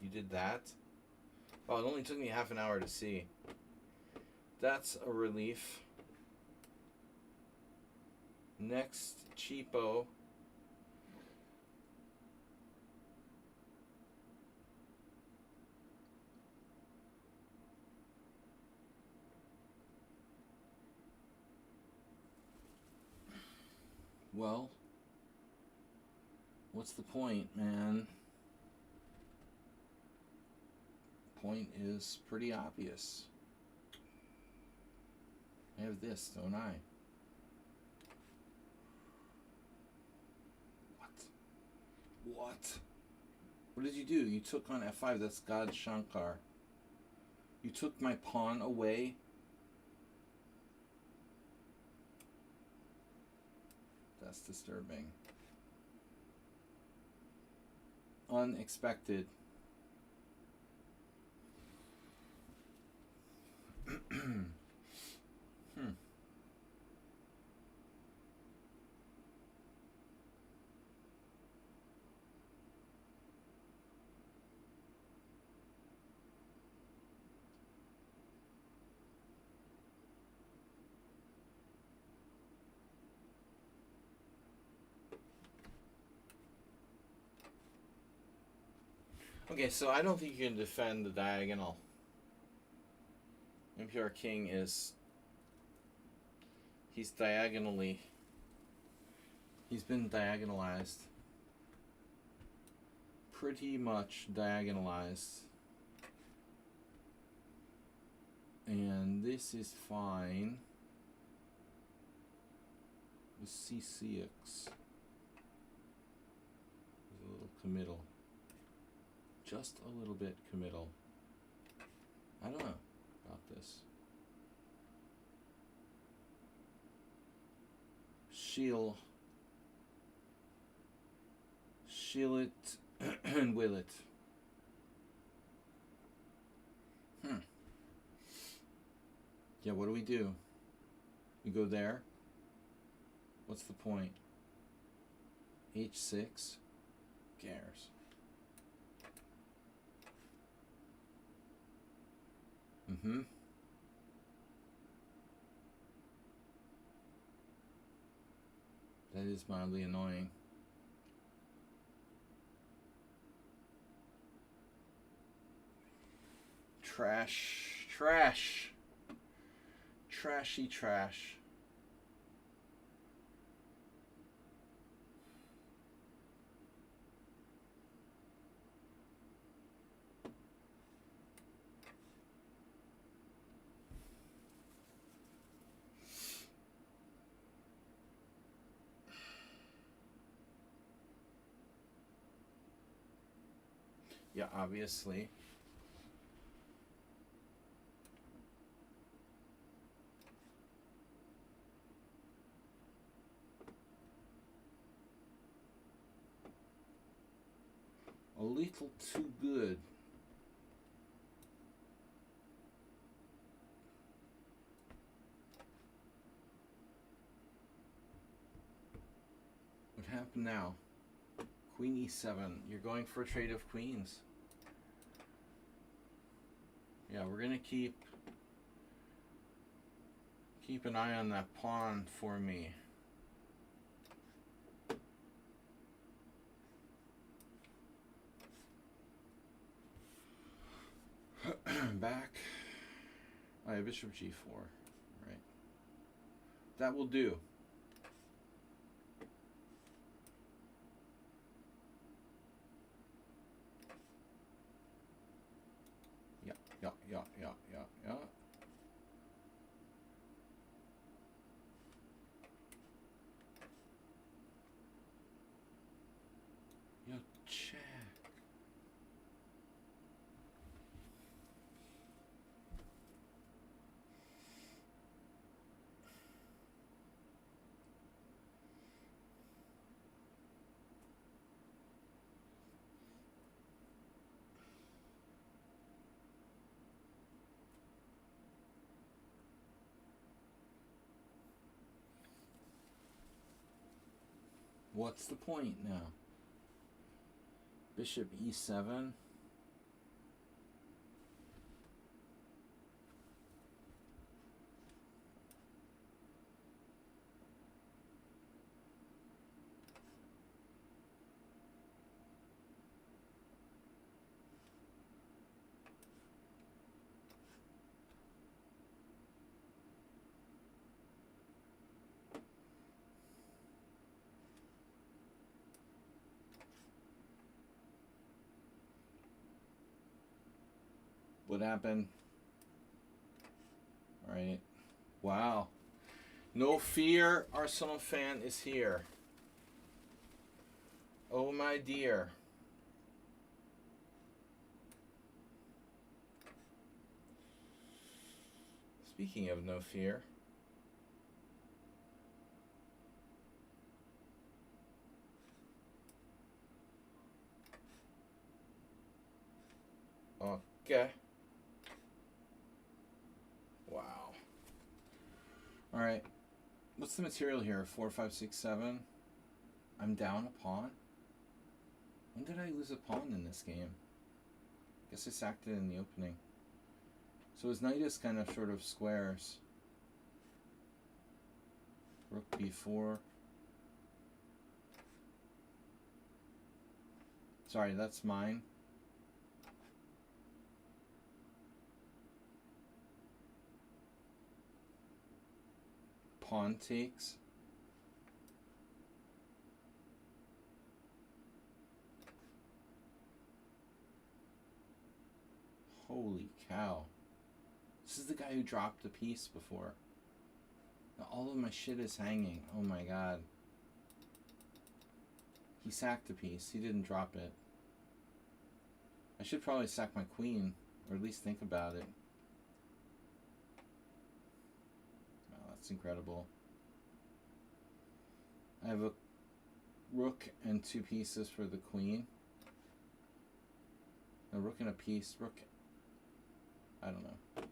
You did that? Oh, it only took me half an hour to see. That's a relief. Next, cheapo. Well, what's the point, man? Point is pretty obvious. I have this, don't I? What? What did you do? You took on f5. That's God Shankar. You took my pawn away. That's disturbing. Unexpected. Okay, so I don't think you can defend the diagonal. Impure King is... He's diagonally... He's been diagonalized. Pretty much diagonalized. And this is fine. The C6 is a little committal. Just a little bit committal. I don't know about this. She'll it and will it. Yeah, what do? We go there. What's the point? H6. Cares. That is mildly annoying. Trash. Trash. Trashy trash. Yeah, obviously. A little too good. What happened now? Queen e7. You're going for a trade of queens. Yeah, we're gonna keep an eye on that pawn for me. Back. I have bishop g4. Right. That will do. Yeah, yeah, yeah, yeah, yeah, yeah. Yo, check. What's the point now? Bishop e7. What happened? All right. Wow. No fear, Arsenal fan is here. Oh my dear. Speaking of no fear. Okay. Wow. All right. What's the material here? 4, 5, 6, 7. I'm down a pawn. When did I lose a pawn in this game? Guess I sacked it in the opening. So his knight is kind of sort of squares. Rook b4. Sorry, that's mine. Pawn takes. Holy cow. This is the guy who dropped the piece before. Now all of my shit is hanging. Oh my god. He sacked the piece. He didn't drop it. I should probably sack my queen, or at least think about it. Wow, that's incredible. I have a rook and 2 pieces for the queen. A rook and a piece. Rook. I don't know.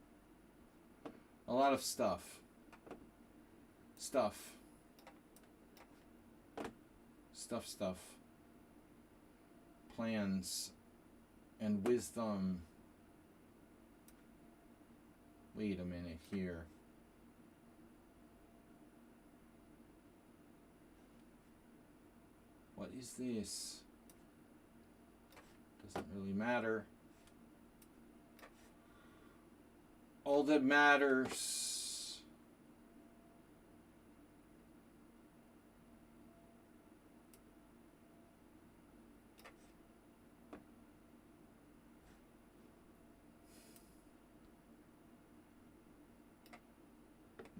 A lot of stuff. Stuff. Plans and wisdom. Wait a minute here. What is this? Doesn't really matter. All that matters.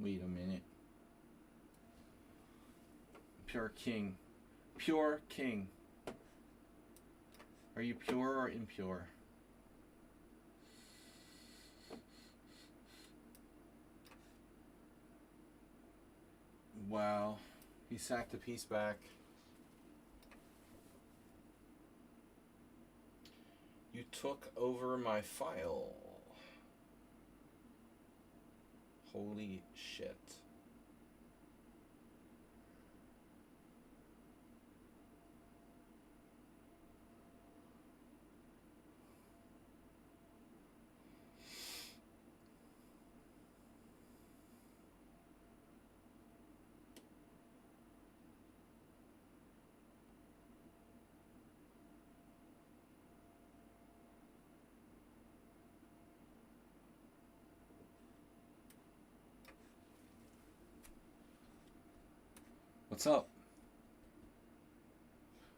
Wait a minute. Pure king. Pure king. Are you pure or impure? Wow. He sacked a piece back. You took over my file. Holy shit. What's up?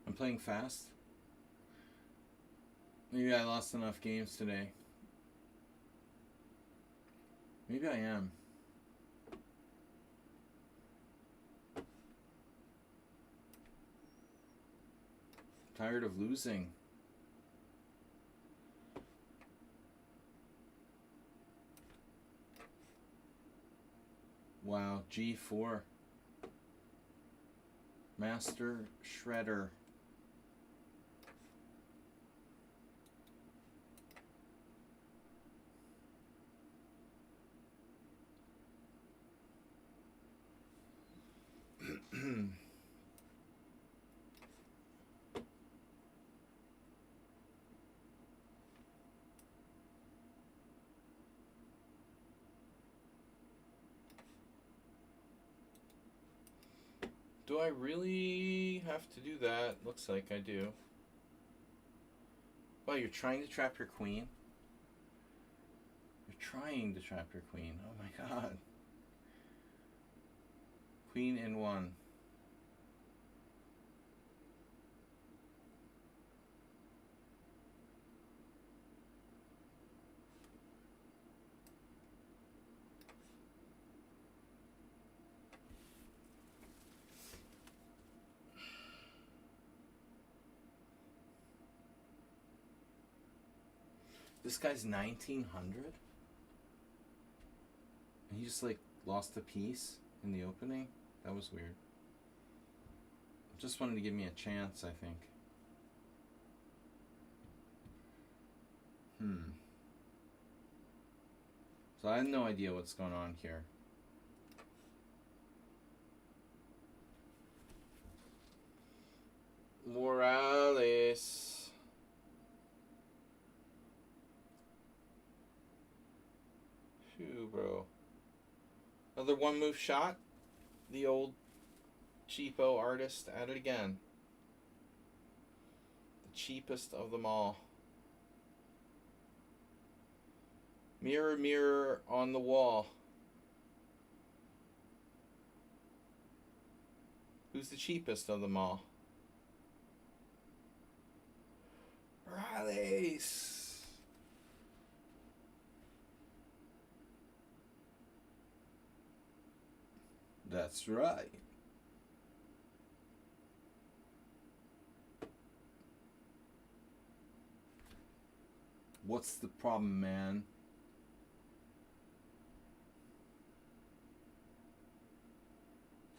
I'm playing fast. Maybe I lost enough games today. Maybe I am. Tired of losing. Wow, G4. Master Shredder. Do I really have to do that? Looks like I do. Wow, you're trying to trap your queen? You're trying to trap your queen. Oh my god. Queen in one. This guy's 1900? And he just like lost a piece in the opening? That was weird. Just wanted to give me a chance, I think. So I have no idea what's going on here. Morales. Phew, bro. Another one move shot? The old cheapo artist at it again. The cheapest of them all. Mirror, mirror on the wall. Who's the cheapest of them all? Morales. That's right. What's the problem, man?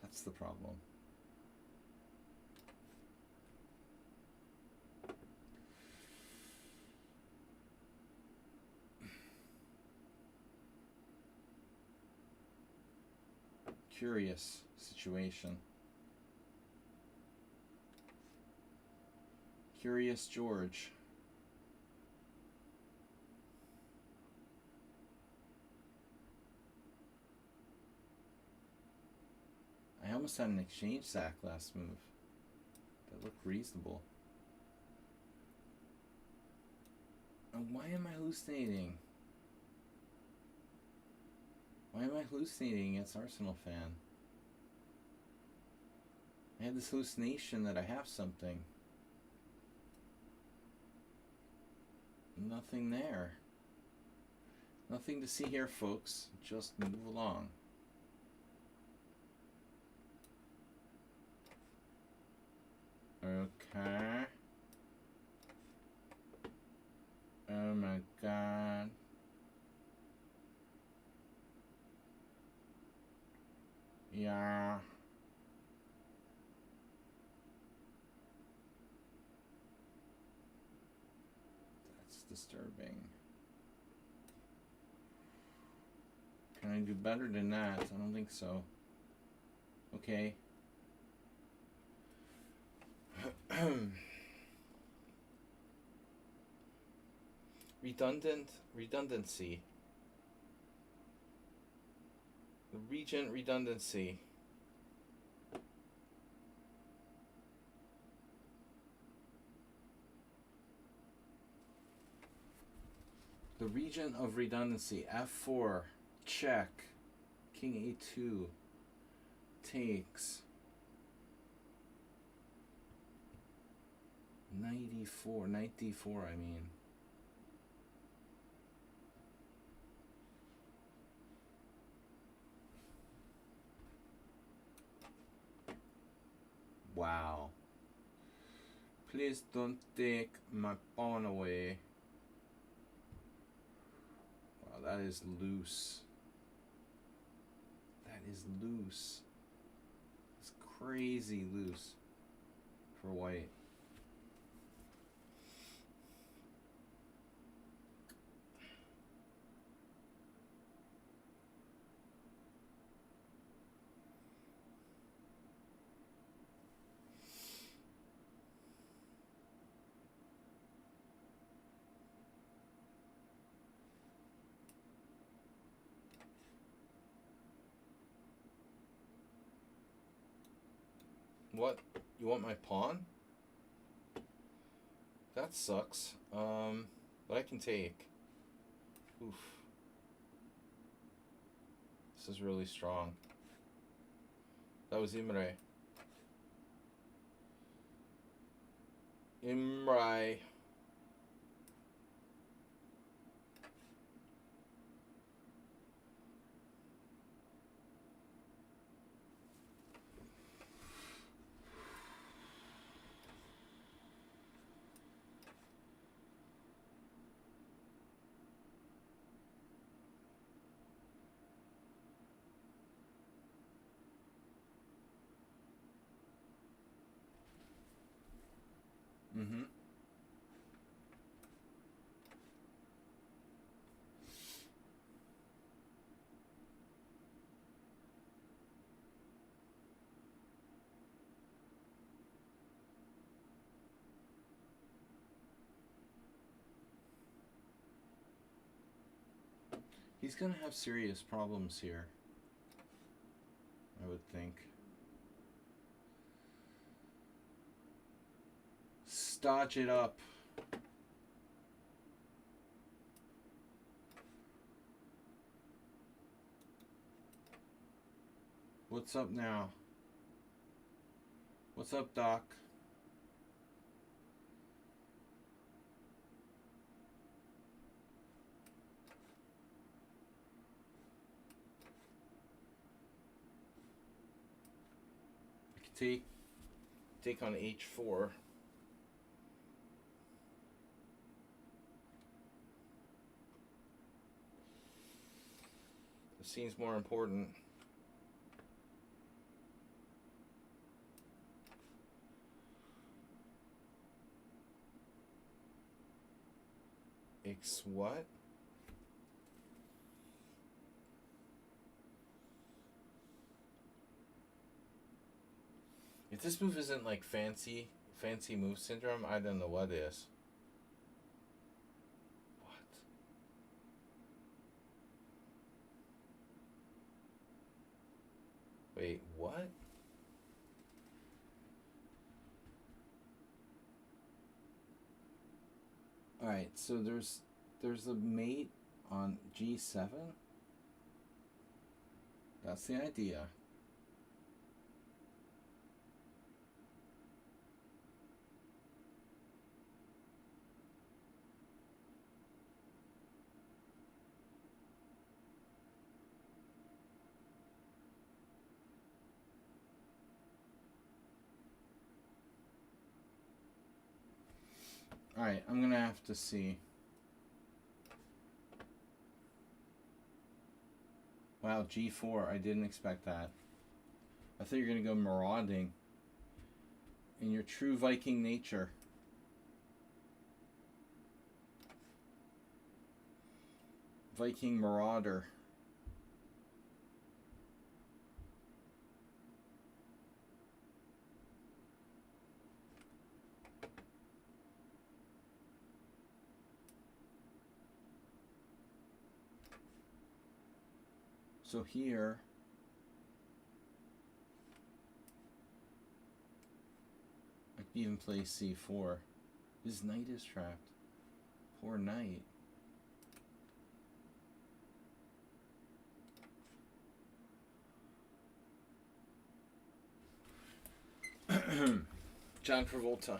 That's the problem. Curious situation. Curious George. I almost had an exchange sack last move. That looked reasonable. And why am I hallucinating? Why am I hallucinating against Arsenal fan? I had this hallucination that I have something. Nothing there. Nothing to see here, folks. Just move along. Okay. Oh my god. Yeah. That's disturbing. Can I do better than that? I don't think so. Okay. Redundancy. The regent redundancy. The regent of redundancy. F4. Check. King A2. Takes. 94. Knight D4, I mean. Wow. Please don't take my pawn away. Wow, that is loose. That is loose. It's crazy loose for white. What? You want my pawn? That sucks. But I can take. Oof. This is really strong. That was Imre. Imre. Mm-hmm. He's gonna have serious problems here, I would think. Stodge it up. What's up now? What's up, Doc? I can take on h4. This seems more important. X what? If this move isn't like fancy move syndrome, I don't know what is. What? Wait, what? Alright, so there's a mate on G7. That's the idea. Alright, I'm gonna have to see. Wow, G4, I didn't expect that. I thought you were gonna go marauding in your true Viking nature. Viking marauder. So here, I can even play C4. His knight is trapped. Poor knight. John Travolta.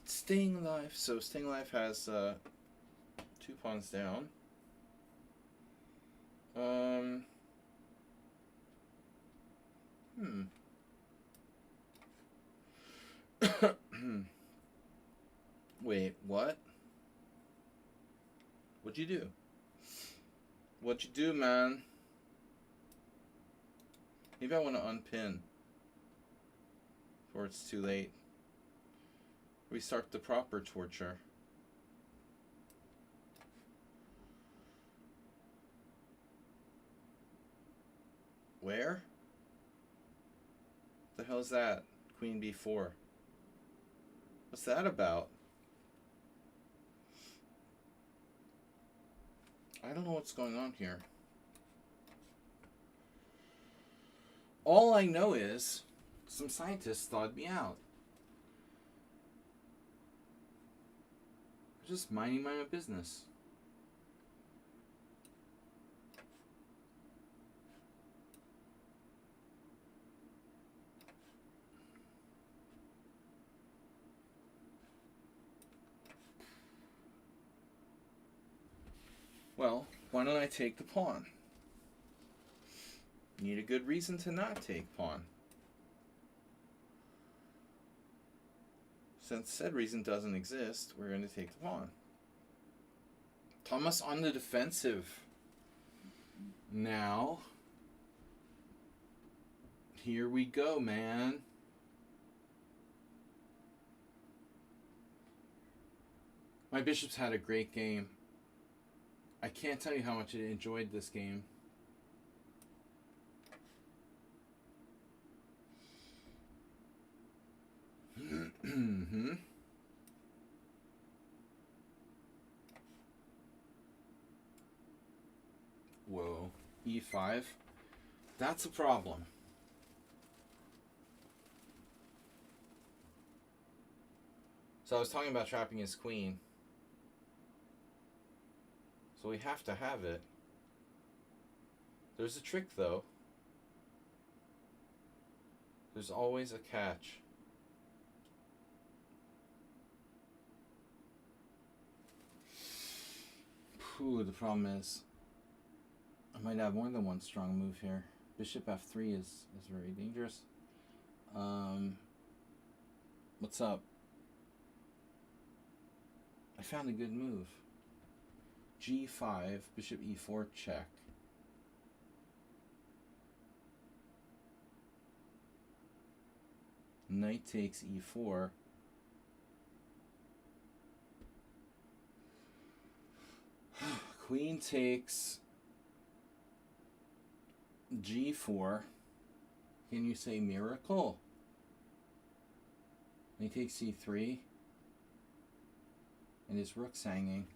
Staying alive. So staying alive has 2 pawns down. Wait, what? What'd you do? What'd you do, man? Maybe I want to unpin before it's too late. Restart the proper torture. Where? The hell is that? Queen b4. What's that about? I don't know what's going on here. All I know is some scientists thawed me out. I'm just minding my own business. Well, why don't I take the pawn? Need a good reason to not take pawn. Since said reason doesn't exist, we're going to take the pawn. Thomas on the defensive. Now, here we go, man. My bishops had a great game. I can't tell you how much I enjoyed this game. Whoa. E5. That's a problem. So I was talking about trapping his queen. So we have to have it. There's a trick, though. There's always a catch. Ooh, the problem is I might have more than one strong move here. Bishop f3 is very dangerous. What's up? I found a good move. G5, bishop e4 check. Knight takes e4. Queen takes g4. Can you say miracle? And he takes c3. And his rook's hanging.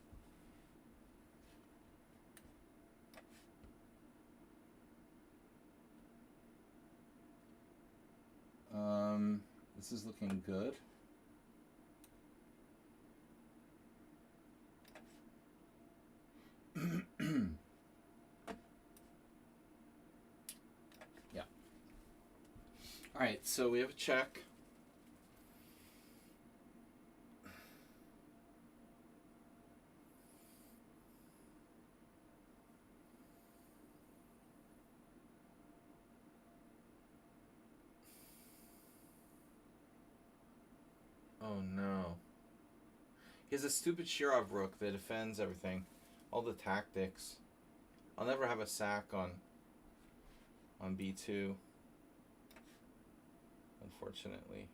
This is looking good. Yeah. All right, so we have a check. Oh no. He has a stupid Shirov rook that defends everything. All the tactics. I'll never have a sack on b2. Unfortunately.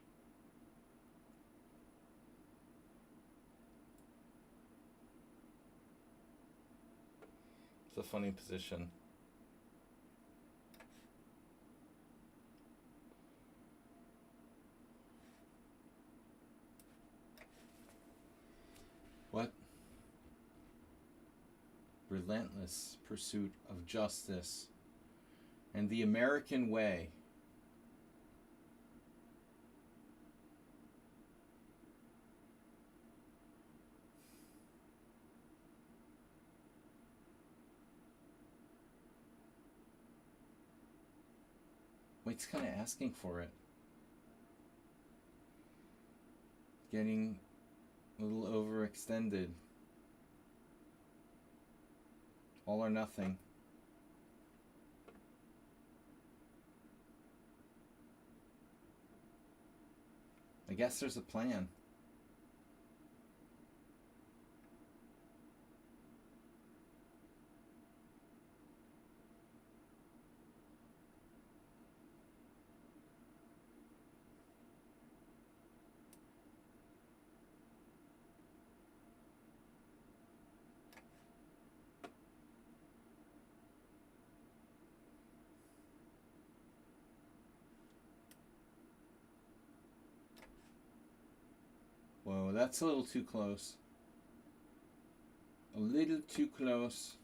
It's a funny position. What? Relentless pursuit of justice and the American way. White's kind of asking for it. Getting a little overextended. All or nothing. I guess there's a plan. Whoa, that's a little too close. A little too close.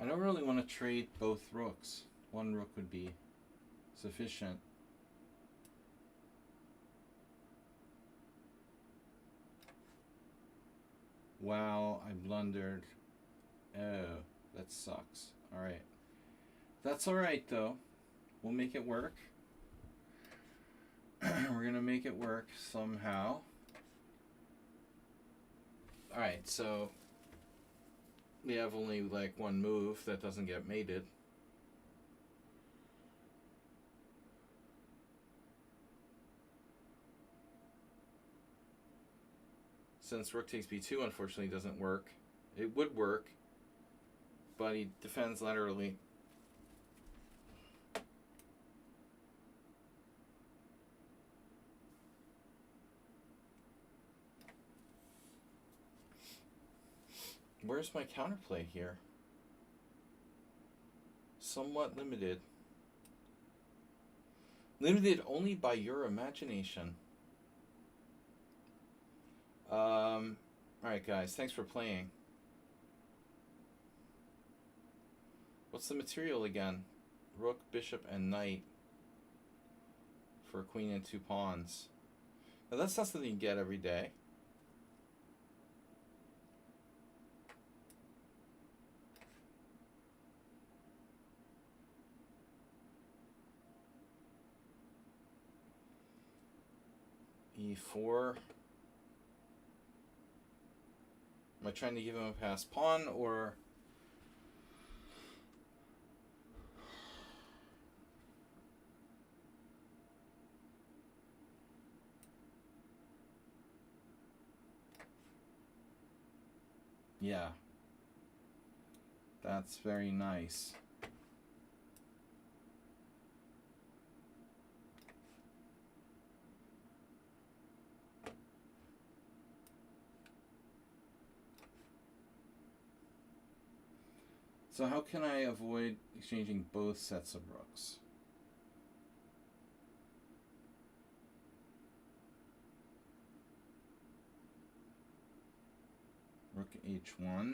I don't really want to trade both rooks. One rook would be sufficient. Wow, I blundered. Oh, that sucks. Alright. That's alright, though. We'll make it work. We're gonna make it work somehow. Alright, so we have only like one move that doesn't get mated. Since rook takes b2 unfortunately doesn't work. It would work, but he defends laterally. Where's my counterplay here? Somewhat limited. Limited only by your imagination. Alright guys, thanks for playing. What's the material again? Rook, bishop, and knight for a queen and 2 pawns. Now that's not something you get every day. E4. Am I trying to give him a passed pawn, or... Yeah. That's very nice. So how can I avoid exchanging both sets of rooks? Rook h1.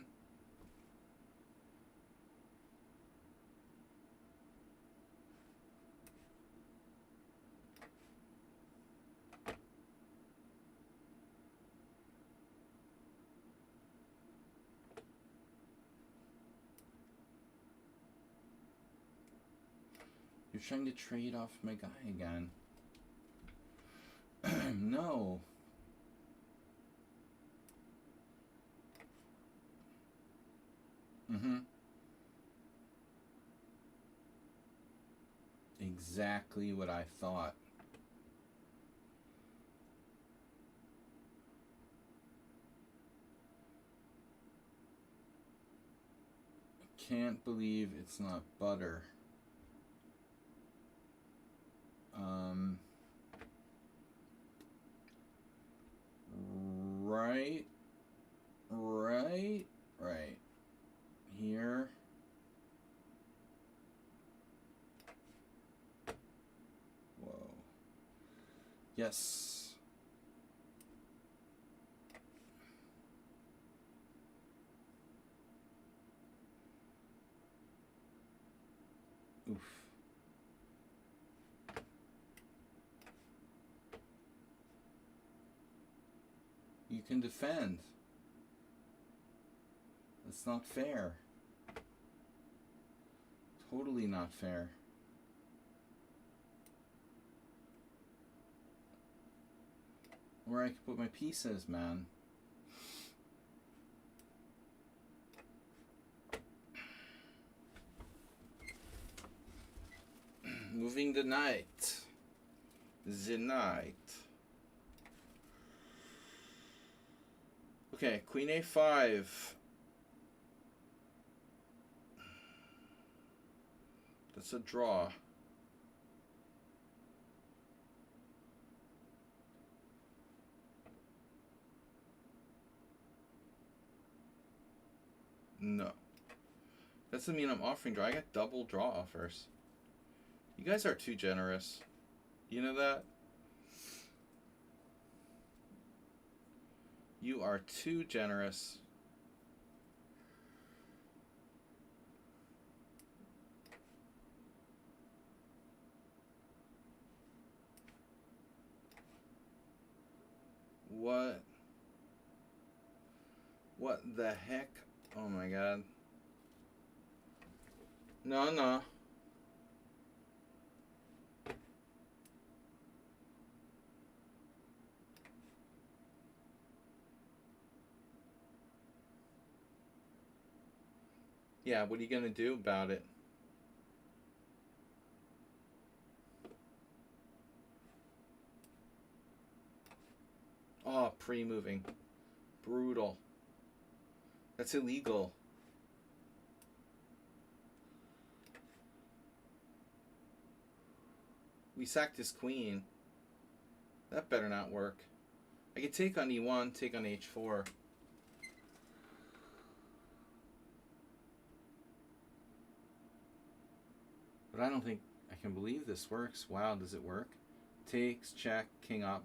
You're trying to trade off my guy again. No. Exactly what I thought. I can't believe it's not butter. Right. Here. Whoa. Yes. Oof. You can defend. That's not fair. Totally not fair. Where I can put my pieces, man. Moving the knight. The knight. Okay, queen a5. That's a draw. No. That doesn't mean I'm offering draw. I got double draw offers. You guys are too generous. You know that? You are too generous. What? What the heck? Oh my god. No, no. Yeah, what are you gonna do about it? Oh, pre-moving. Brutal. That's illegal. We sacked his queen. That better not work. I could take on e1, take on h4. But I don't think I can believe this works. Wow, does it work? Takes, check, king up.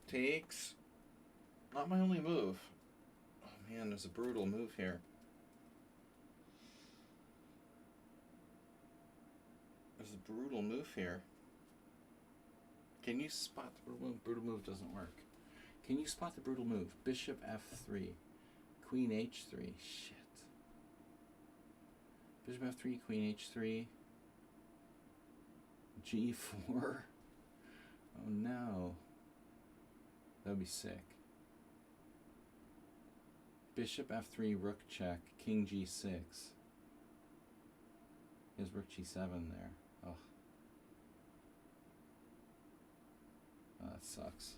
Takes. Not my only move. Oh man, there's a brutal move here. There's a brutal move here. Can you spot the brutal move? Brutal move doesn't work. Can you spot the brutal move? Bishop f3. Queen h3. Shit. Bishop f3, queen h3. g4. Oh no. That would be sick. Bishop f3, rook check, king g6. He has rook g7 there. Oh. Oh, that sucks.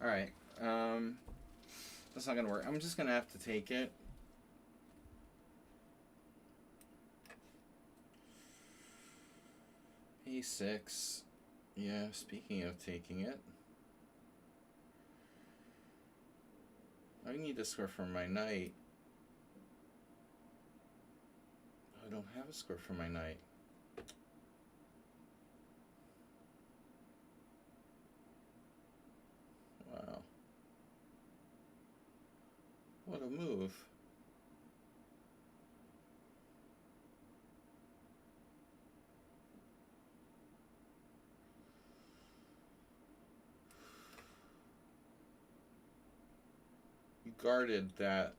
Alright. That's not going to work. I'm just going to have to take it. a6. Yeah, speaking of taking it. I need to score for my knight. I don't have a score for my knight. Wow. What a move. You guarded that.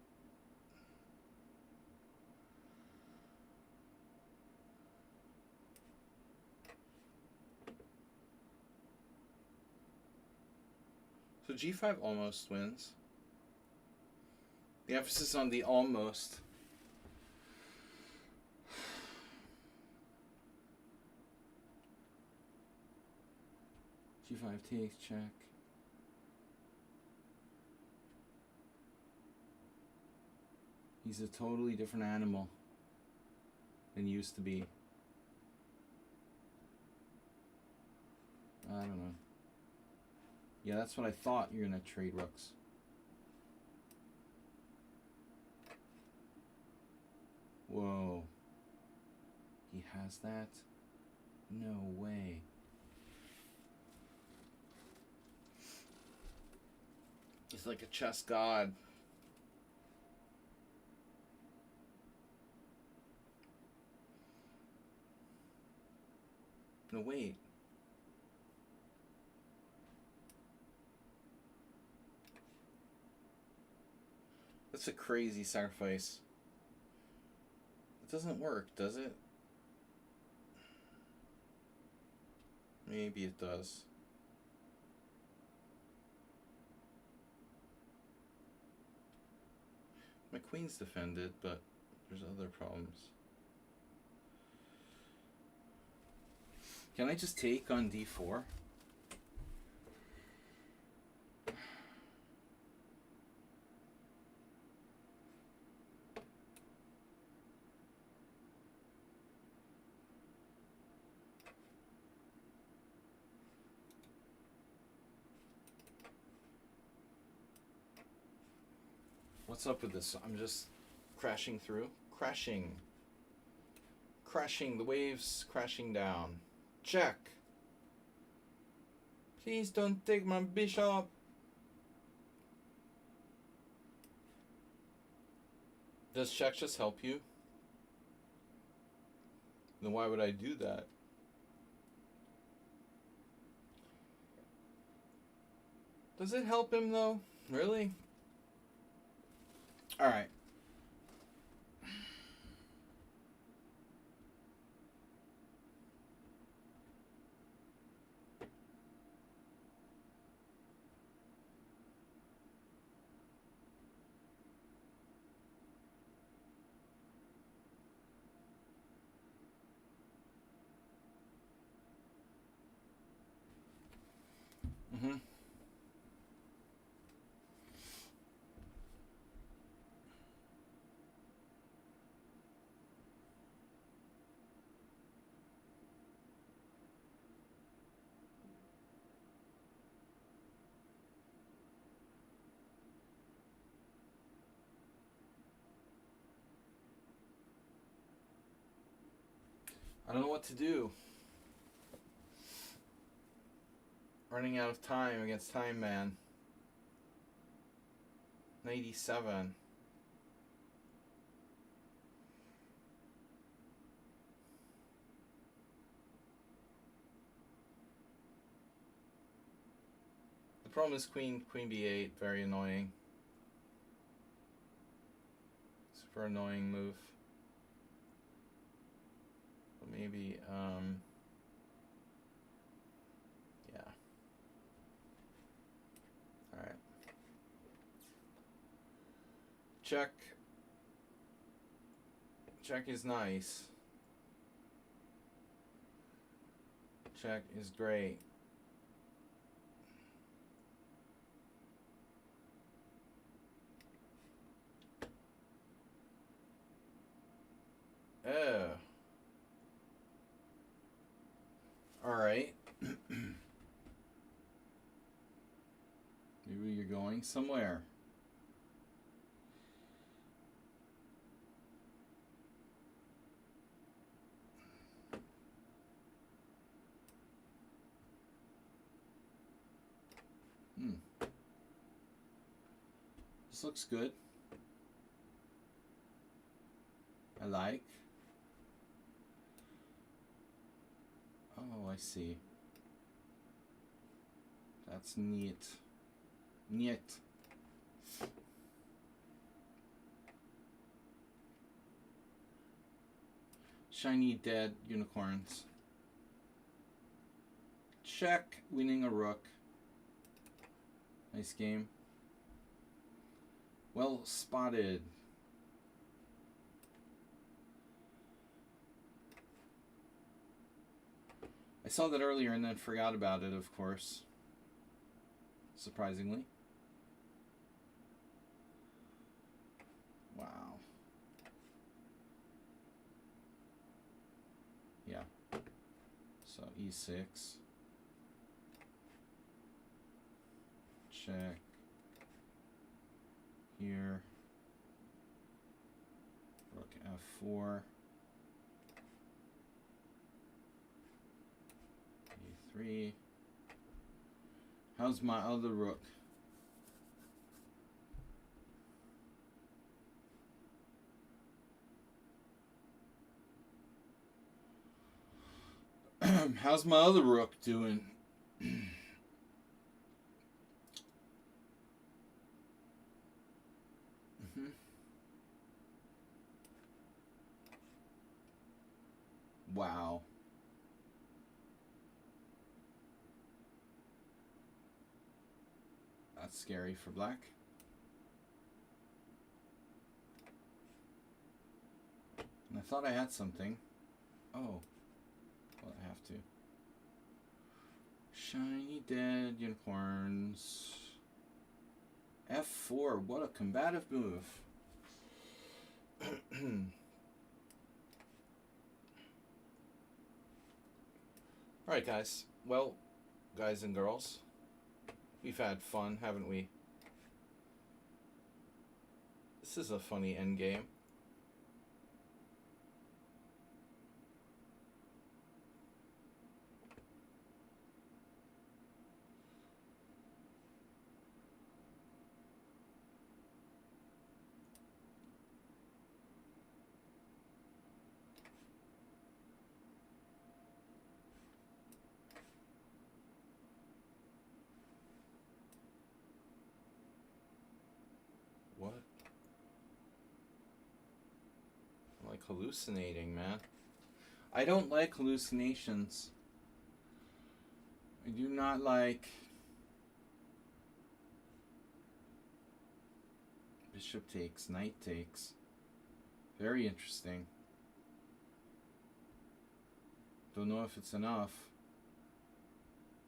So g5 almost wins. The emphasis on the almost. g5 takes, check. He's a totally different animal than he used to be. I don't know. Yeah, that's what I thought. You're gonna trade rooks. Whoa. He has that? No way. He's like a chess god. No, wait. That's a crazy sacrifice. It doesn't work, does it? Maybe it does. My queen's defended, but there's other problems. Can I just take on d4? What's up with this? I'm just crashing through. Crashing. Crashing. The waves crashing down. Check. Please don't take my bishop. Does check just help you? Then why would I do that? Does it help him though? Really? All right. Mm-hmm. I don't know what to do. Running out of time against Time Man. 97. The problem is queen b8, very annoying. Super annoying move. But maybe, yeah. Alright. Check. Check is nice. Check is great. Oh. Alright. Maybe you're going somewhere. This looks good. I like. Oh, I see. That's neat. Neat. Shiny dead unicorns. Check. Winning a rook. Nice game. Well spotted. I saw that earlier and then forgot about it, of course. Surprisingly. Wow. Yeah. So e6. Check. Here. Rook f4. e3. How's my other rook? How's my other rook doing? Wow. That's scary for black. And I thought I had something. Oh. Well, I have to. Shiny dead unicorns. F4, what a combative move. Alright, guys. Well, guys and girls, we've had fun, haven't we? This is a funny endgame. What? I'm like hallucinating, man. I don't like hallucinations. I do not like bishop takes, knight takes. Very interesting. Don't know if it's enough.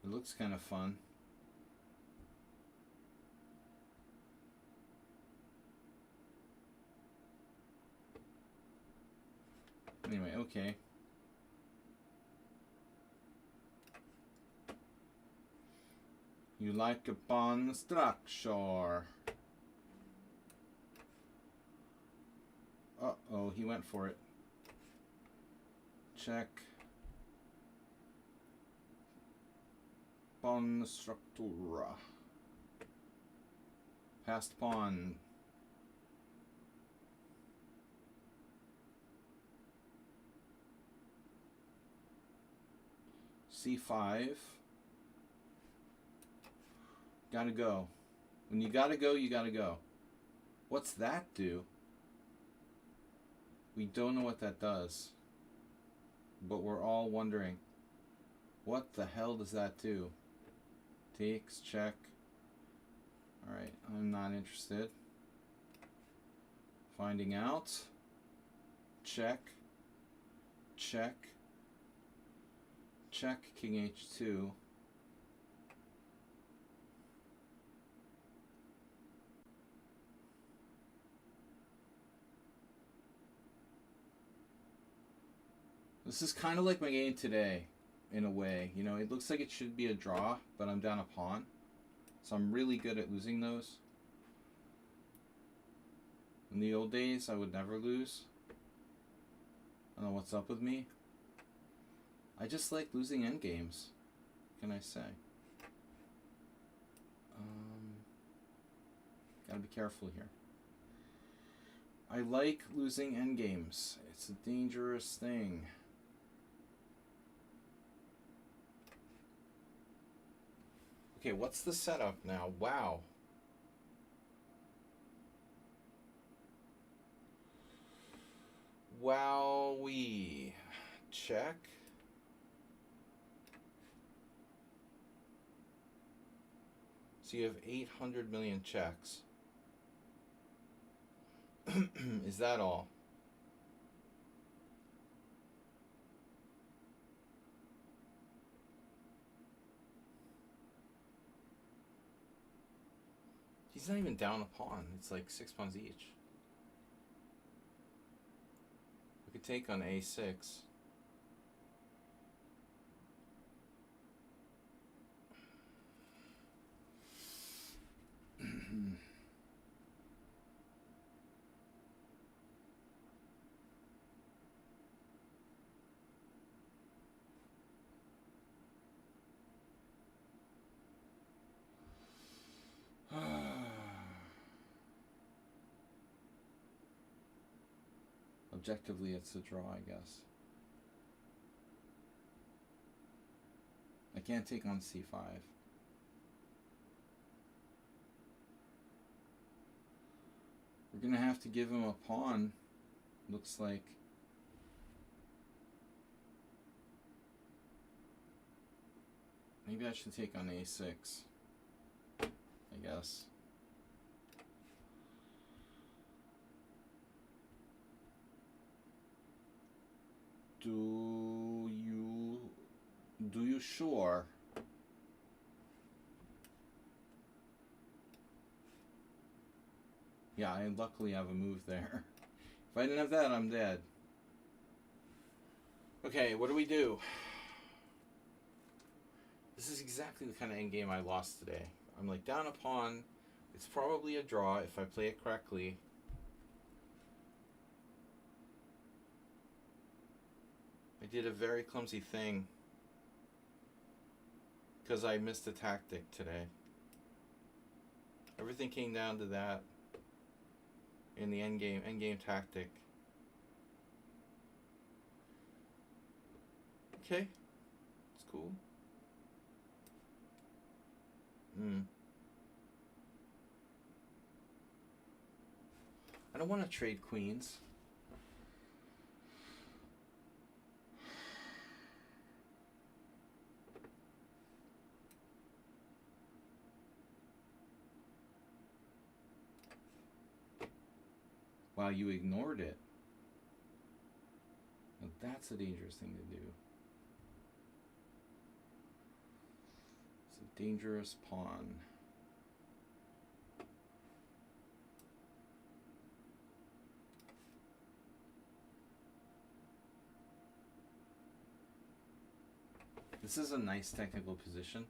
It looks kind of fun. Anyway, okay. You like a pawn structure. Uh-oh, he went for it. Check. Pawn structura. Passed pawn. C5. Gotta go. When you gotta go, you gotta go. What's that do? We don't know what that does. But we're all wondering. What the hell does that do? Takes, check. Alright, I'm not interested. Finding out. Check. Check. Check, king h2. This is kind of like my game today, in a way. You know, it looks like it should be a draw, but I'm down a pawn. So I'm really good at losing those. In the old days, I would never lose. I don't know what's up with me. I just like losing endgames. What can I say? Gotta be careful here. I like losing endgames. It's a dangerous thing. Okay, what's the setup now? Wow. Wowee. Check. So you have 800 million checks. Is that all? He's not even down a pawn. It's like 6 pawns each. We could take on a6. Objectively, it's a draw, I guess. I can't take on c5. We're gonna have to give him a pawn. Looks like. Maybe I should take on a6. I guess. Do you sure? Yeah, I luckily have a move there. If I didn't have that, I'm dead. Okay, what do we do? This is exactly the kind of endgame I lost today. I'm like down a pawn. It's probably a draw if I play it correctly. I did a very clumsy thing because I missed a tactic today. Everything came down to that in the endgame tactic. Okay, it's cool. I don't want to trade queens. Wow, you ignored it. Now that's a dangerous thing to do. It's a dangerous pawn. This is a nice technical position.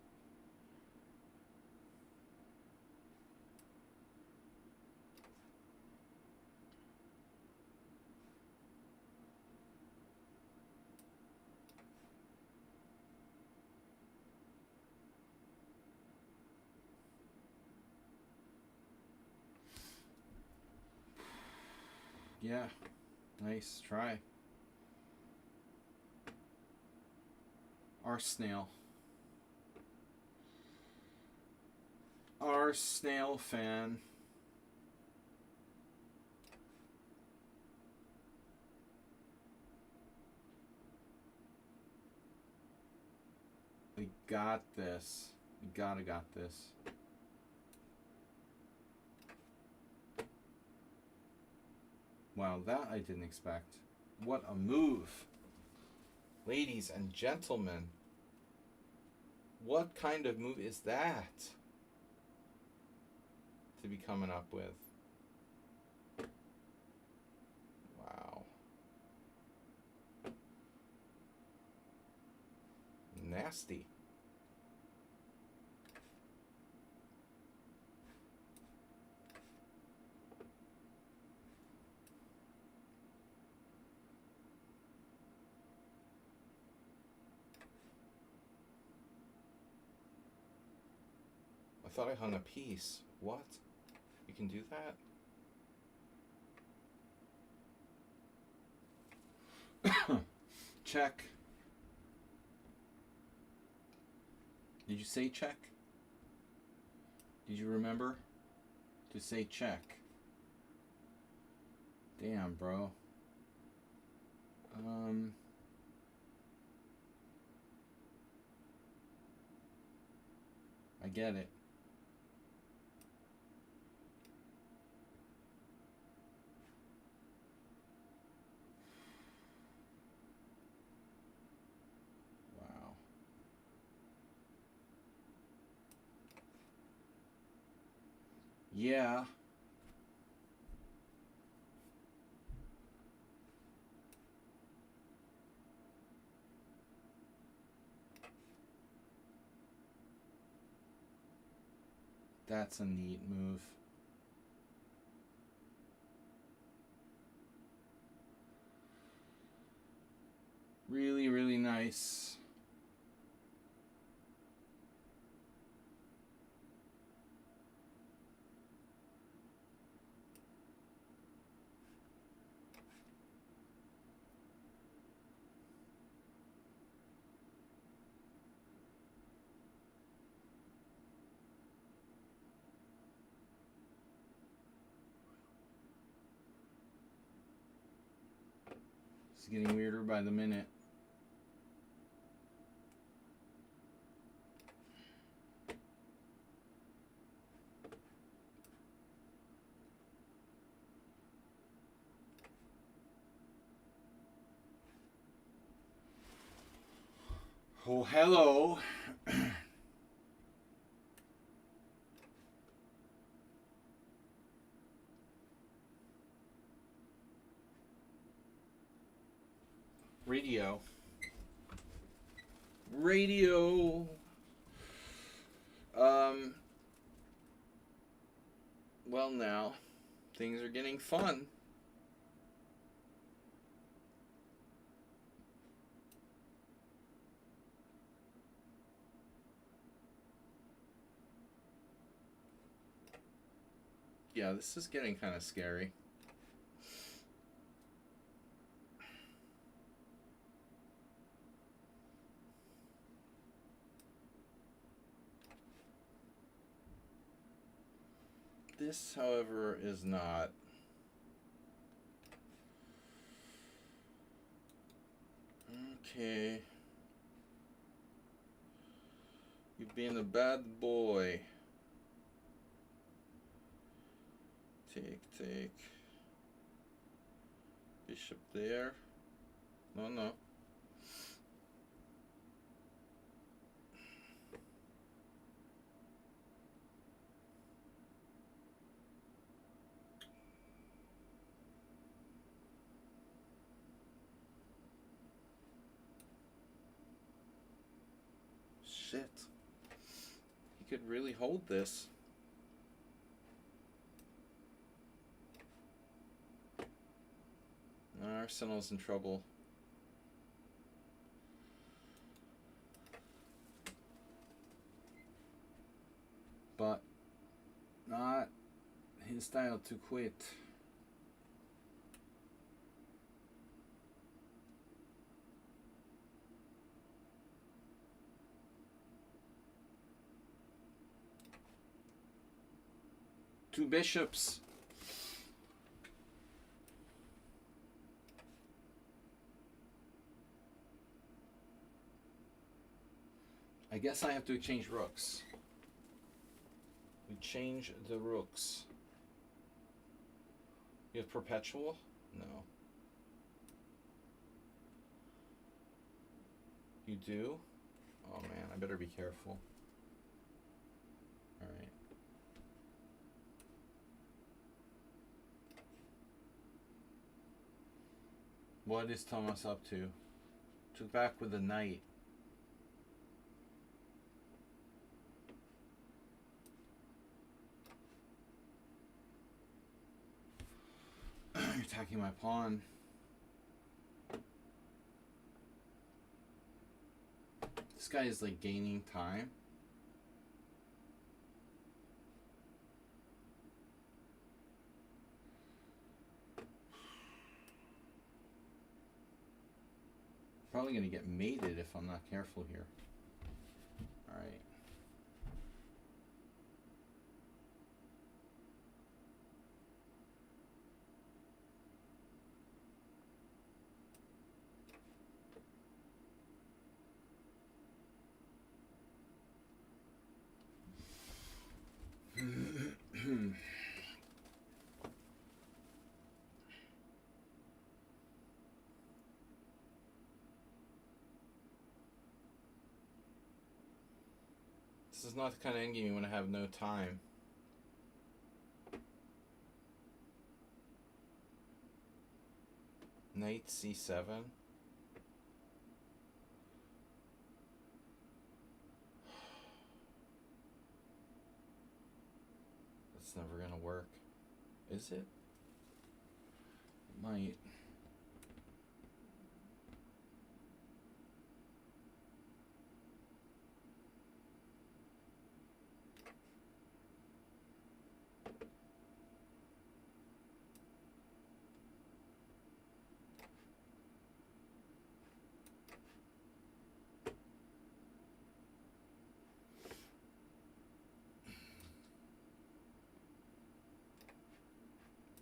Yeah, nice try. Our snail fan. We got this. We got this. Wow, that I didn't expect. What a move. Ladies and gentlemen. What kind of move is that to be coming up with? Wow. Nasty. I thought I hung a piece. What? You can do that? Check. Did you say check? Did you remember to say check? Damn, bro. I get it. Wow. Yeah. That's a neat move. Really, really nice. It's getting weirder by the minute. Oh, hello. Radio. Radio. Well, now things are getting fun. Yeah, this is getting kind of scary. This, however, is not. Okay. You've been a bad boy. Take. Bishop there. No. Shit. He could really hold this. Arsenal's in trouble. But not his style to quit. Two bishops. I guess I have to exchange rooks. We change the rooks. You have perpetual? No. You do? Oh man, I better be careful. Alright. What is Thomas up to? Took back with the knight. You're attacking my pawn. This guy is like gaining time. Probably gonna get mated if I'm not careful here. Alright. This is not the kind of endgame you want to have no time. Knight c7. That's never gonna work. Is it? It might.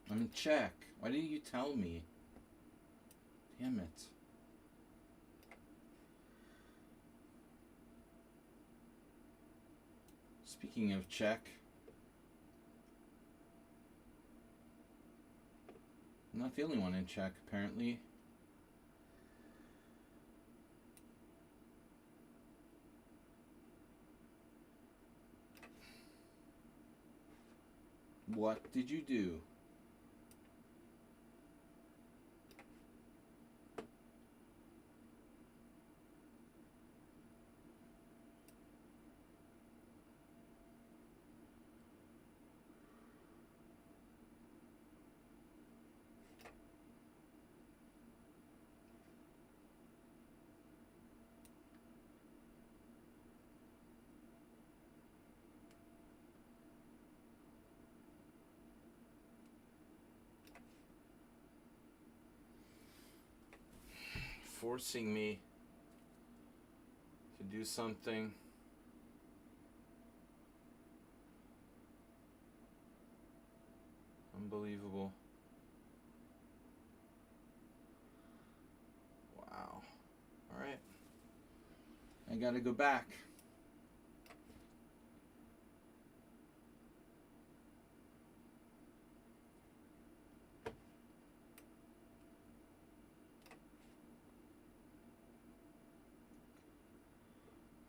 I'm in check. Why didn't you tell me? Damn it. Speaking of check, I'm not the only one in check, apparently. What did you do? forcing me to do something. Unbelievable. Wow. All right. I gotta go back.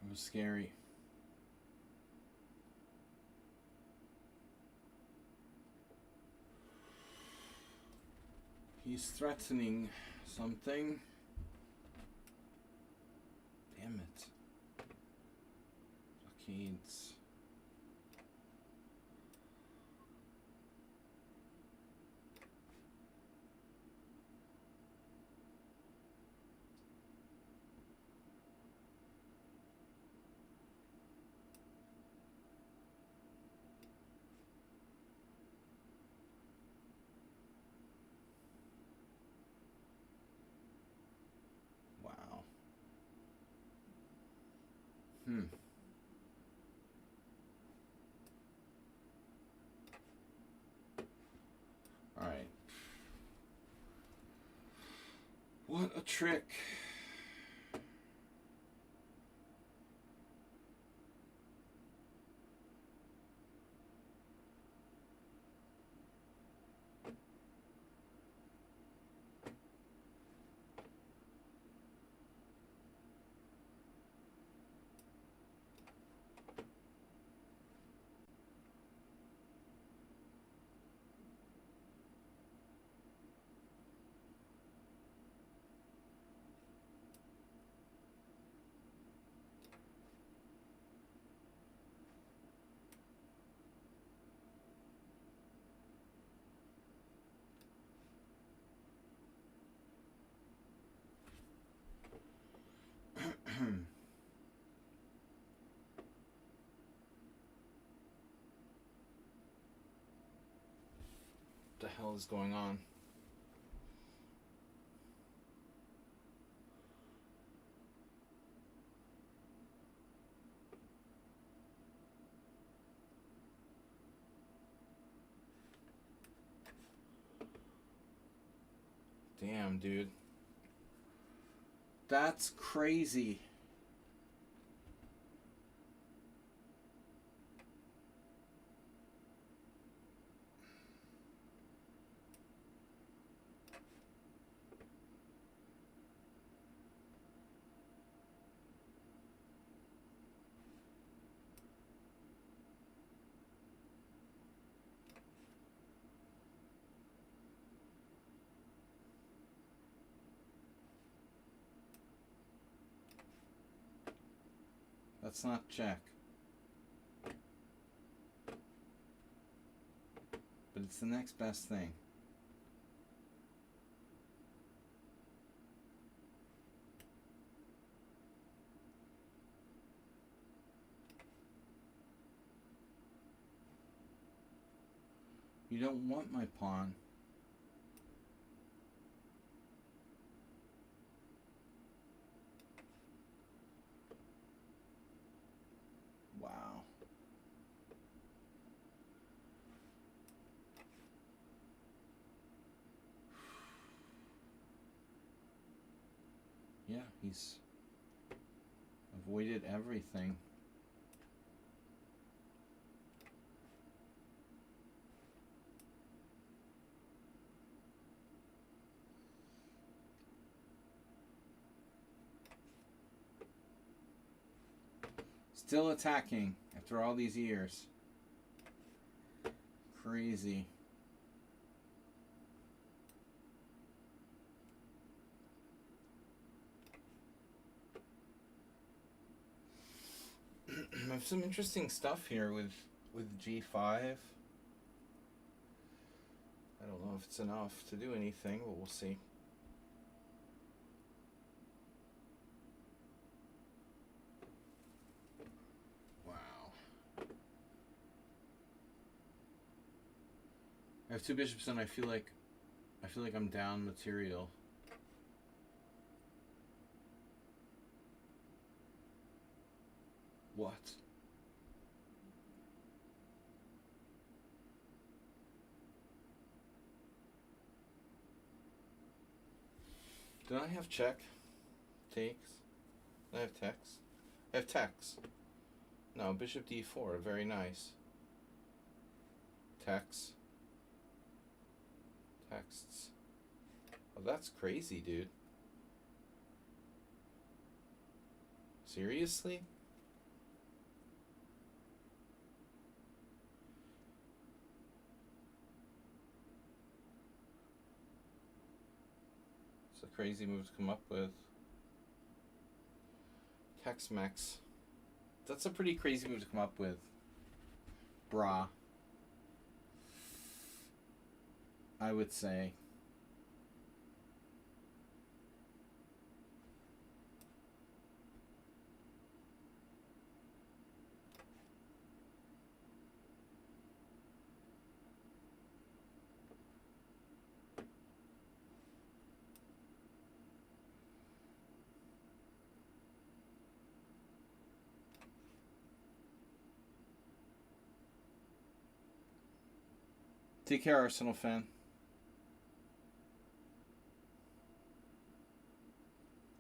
It was scary. He's threatening something. Damn it. Blockades. Wow. All right. What a trick. What the hell is going on? Damn, dude. That's crazy. That's not check. But it's the next best thing. You don't want my pawn. Wow. Yeah, he's avoided everything. Still attacking after all these years. Crazy. I have some interesting stuff here with G5. I don't know if it's enough to do anything, but we'll see. Wow. I have two bishops and I feel like I'm down material. What? Do I have check? Takes? I have text. I have text. No, bishop d4. Very nice. Text. Texts. Oh, that's crazy, dude. Seriously? It's a crazy move to come up with. Tex-Mex. That's a pretty crazy move to come up with. Brah. I would say. Take care, Arsenal fan.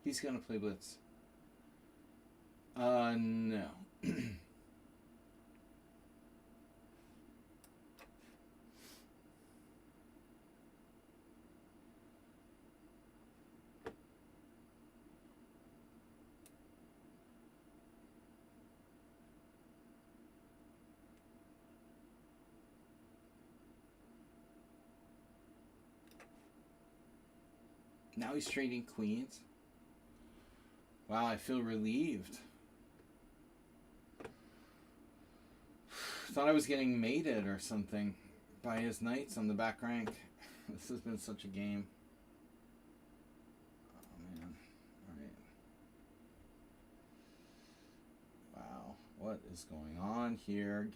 He's gonna play blitz. No. Now he's trading queens. Wow, I feel relieved. Thought I was getting mated or something by his knights on the back rank. This has been such a game. Oh, man. Alright. Wow. What is going on here?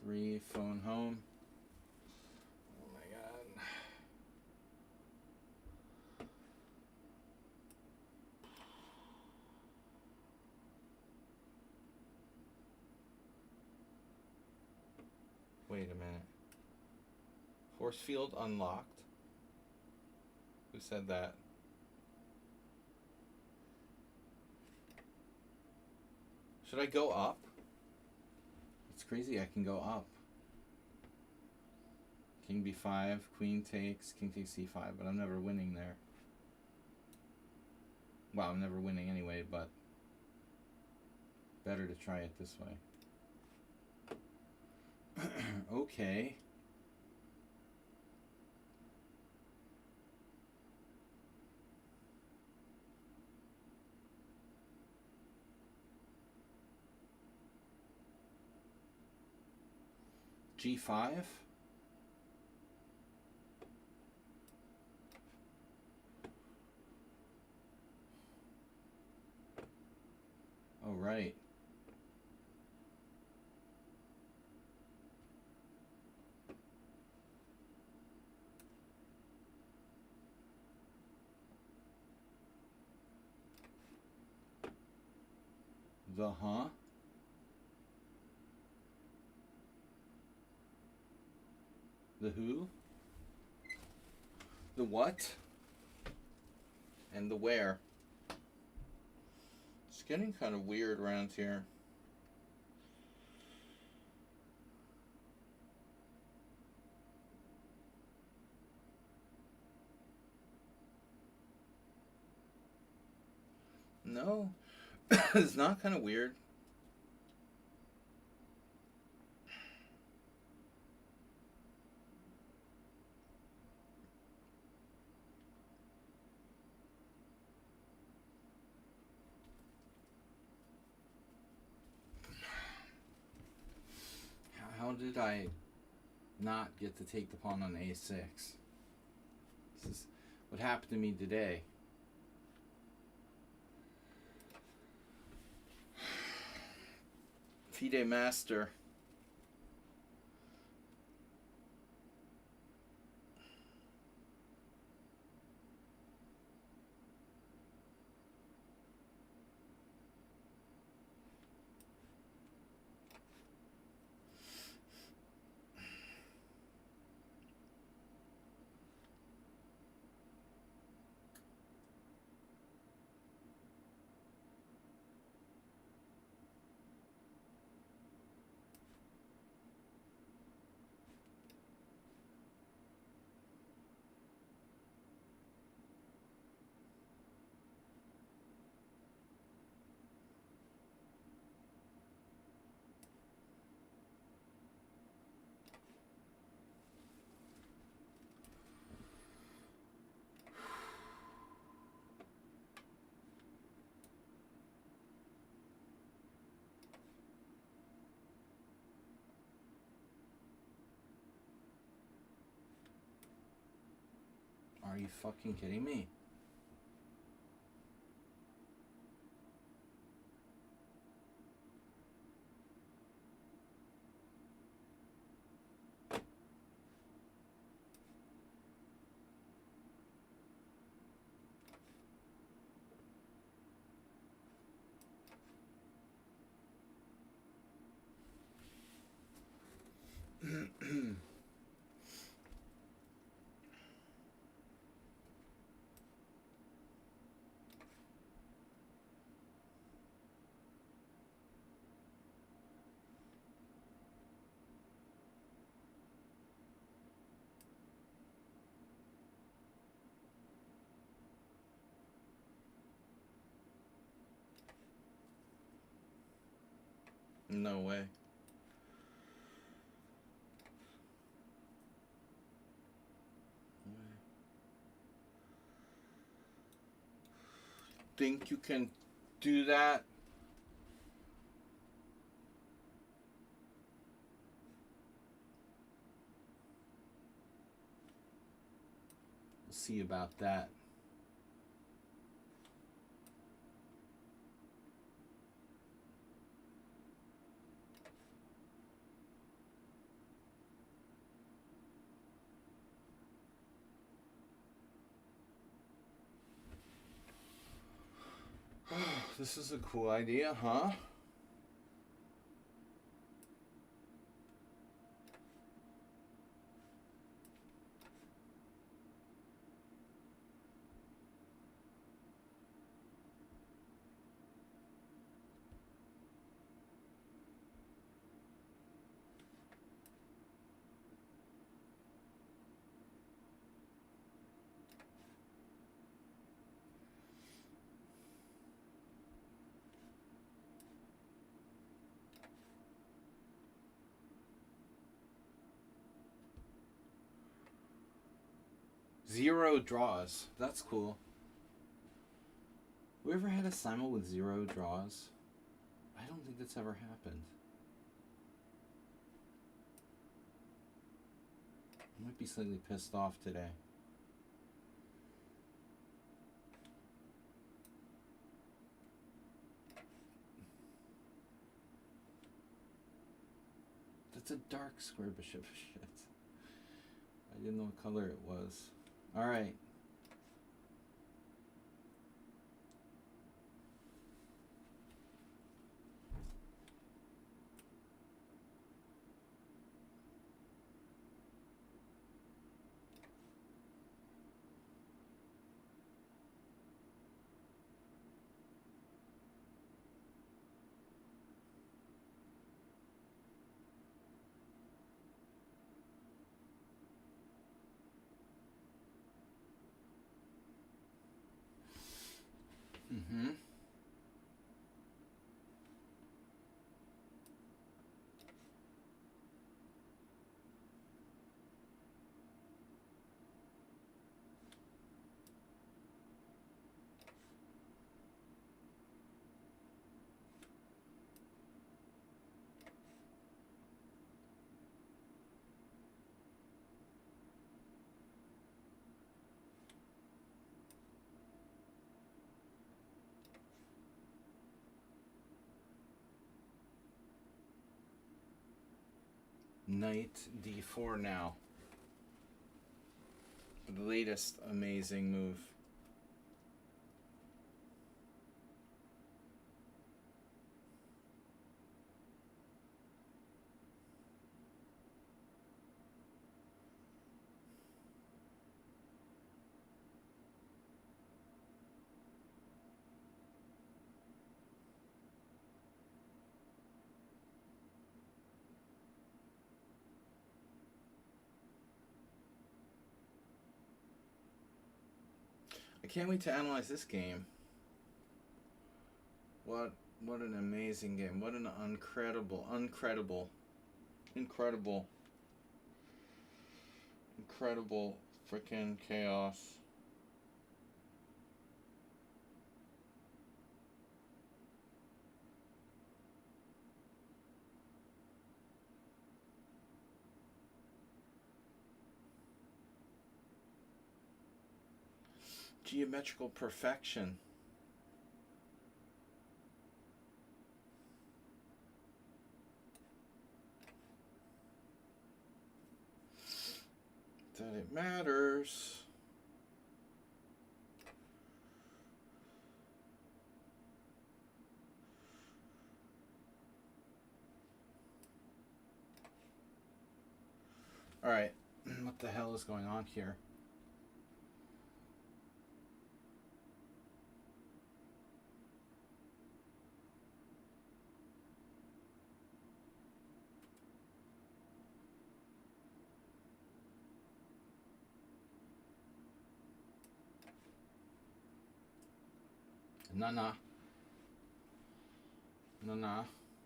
E3, phone home. Oh my god. Wait a minute. Force field unlocked? Who said that? Should I go up? It's crazy I can go up. King b5, queen takes, king takes c5, but I'm never winning there. Well, I'm never winning anyway, but better to try it this way. Okay. G5. Oh, right. The huh? The who? The what? And the where? It's getting kind of weird around here. No. It's not kind of weird. How did I not get to take the pawn on a6? This is what happened to me today. FIDE Master. Are you fucking kidding me? No way. Think you can do that? We'll see about that. This is a cool idea, huh? Zero draws. That's cool. We ever had a simul with 0 draws? I don't think that's ever happened. I might be slightly pissed off today. That's a dark square bishop. Shit. I didn't know what color it was. Alright. Mm-hmm. Knight d4 now. The latest amazing move. I can't wait to analyze this game. What an amazing game. What an incredible freaking chaos. Geometrical perfection. That it matters. All right, what the hell is going on here?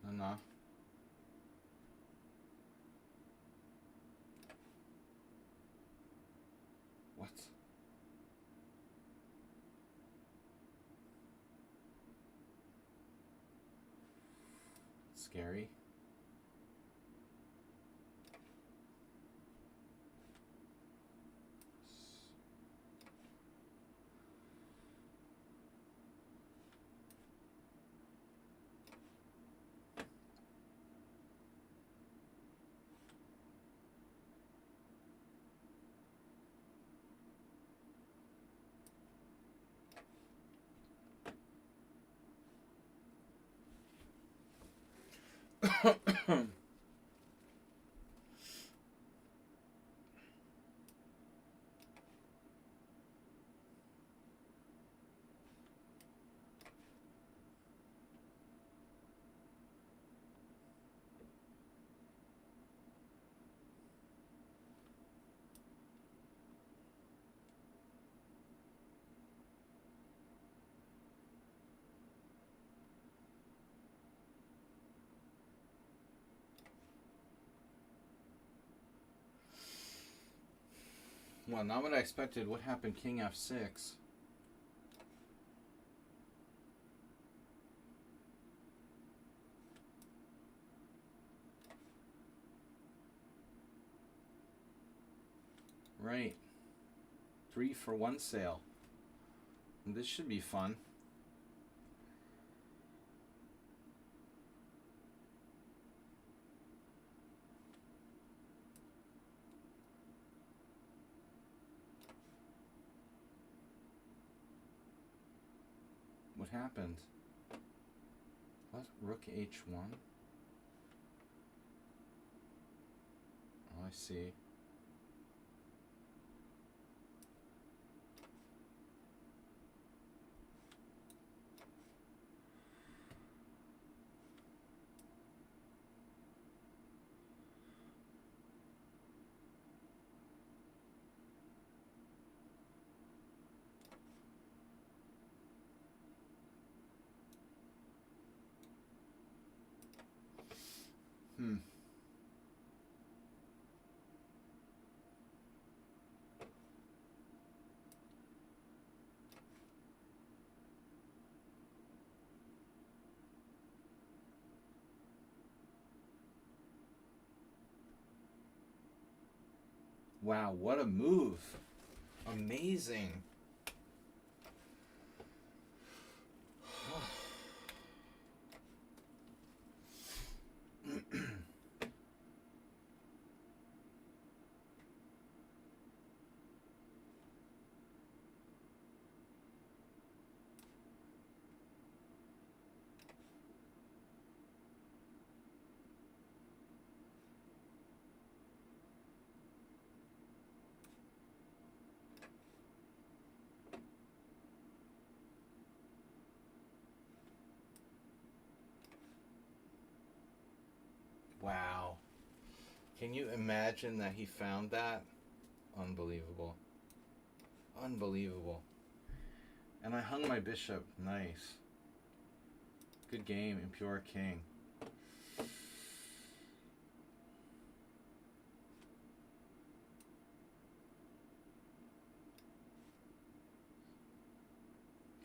Nah. What? Scary. Well, not what I expected. What happened? King F6. Right. 3 for 1 sale. This should be fun. What happened? What? Rook H1? Oh, I see. Wow, what a move. Amazing. Wow. Can you imagine that he found that? Unbelievable. Unbelievable. And I hung my bishop. Nice. Good game, Impure King.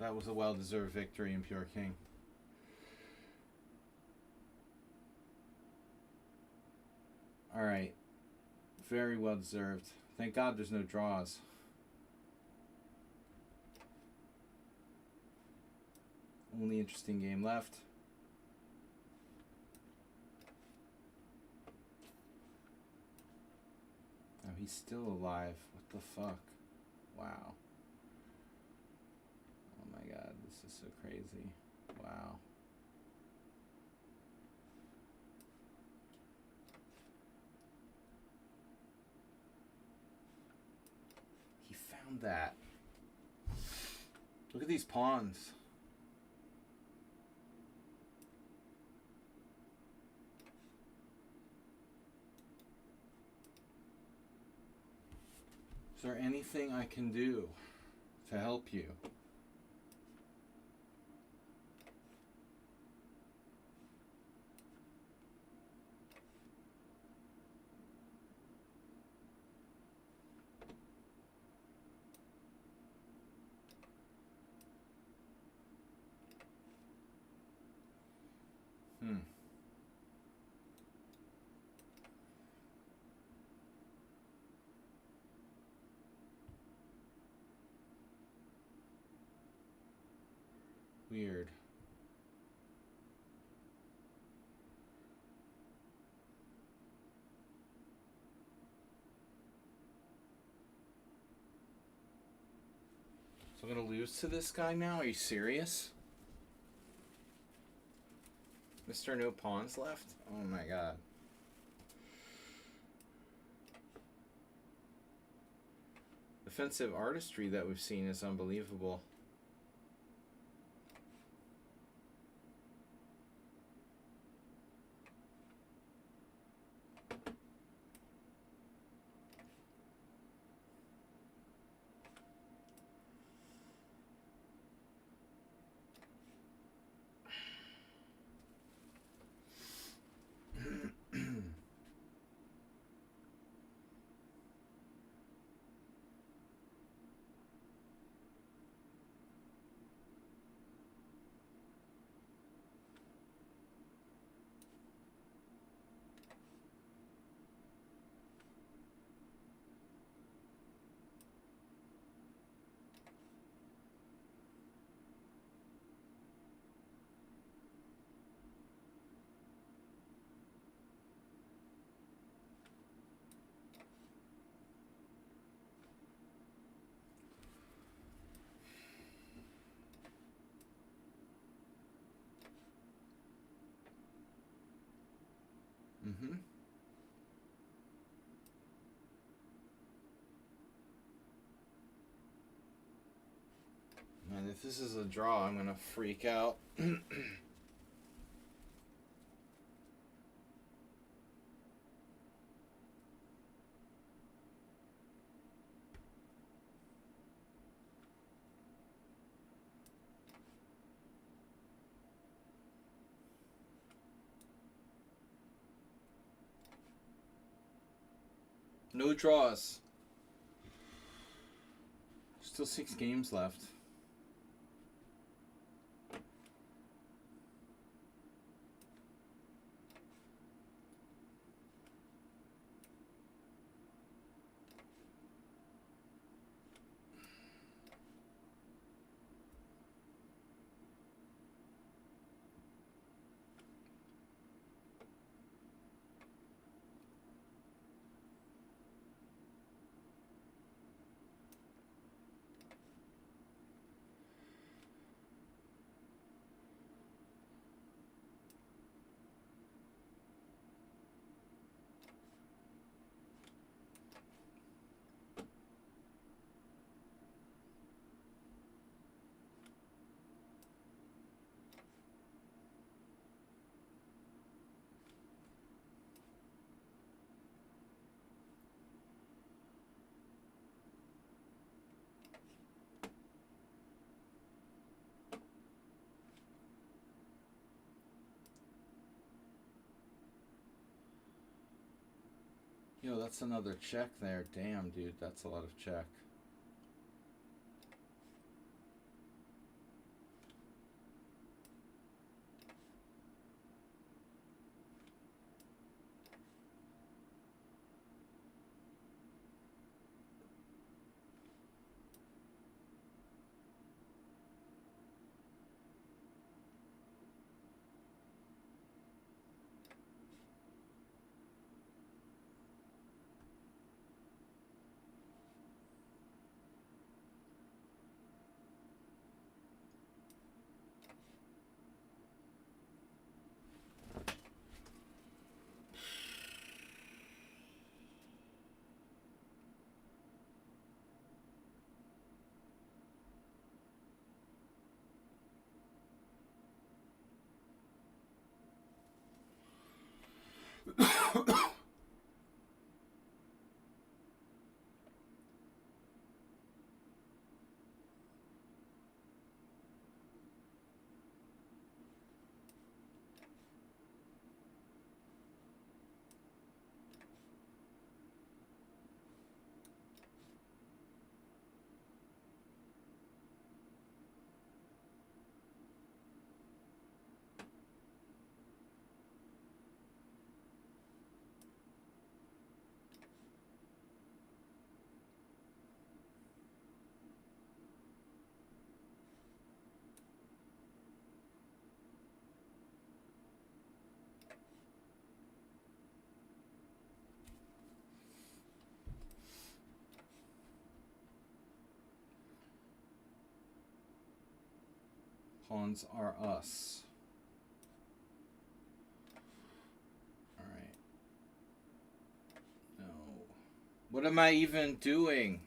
That was a well-deserved victory, Impure King. Alright. Very well deserved. Thank God there's no draws. Only interesting game left. Oh, he's still alive. What the fuck? Wow. Oh my god, this is so crazy. Wow. He found that. Look at these pawns. Is there anything I can do to help you? Weird. So I'm gonna lose to this guy now? Are you serious? Mr. No Pawns left? Oh my god. Defensive artistry that we've seen is unbelievable. Mm-hmm. And if this is a draw, I'm gonna freak out. No draws. Still 6 games left. Yo, that's another check there. Damn, dude, that's a lot of check. Pawns are us. Alright. No. What am I even doing?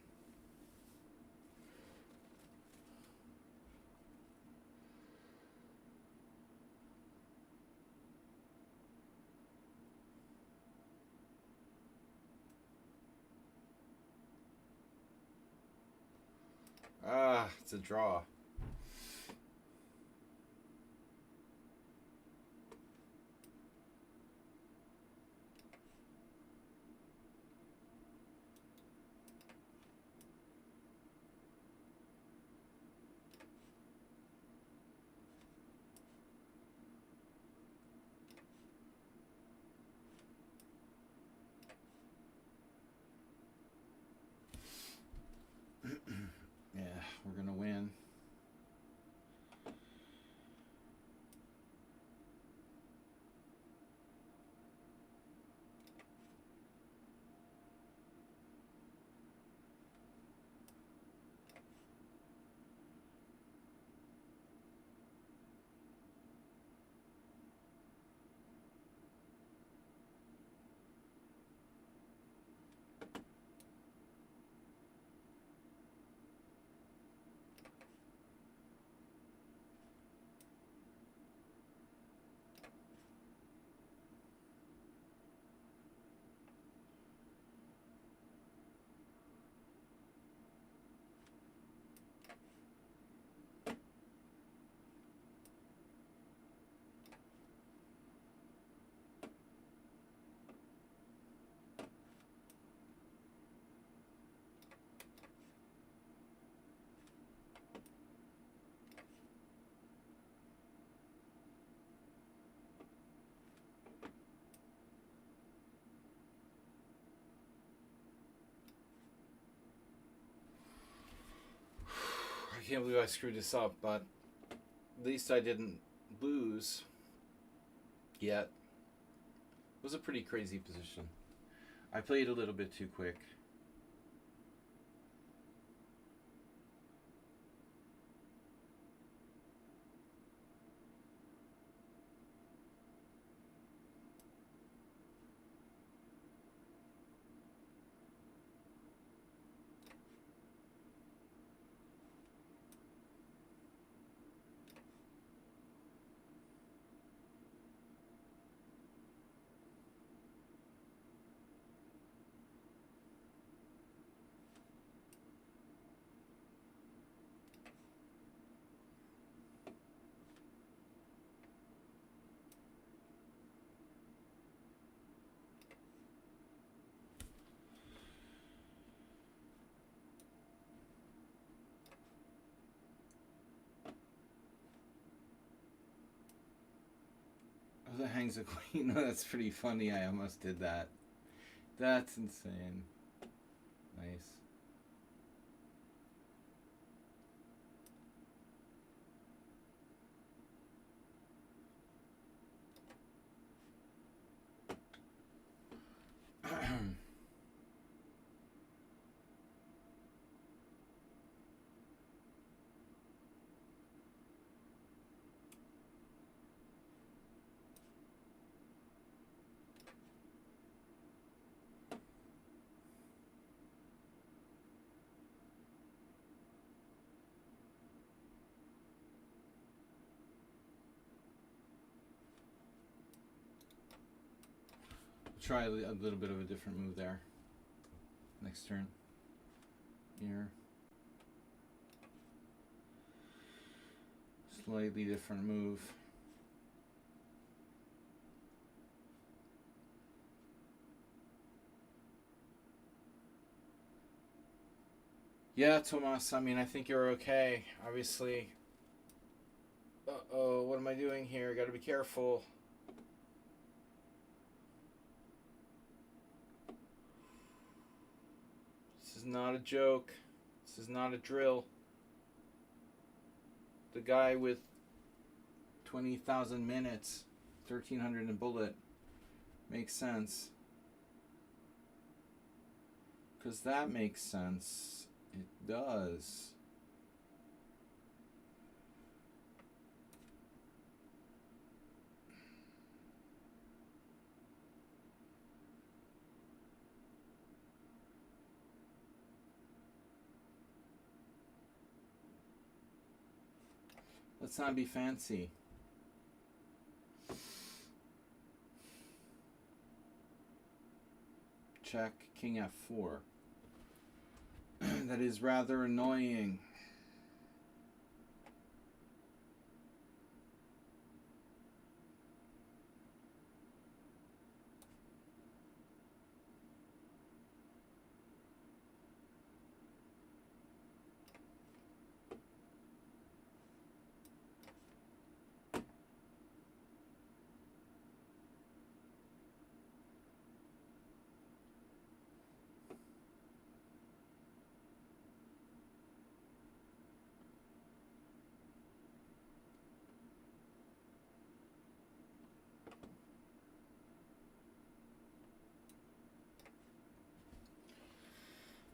Ah, it's a draw. Yeah, we're gonna win. I can't believe I screwed this up, but at least I didn't lose yet. It was a pretty crazy position. I played a little bit too quick. Oh, that hangs a queen. That's pretty funny. I almost did that. That's insane. Nice. Try a little bit of a different move there. Next turn. Here. Slightly different move. Yeah, Tomas, I mean, I think you're okay. Obviously. Uh-oh, what am I doing here? Gotta be careful. This is not a joke. This is not a drill. The guy with 20,000 minutes, 1,300 in bullet, makes sense. Because that makes sense. It does. Let's not be fancy. Check, king f4. That is rather annoying.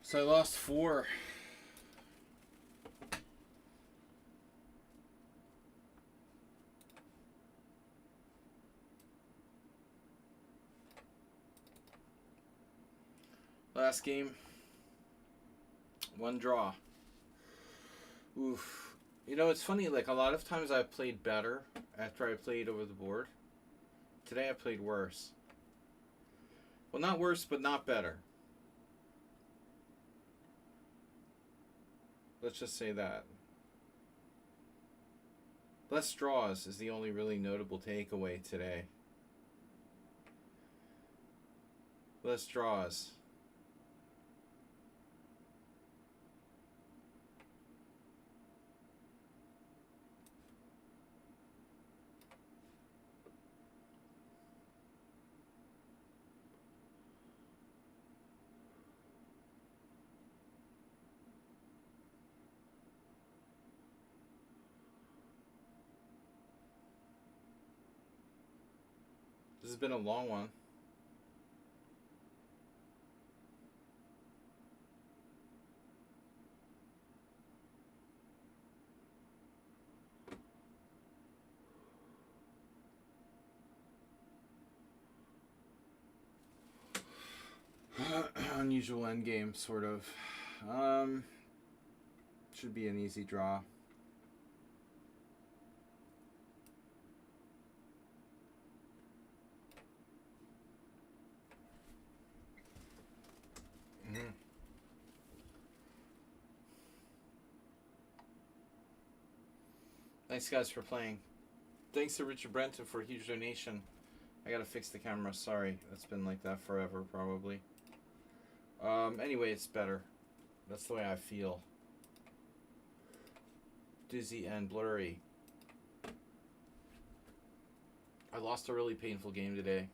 So I lost 4. Last game, 1 draw. Oof. You know, it's funny, like, a lot of times I've played better after I played over the board. Today I played worse. Well, not worse, but not better. Let's just say that. Less draws is the only really notable takeaway today. Less draws. This has been a long one. Unusual endgame, sort of. Should be an easy draw. Thanks, guys, for playing. Thanks to Richard Brenton for a huge donation. I gotta fix the camera. Sorry, it's been like that forever, probably. Anyway, it's better. That's the way I feel. Dizzy and blurry. I lost a really painful game today.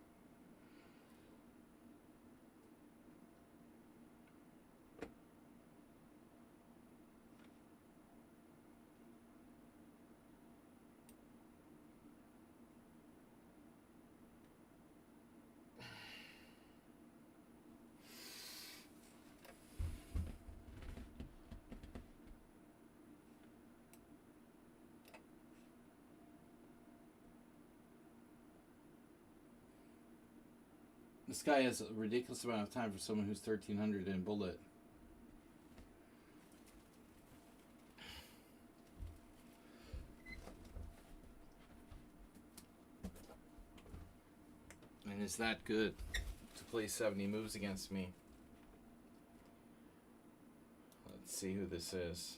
This guy has a ridiculous amount of time for someone who's 1300 in bullet. And is that good to play 70 moves against me? Let's see who this is.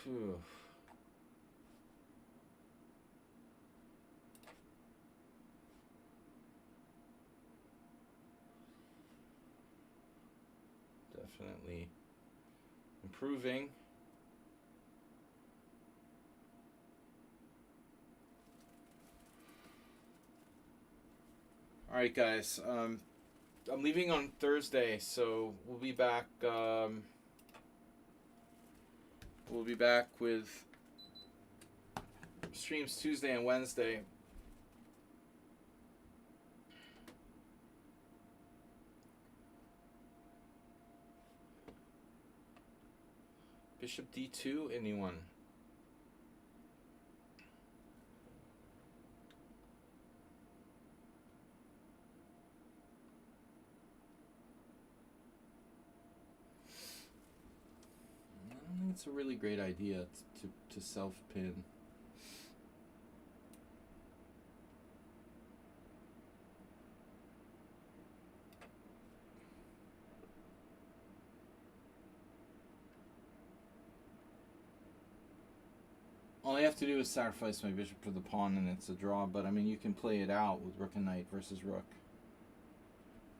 Phew. Definitely improving. All right, guys. I'm leaving on Thursday, so we'll be back. We'll be back with streams Tuesday and Wednesday. Bishop D2, anyone? That's a really great idea to self-pin. All I have to do is sacrifice my bishop for the pawn and it's a draw, but I mean you can play it out with rook and knight versus rook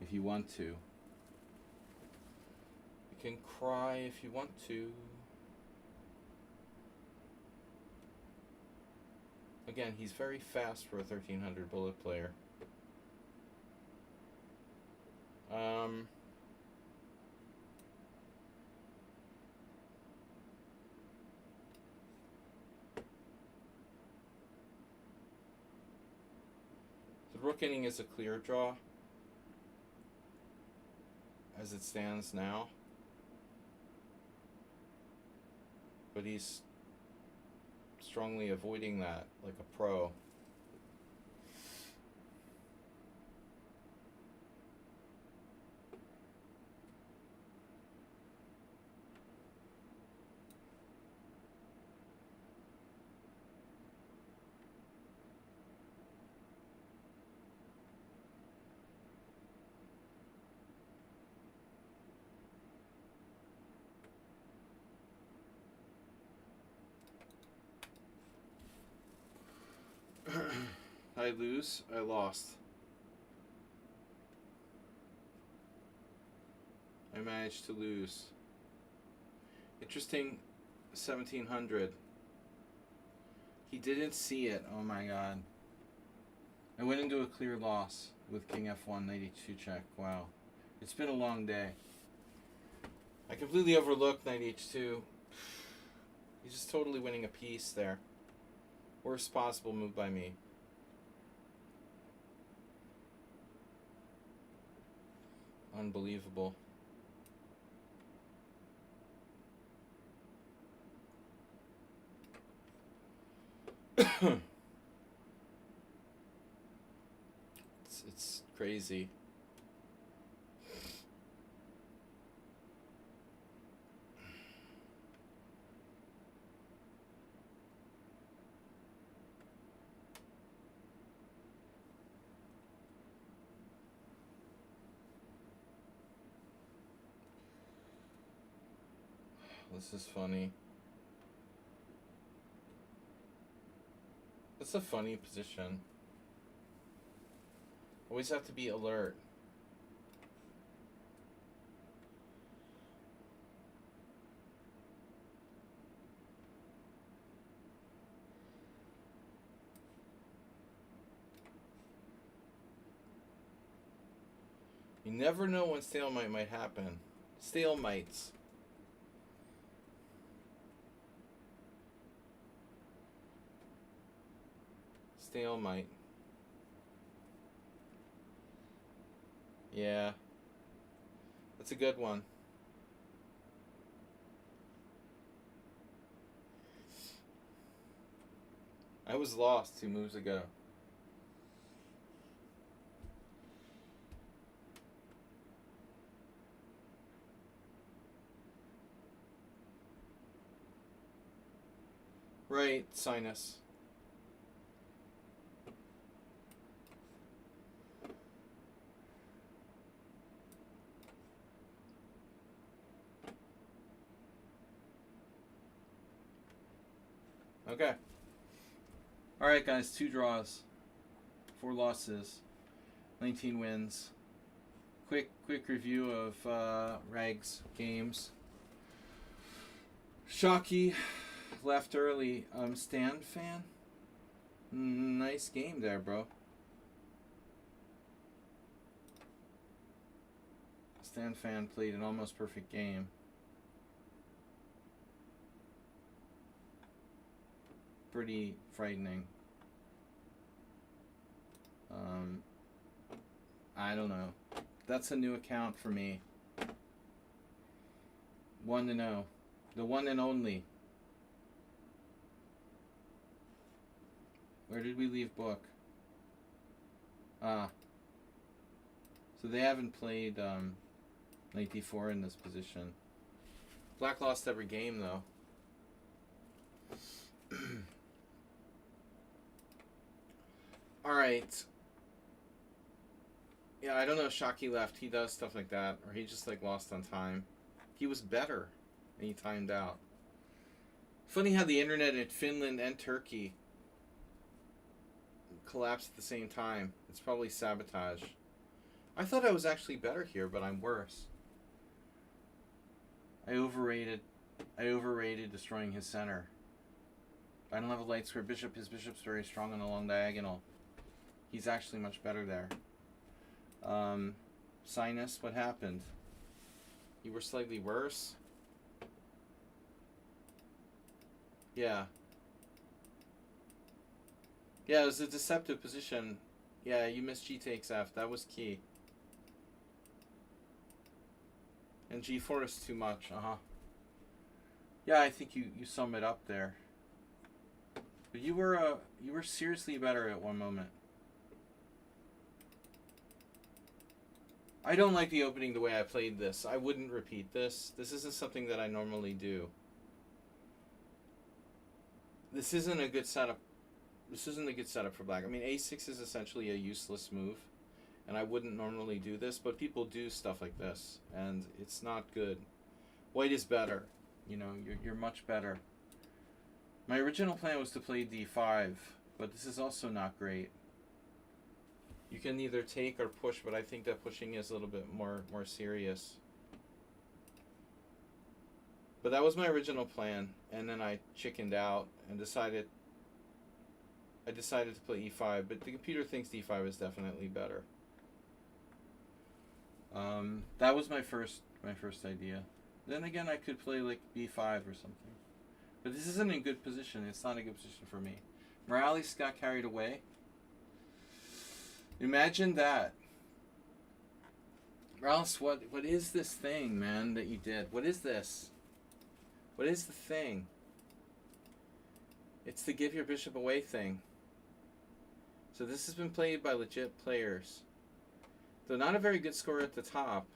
if you want to. You can cry if you want to. Again, he's very fast for a 1300 bullet player. The rook inning is a clear draw as it stands now, but he's strongly avoiding that like a pro. I lose, I lost. I managed to lose. Interesting, 1700. He didn't see it, oh my god. I went into a clear loss with King F1, knight h2 check, wow. It's been a long day. I completely overlooked knight h2. He's just totally winning a piece there. Worst possible move by me. Unbelievable. It's crazy. This is funny. That's a funny position. Always have to be alert. You never know when stalemate might happen. Stalemates. Stalemate. Yeah. That's a good one. I was lost 2 moves ago. Right, sinus. Okay. Alright guys, 2 draws. 4 losses. 19 wins. Quick review of Rag's games. Shockey left early. Stan fan? Nice game there, bro. Stan fan played an almost perfect game. Pretty frightening. I don't know. That's a new account for me. 1-0. The one and only. Where did we leave book? Ah. So they haven't played knight d4 in this position. Black lost every game though. Alright. Yeah, I don't know if Shaki left. He does stuff like that. Or he just like lost on time. He was better. And he timed out. Funny how the internet in Finland and Turkey collapsed at the same time. It's probably sabotage. I thought I was actually better here, but I'm worse. I overrated destroying his center. I don't have a light square bishop. His bishop's very strong on the long diagonal. He's actually much better there. Sinus, what happened? You were slightly worse? Yeah. Yeah, it was a deceptive position. Yeah, you missed G takes F. That was key. And G4 is too much. Yeah, I think you sum it up there. But you were seriously better at one moment. I don't like the opening the way I played this. I wouldn't repeat this. This isn't something that I normally do. This isn't a good setup. This isn't a good setup for black. I mean, A6 is essentially a useless move. And I wouldn't normally do this, but people do stuff like this. And it's not good. White is better. You know, you're much better. My original plan was to play D5, but this is also not great. You can either take or push, but I think that pushing is a little bit more serious. But that was my original plan, and then I chickened out and decided to play E5, but the computer thinks D5 is definitely better. That was my first idea. Then again, I could play like B5 or something. But this isn't a good position. It's not a good position for me. Morales got carried away. Imagine that. Morales, what is this thing, man, that you did? What is this? What is the thing? It's the give your bishop away thing. So this has been played by legit players. Though not a very good score at the top.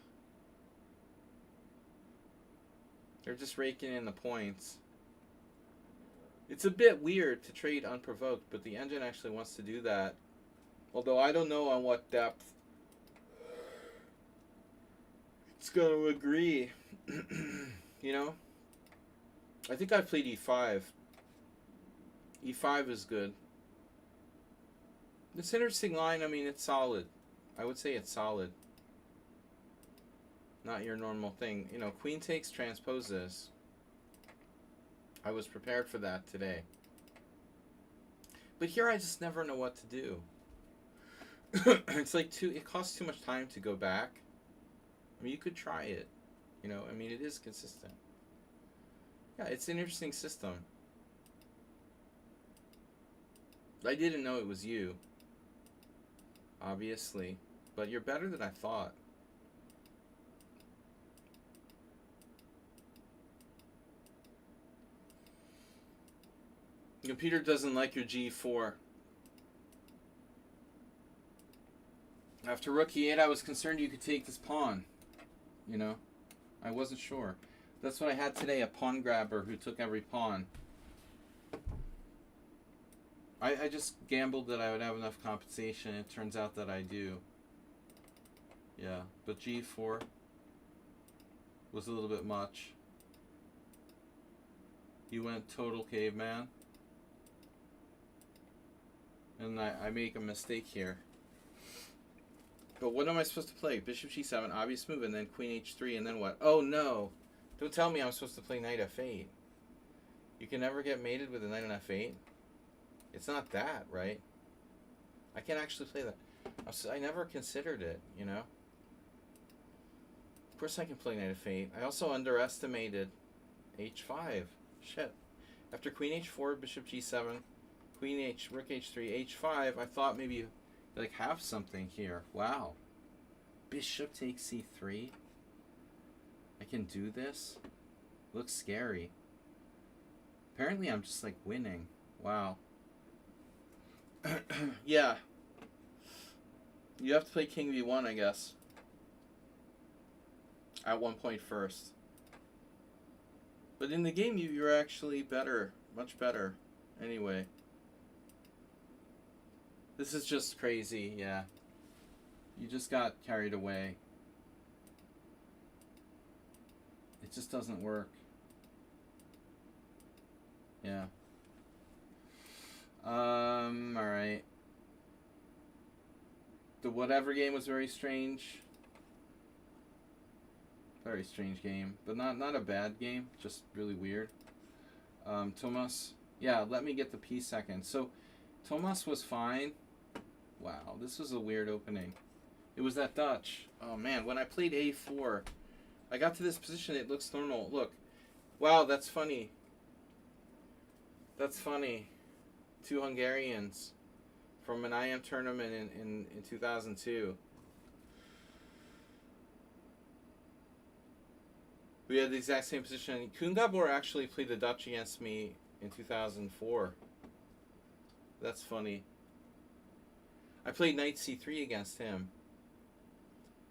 They're just raking in the points. It's a bit weird to trade unprovoked, but the engine actually wants to do that. Although I don't know on what depth it's going to agree. You know? I think I've played E5. E5 is good. This interesting line, I mean, it's solid. I would say it's solid. Not your normal thing. You know, queen takes transposes. I was prepared for that today. But here I just never know what to do. It's like it costs too much time to go back. I mean, you could try it. You know, I mean, it is consistent. Yeah, it's an interesting system. I didn't know it was you. Obviously. But you're better than I thought. The computer doesn't like your G4. After rook E8, I was concerned you could take this pawn. You know? I wasn't sure. That's what I had today, a pawn grabber who took every pawn. I just gambled that I would have enough compensation. It turns out that I do. Yeah, but G4 was a little bit much. You went total caveman. And I make a mistake here. But what am I supposed to play? Bishop G7, obvious move, and then Queen H3, and then what? Oh no! Don't tell me I'm supposed to play Knight F8. You can never get mated with a Knight on F8? It's not that, right? I can actually play that. I never considered it, you know? Of course I can play Knight F8. I also underestimated H5. Shit. After Queen H4, Bishop G7, Queen H, Rook H3, H5, I thought maybe like have something here. Wow. Bishop takes C3. I can do this. Looks scary. Apparently I'm just like winning. Wow. Yeah. You have to play King V1, I guess. At one point first. But in the game, you're actually better. Much better. Anyway. This is just crazy, yeah. You just got carried away. It just doesn't work. Yeah. Alright. The whatever game was very strange. Very strange game. But not a bad game. Just really weird. Thomas. Yeah, let me get the P second. So, Thomas was fine. Wow, this was a weird opening. It was that Dutch. Oh man, when I played A4, I got to this position, it looks normal. Look. Wow, that's funny. That's funny. Two Hungarians from an IM tournament in 2002. We had the exact same position. Koen Gabor actually played the Dutch against me in 2004. That's funny. I played Knight C3 against him.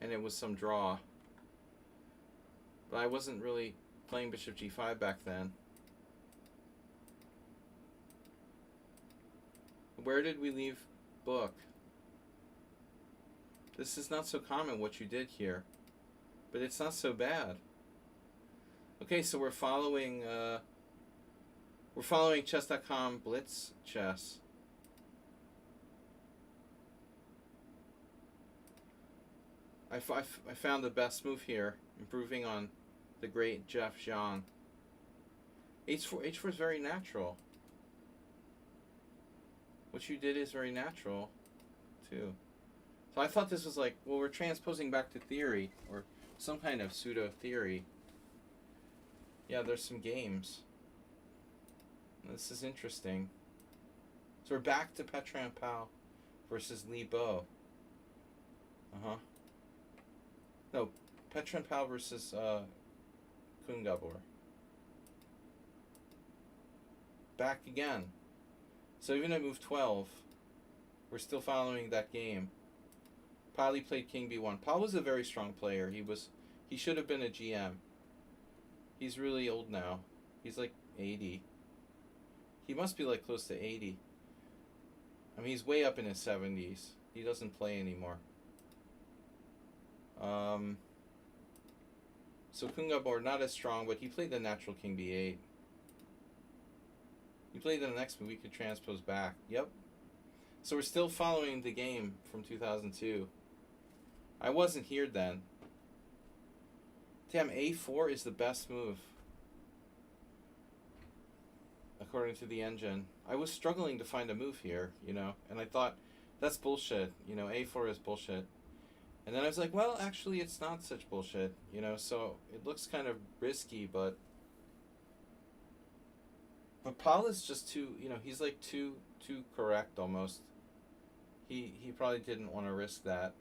And it was some draw. But I wasn't really playing Bishop G5 back then. Where did we leave book? This is not so common what you did here. But it's not so bad. Okay, so we're following chess.com Blitz Chess. I found the best move here, improving on the great Jeff Zhang. H4 is very natural. What you did is very natural, too. So I thought this was like, well, we're transposing back to theory, or some kind of pseudo-theory. Yeah, there's some games. This is interesting. So we're back to Petran Pao versus Li Bo. Uh-huh. No, Petran Pao versus Koen Gabor. Back again. So even at move 12, we're still following that game. Pali played King B1. Pal was a very strong player. He should have been a GM. He's really old now. He's like 80. He must be like close to 80. I mean, he's way up in his 70s. He doesn't play anymore. So Koen Gabor, not as strong, but he played the natural King B8. He played the next move, we could transpose back. Yep. So we're still following the game from 2002. I wasn't here then. Damn, A4 is the best move. According to the engine. I was struggling to find a move here, you know, and I thought, that's bullshit. You know, A4 is bullshit. And then I was like, well, actually, it's not such bullshit, you know, so it looks kind of risky, but Paul is just too, you know, he's like too correct almost. He probably didn't want to risk that.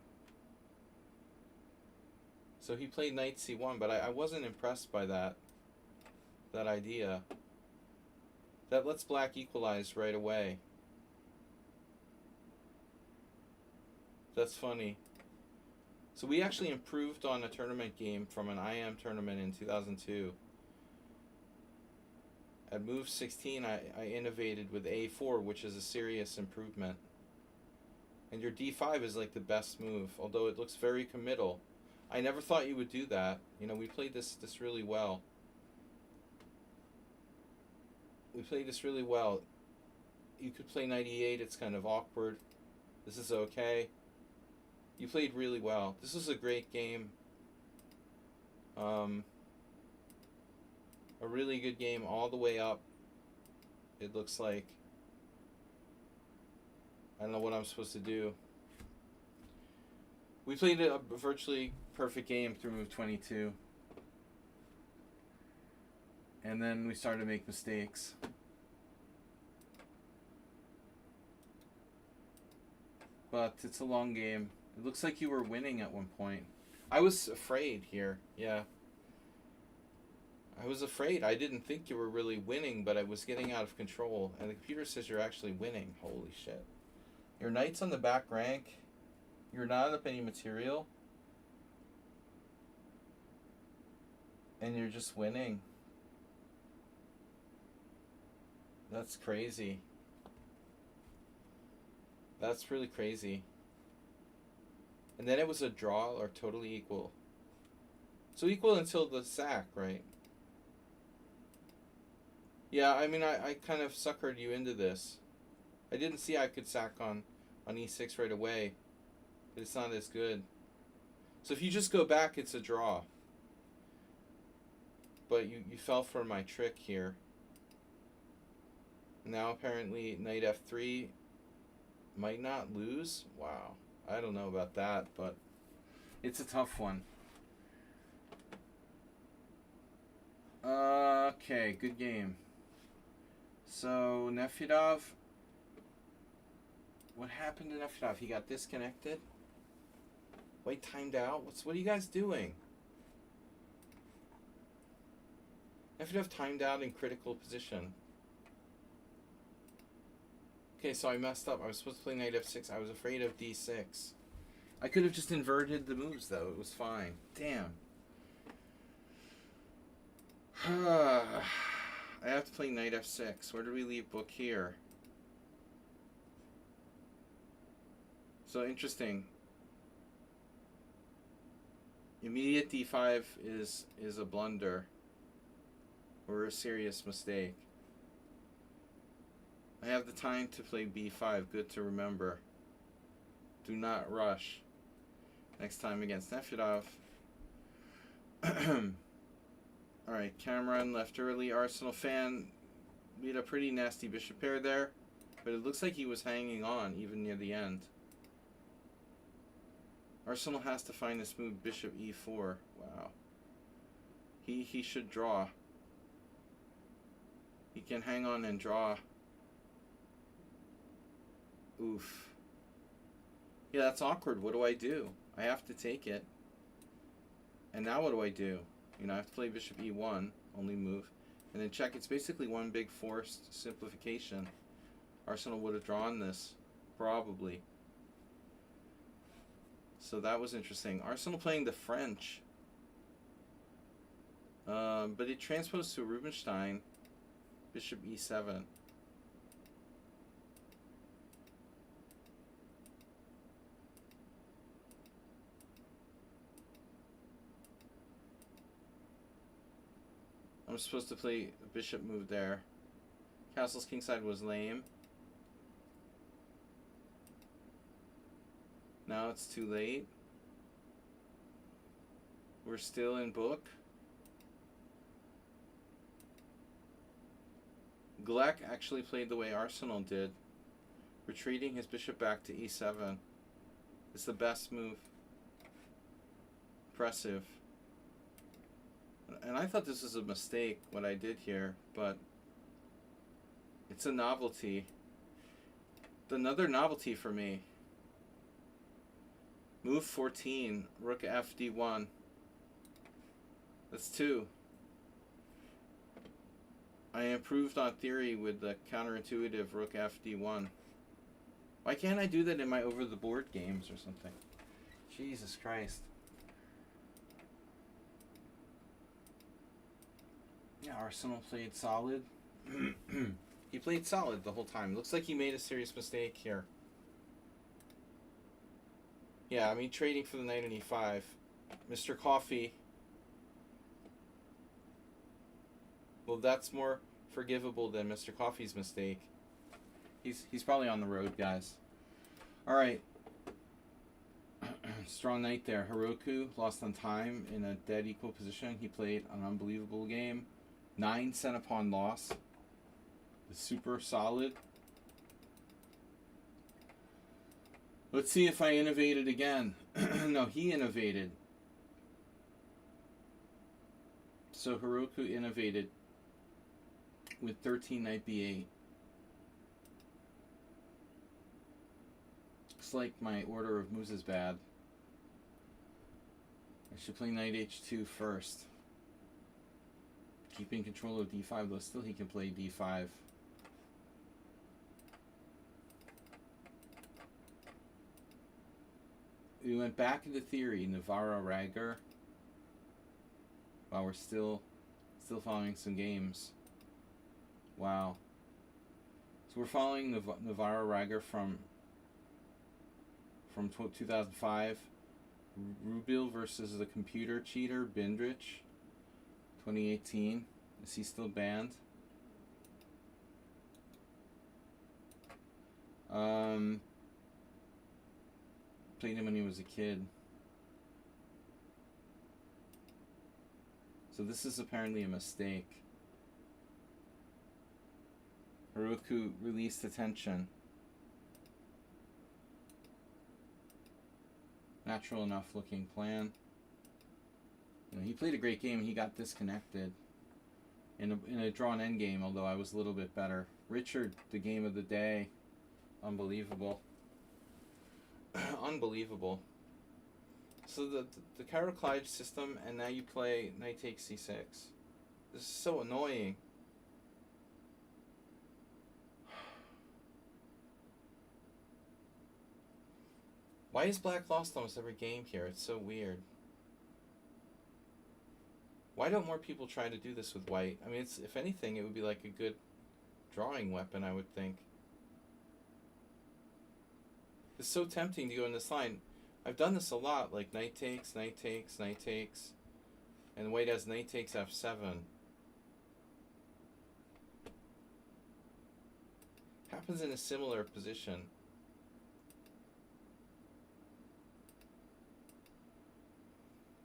So he played Knight C1, but I wasn't impressed by that idea. That lets black equalize right away. That's funny. So we actually improved on a tournament game from an IM tournament in 2002. At move 16, I innovated with A4, which is a serious improvement. And your D5 is like the best move, although it looks very committal. I never thought you would do that. You know, we played this really well. We played this really well. You could play Knight E8, it's kind of awkward. This is okay. You played really well. This was a great game. A really good game all the way up. It looks like. I don't know what I'm supposed to do. We played a virtually perfect game through move 22. And then we started to make mistakes. But it's a long game. It looks like you were winning at one point. I was afraid here, yeah. I was afraid. I didn't think you were really winning, but I was getting out of control. And the computer says you're actually winning. Holy shit. Your knight's on the back rank. You're not up any material. And you're just winning. That's crazy. That's really crazy. And then it was a draw or totally equal. So equal until the sack, right? Yeah, I mean, I kind of suckered you into this. I didn't see I could sack on e6 right away, but it's not as good. So if you just go back, it's a draw. But you fell for my trick here. Now apparently knight f3 might not lose. Wow. I don't know about that, but it's a tough one. Okay, good game. So Nefedov, what happened to Nefedov? He got disconnected? White timed out? What are you guys doing? Nefedov timed out in critical position. Okay, so I messed up. I was supposed to play knight f6. I was afraid of d6. I could have just inverted the moves, though. It was fine. Damn. I have to play knight f6. Where do we leave book here? So interesting. Immediate d5 is a blunder or a serious mistake. I have the time to play b5. Good to remember. Do not rush. Next time against Nefedov. Alright, Cameron left early. Arsenal fan. We had a pretty nasty bishop pair there, but it looks like he was hanging on even near the end. Arsenal has to find this move, bishop e4. Wow. He should draw. He can hang on and draw. Oof. Yeah, that's awkward. What do I do? I have to take it. And now what do I do? You know, I have to play bishop e1, only move, and then check. It's basically one big forced simplification. Arsenal would have drawn this, probably. So that was interesting. Arsenal playing the French. But it transposed to Rubinstein. Bishop e7. I'm supposed to play a bishop move there. Castle's kingside was lame. Now it's too late. We're still in book. Gleck actually played the way Arsenal did, retreating his bishop back to e7. It's the best move. Impressive. And I thought this was a mistake, what I did here, but it's a novelty. Another novelty for me. Move 14, rook fd1. That's 2. I improved on theory with the counterintuitive rook fd1. Why can't I do that in my over-the-board games or something? Jesus Christ. Yeah, Arsenal played solid. He played solid the whole time. Looks like he made a serious mistake here. Yeah, I mean, trading for the knight on e5. Mr. Coffee. Well, that's more forgivable than Mr. Coffee's mistake. He's probably on the road, guys. All right. Strong knight there. Heroku lost on time in a dead equal position. He played an unbelievable game. 9 center pawn loss. Super solid. Let's see if I innovated again. No, he innovated. So Heroku innovated with 13 knight b8. Looks like my order of moves is bad. I should play knight h2 first. Keeping control of d5, though still he can play d5. We went back into theory, Navarro Rager. Wow, we're still following some games. Wow. So we're following Navarro Rager from 2005. Rubil versus the computer cheater Bindrich, 2018. Is he still banned? Played him when he was a kid. So this is apparently a mistake. Heroku released attention. Natural enough looking plan. You know, he played a great game. He got disconnected in a drawn end game, although I was a little bit better. Richard, the game of the day. Unbelievable. Unbelievable. So the Cairo Clyde system, and now you play knight takes c6. This is so annoying. Why is black lost almost every game here? It's so weird. Why don't more people try to do this with white? I mean, if anything, it would be like a good drawing weapon, I would think. It's so tempting to go in this line. I've done this a lot, like knight takes, knight takes, knight takes. And white has knight takes f7. Happens in a similar position.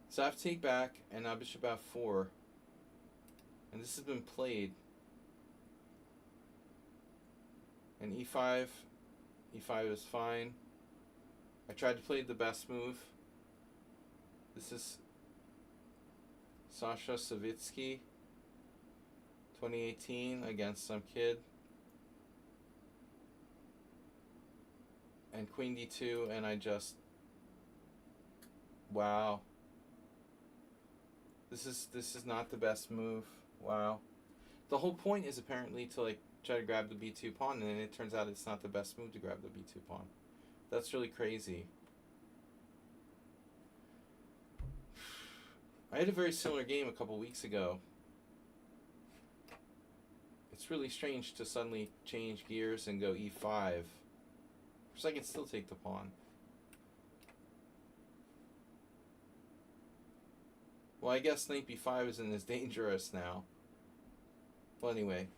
So I have to take back, and now bishop f4. And this has been played. And e5. e5 is fine. I tried to play the best move. This is Sasha Savitsky, 2018, against some kid. And queen d2, and I just... Wow. This is not the best move. Wow. The whole point is apparently to like try to grab the b2 pawn, and then it turns out it's not the best move to grab the b2 pawn. That's really crazy. I had a very similar game a couple weeks ago. It's really strange to suddenly change gears and go e5. Because I can still take the pawn. Well, I guess knight b5 isn't as dangerous now. Well, anyway.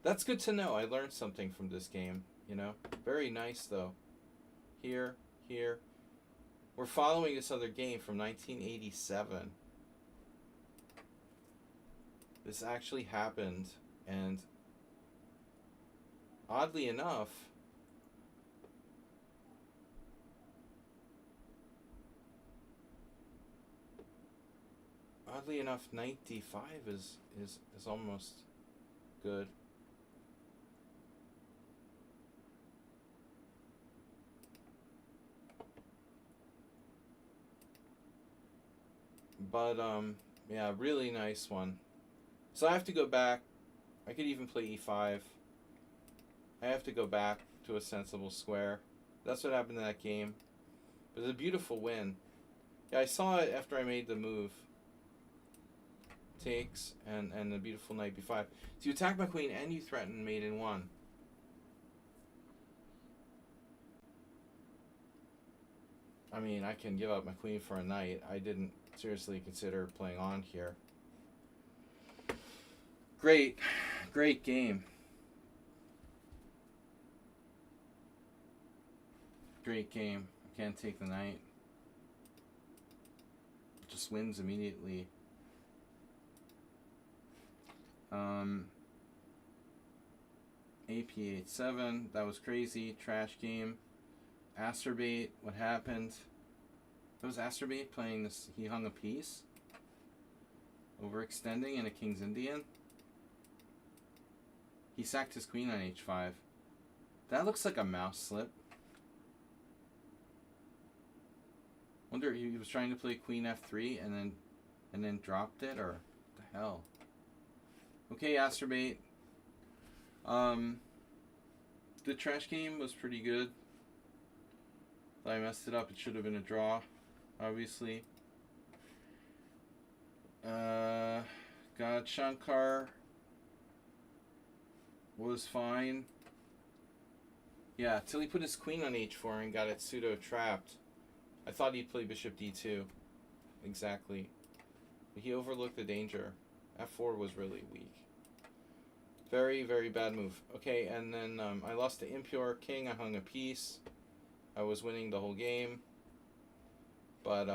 That's good to know. I learned something from this game, you know? Very nice, though. Here, here. We're following this other game from 1987. This actually happened, and oddly enough, knight d5 is almost good. But yeah, really nice one. So I have to go back. I could even play e5. I have to go back to a sensible square. That's what happened in that game. But it's a beautiful win. Yeah, I saw it after I made the move. Takes and the beautiful knight b5. So you attack my queen and you threaten mate in one. I mean, I can give up my queen for a knight. I didn't seriously consider playing on here. Great game. Great game. I can't take the knight. Just wins immediately. AP87, that was crazy. Trash game. Asterbait, what happened? That was Asterbait playing this. He hung a piece. Overextending in a King's Indian. He sacked his queen on h5. That looks like a mouse slip. Wonder if he was trying to play queen f3 and then dropped it, or what the hell? Okay, Asterbait. The trash game was pretty good. I messed it up. It should have been a draw, obviously. God Shankar was fine. Yeah, till he put his queen on h4 and got it pseudo trapped. I thought he'd play bishop d2. Exactly. But he overlooked the danger. f4 was really weak. Very, very bad move. Okay, and then I lost to impure king. I hung a piece. I was winning the whole game. But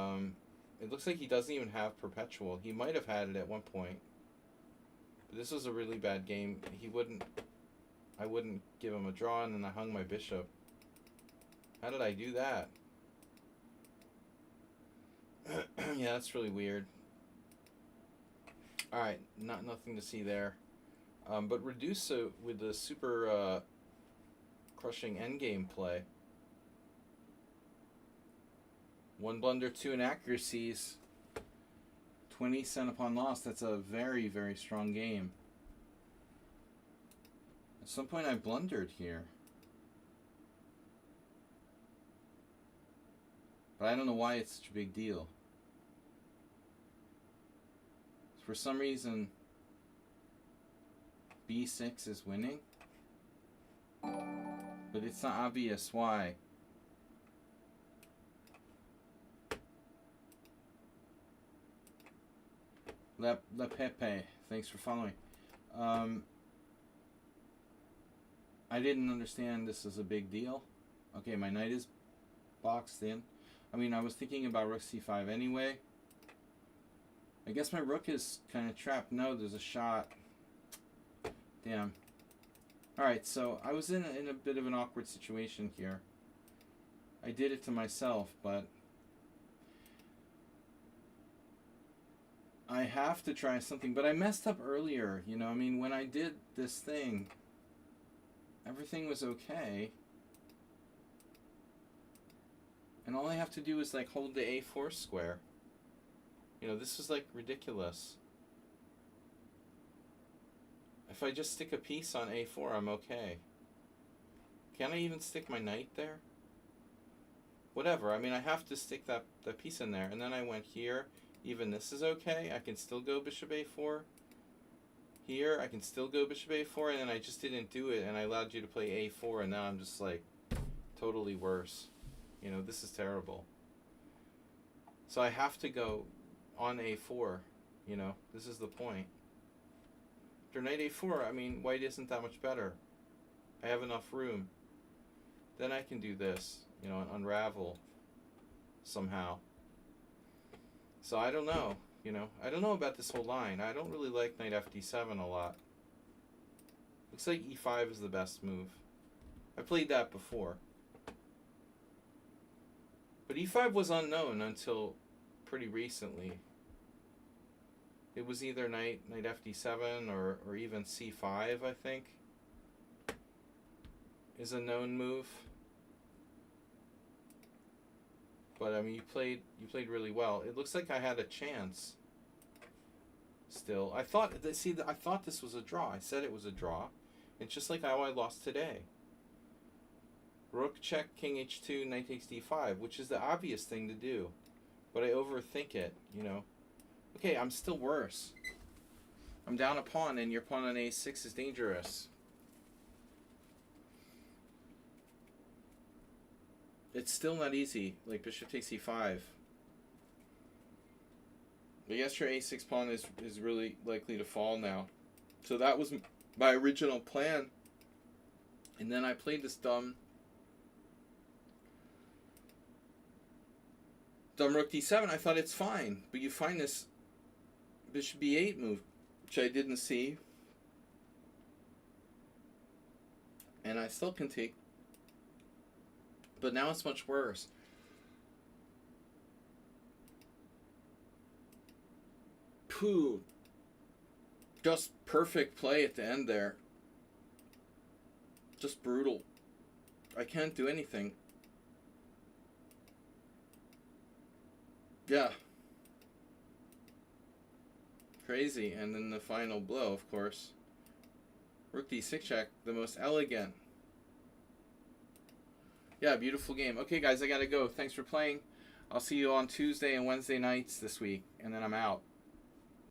it looks like he doesn't even have perpetual. He might have had it at one point. But this was a really bad game. I wouldn't give him a draw, and then I hung my bishop. How did I do that? Yeah, that's really weird. Alright, nothing to see there. But Reduce with the super crushing endgame play. 1 blunder, 2 inaccuracies. 20 cent upon loss. That's a very, very strong game. At some point I blundered here. But I don't know why it's such a big deal. For some reason, b6 is winning. But it's not obvious why. Le Pepe, thanks for following. I didn't understand this is a big deal. Okay, my knight is boxed in. I mean, I was thinking about rook c5 anyway. I guess my rook is kind of trapped. No, there's a shot. Damn. Alright, so I was in a bit of an awkward situation here. I did it to myself, but I have to try something. But I messed up earlier, you know. I mean, when I did this thing, everything was okay. And all I have to do is, like, hold the a4 square. You know, this is, like, ridiculous. If I just stick a piece on a4, I'm okay. Can I even stick my knight there? Whatever. I mean, I have to stick that piece in there. And then I went here. Even this is okay. I can still go bishop a4. Here, I can still go bishop a4. And then I just didn't do it. And I allowed you to play a4. And now I'm just, like, totally worse. You know, this is terrible. So I have to go on a4. You know, this is the point. After knight a4, I mean, white isn't that much better. I have enough room. Then I can do this, you know, and unravel somehow. So I don't know, you know. I don't know about this whole line. I don't really like knight fd7 a lot. Looks like e5 is the best move. I played that before. But e5 was unknown until pretty recently. It was either knight fd7 or even c5, I think, is a known move. But I mean, you played really well. It looks like I had a chance. Still, I thought this was a draw. I said it was a draw. It's just like how I lost today. Rook check, king h2, knight takes d5, which is the obvious thing to do, but I overthink it. You know. Okay, I'm still worse. I'm down a pawn, and your pawn on a6 is dangerous. It's still not easy. Like, bishop takes e5. But yes, your a6 pawn is really likely to fall now. So that was my original plan. And then I played this dumb rook d7. I thought it's fine. But you find this bishop b8 move, which I didn't see. And I still can take. But now it's much worse. Pooh. Just perfect play at the end there. Just brutal. I can't do anything. Yeah. Crazy. And then the final blow, of course. Rook d6 check, the most elegant. Yeah, beautiful game. Okay, guys, I gotta go. Thanks for playing. I'll see you on Tuesday and Wednesday nights this week, and then I'm out.